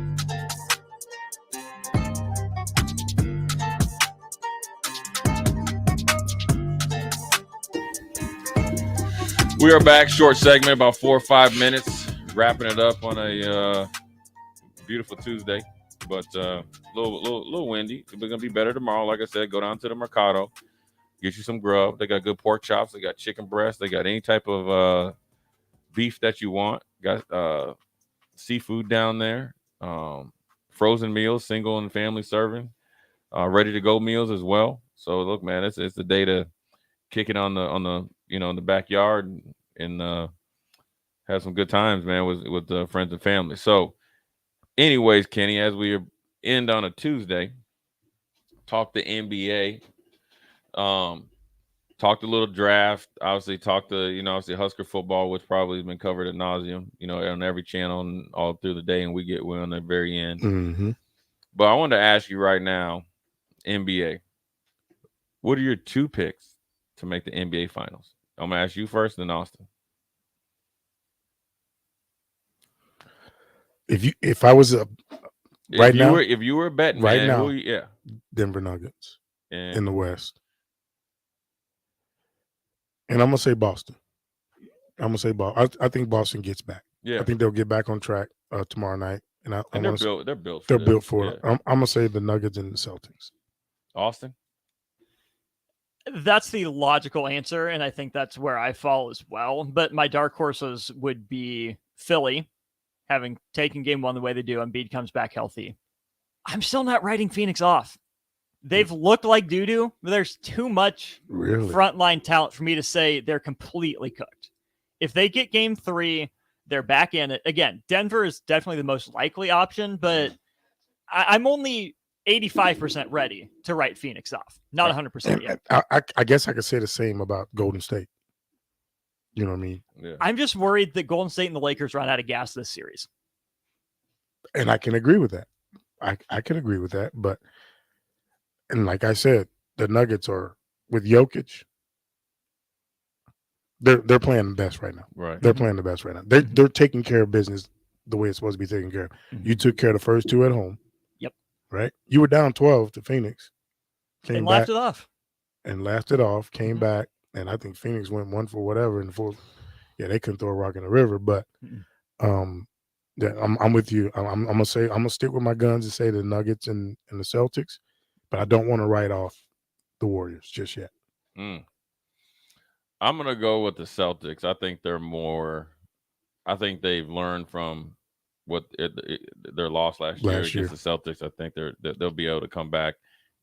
Speaker 10: We are back. Short segment, about 4 or 5 minutes. Wrapping it up on a beautiful Tuesday, but little windy. We're gonna be better tomorrow. Like I said, go down to the Mercado, get you some grub. They got good pork chops. They got chicken breast. They got any type of beef that you want. Got seafood down there. Frozen meals, single and family serving. Ready to go meals as well. So look, man, it's the day to kick it on the in the backyard and have some good times, man, with friends and family. So anyways, Kenny, as we end on a Tuesday, talk the NBA, talked a little draft, obviously talked to, obviously Husker football, which probably has been covered ad nauseum, on every channel and all through the day, and we get one on the very end.
Speaker 11: Mm-hmm.
Speaker 10: But I wanted to ask you right now, NBA, what are your 2 picks to make the NBA finals? I'm going to ask you first, then Austin.
Speaker 11: If I was if
Speaker 10: you were a betting
Speaker 11: right
Speaker 10: man,
Speaker 11: now, Denver Nuggets in the West, and I'm gonna say Boston. I think Boston gets back.
Speaker 10: Yeah,
Speaker 11: I think they'll get back on track tomorrow night, and
Speaker 10: they're built.
Speaker 11: They're built for it. I'm gonna say the Nuggets and the Celtics.
Speaker 10: Austin.
Speaker 15: That's the logical answer, and I think that's where I fall as well. But my dark horses would be Philly, having taken game 1 the way they do. Embiid comes back healthy. I'm still not writing Phoenix off. They've looked like doo-doo, but there's too much frontline talent for me to say they're completely cooked. If they get game 3, they're back in it. Again, Denver is definitely the most likely option, but I'm only 85% ready to write Phoenix off. Not 100% yet.
Speaker 11: I guess I could say the same about Golden State. You know what I mean?
Speaker 10: Yeah.
Speaker 15: I'm just worried that Golden State and the Lakers run out of gas this series.
Speaker 11: And I can agree with that. I can agree with that. But, and like I said, the Nuggets are with Jokic. They're playing the best right now.
Speaker 10: Right.
Speaker 11: They're playing the best right now. They're taking care of business the way it's supposed to be taken care of.
Speaker 15: Mm-hmm.
Speaker 11: You took care of the first 2 at home.
Speaker 15: Yep.
Speaker 11: Right? You were down 12 to Phoenix.
Speaker 15: And laughed it off.
Speaker 11: Came back, and I think Phoenix went 1 for whatever in the 4th. Yeah, they couldn't throw a rock in the river, but yeah, I'm with you. I'm gonna stick with my guns and say the Nuggets and the Celtics, but I don't want to write off the Warriors just yet.
Speaker 10: I'm gonna go with the Celtics. I think they've learned from their loss last year against the Celtics. I think they'll be able to come back,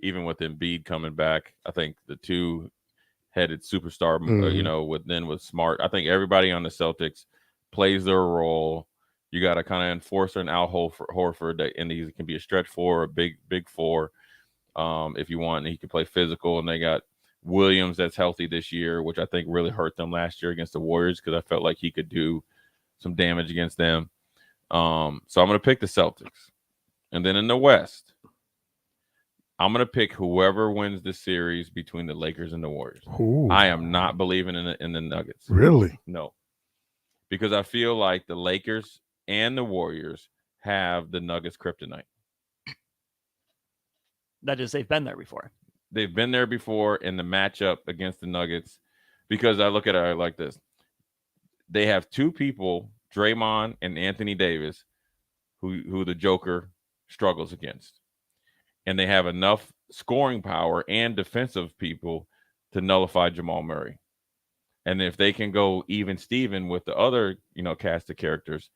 Speaker 10: even with Embiid coming back. I think the 2-headed superstar, with Smart. I think everybody on the Celtics plays their role. You got a kind of enforcer and Al Horford, and he can be a stretch 4, a big 4, if you want. And he can play physical, and they got Williams that's healthy this year, which I think really hurt them last year against the Warriors because I felt like he could do some damage against them. So I'm going to pick the Celtics. And then in the West, I'm going to pick whoever wins the series between the Lakers and the Warriors.
Speaker 11: Ooh.
Speaker 10: I am not believing in the Nuggets.
Speaker 11: Really?
Speaker 10: No. Because I feel like the Lakers and the Warriors have the Nuggets kryptonite.
Speaker 15: That is, they've been there before.
Speaker 10: They've been there before in the matchup against the Nuggets, because I look at it like this. They have two people, Draymond and Anthony Davis, who the Joker struggles against. And they have enough scoring power and defensive people to nullify Jamal Murray. And if they can go even Steven with the other, cast of characters,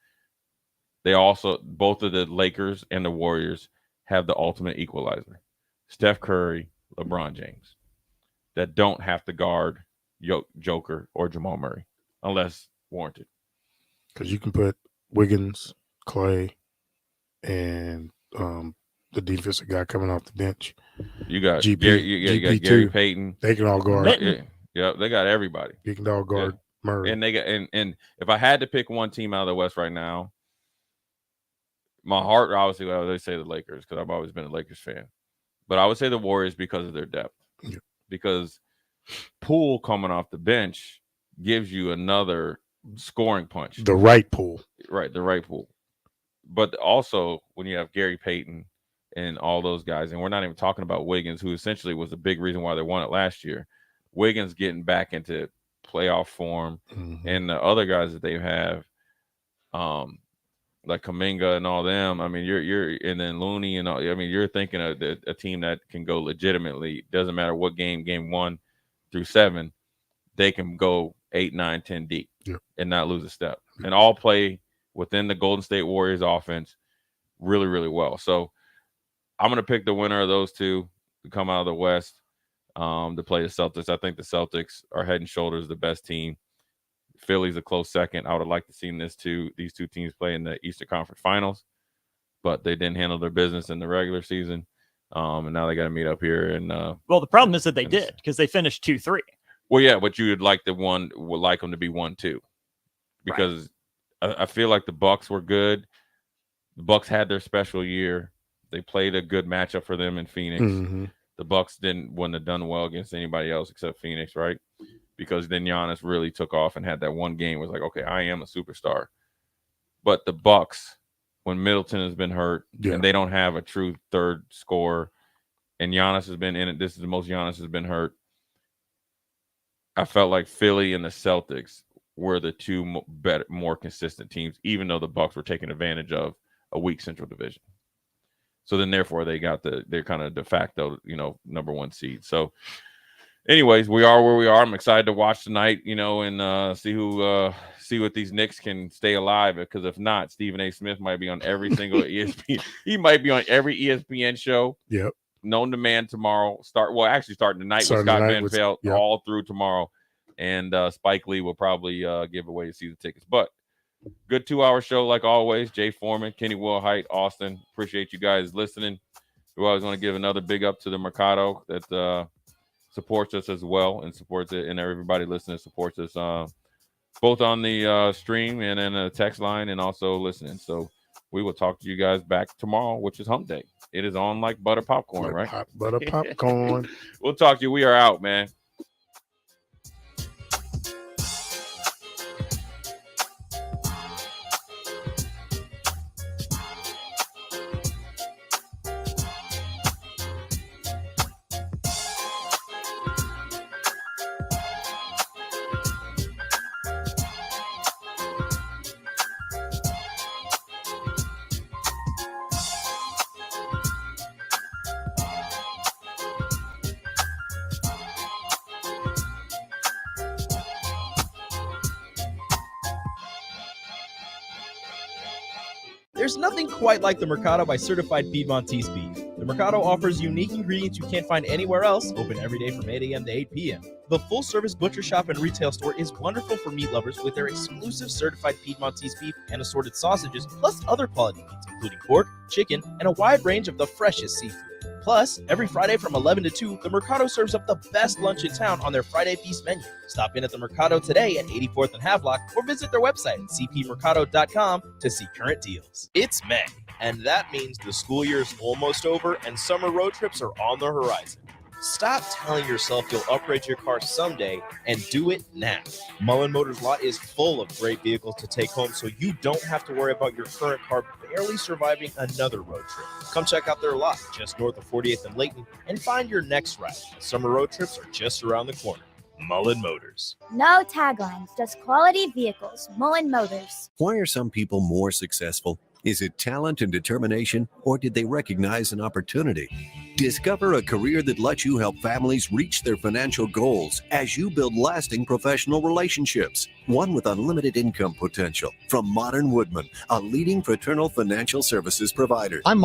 Speaker 10: they also, both of the Lakers and the Warriors have the ultimate equalizer. Steph Curry, LeBron James, that don't have to guard Joker or Jamal Murray unless warranted.
Speaker 11: Because you can put Wiggins, Clay, and the defensive guy coming off the bench.
Speaker 10: You got
Speaker 11: GP,
Speaker 10: you got Gary Payton.
Speaker 11: They can all guard.
Speaker 10: Yeah, they got everybody.
Speaker 11: You can all guard Murray.
Speaker 10: And they got and if I had to pick one team out of the West right now, my heart obviously I would say the Lakers, because I've always been a Lakers fan. But I would say the Warriors because of their depth.
Speaker 11: Yeah.
Speaker 10: Because Poole coming off the bench gives you another scoring punch.
Speaker 11: The right Poole.
Speaker 10: Right, the right Poole. But also when you have Gary Payton and all those guys, and we're not even talking about Wiggins, who essentially was a big reason why they won it last year. Wiggins getting back into playoff form, and the other guys that they have, like Kuminga and all them. I mean, you're and then Looney and all. I mean, you're thinking of a team that can go legitimately. Doesn't matter what game 1 through 7, they can go 8, 9, 10 deep and not lose a step, and all play within the Golden State Warriors offense really, really well. So I'm going to pick the winner of those two to come out of the West to play the Celtics. I think the Celtics are head and shoulders the best team. Philly's a close second. I would have liked to see these two teams play in the Eastern Conference Finals, but they didn't handle their business in the regular season. And now they got to meet up here. And
Speaker 15: well, the problem is that they did, because they finished 2-3.
Speaker 10: Well, yeah, but you would like them to be 1-2, because I feel like the Bucks were good. The Bucks had their special year. They played a good matchup for them in Phoenix. The Bucks wouldn't have done well against anybody else except Phoenix, right? Because then Giannis really took off and had that one game, was like, okay, I am a superstar. But the Bucks, when Middleton has been hurt and they don't have a true third scorer, and Giannis has been in it, this is the most Giannis has been hurt. I felt like Philly and the Celtics were the two more consistent teams, even though the Bucks were taking advantage of a weak Central Division. So then, therefore, they're kind of de facto, number 1 seed. So, anyways, we are where we are. I'm excited to watch tonight, and see what these Knicks can stay alive. Because if not, Stephen A. Smith might be on every single ESPN. He might be on every ESPN show.
Speaker 11: Yep.
Speaker 10: Known demand tomorrow. Starting tonight with Scott Van Pelt all through tomorrow. And Spike Lee will probably give away the season tickets. But good 2-hour show like always. Jay Foreman, Kenny Wilhite, Austin. Appreciate you guys listening. We always want to give another big up to the Mercado that supports us as well, and supports it, and everybody listening supports us both on the stream and in the text line, and also listening. So we will talk to you guys back tomorrow, which is hump day. It is on like butter popcorn, right?
Speaker 11: Hot butter popcorn.
Speaker 10: We'll talk to you. We are out, man.
Speaker 6: There's nothing quite like the Mercado by Certified Piedmontese beef. The Mercado offers unique ingredients you can't find anywhere else, open every day from 8 a.m. to 8 p.m. The full-service butcher shop and retail store is wonderful for meat lovers with their exclusive Certified Piedmontese beef and assorted sausages, plus other quality meats, including pork, chicken, and a wide range of the freshest seafood. Plus, every Friday from 11 to 2, the Mercado serves up the best lunch in town on their Friday Feast menu. Stop in at the Mercado today at 84th and Havelock, or visit their website at cpmercado.com to see current deals. It's May, And that means the school year is almost over and summer road trips are on the horizon. Stop telling yourself you'll upgrade your car someday and do it now. Mullen Motors lot is full of great vehicles to take home, so you don't have to worry about your current car barely surviving another road trip. Come check out their lot just north of 48th and Layton and find your next ride. Summer road trips are just around the corner. Mullen Motors.
Speaker 8: No taglines, just quality vehicles. Mullen Motors.
Speaker 25: Why are some people more successful? Is it talent and determination, or did they recognize an opportunity? Discover a career that lets you help families reach their financial goals as you build lasting professional relationships, one with unlimited income potential. From Modern Woodman, a leading fraternal financial services provider.
Speaker 26: I'm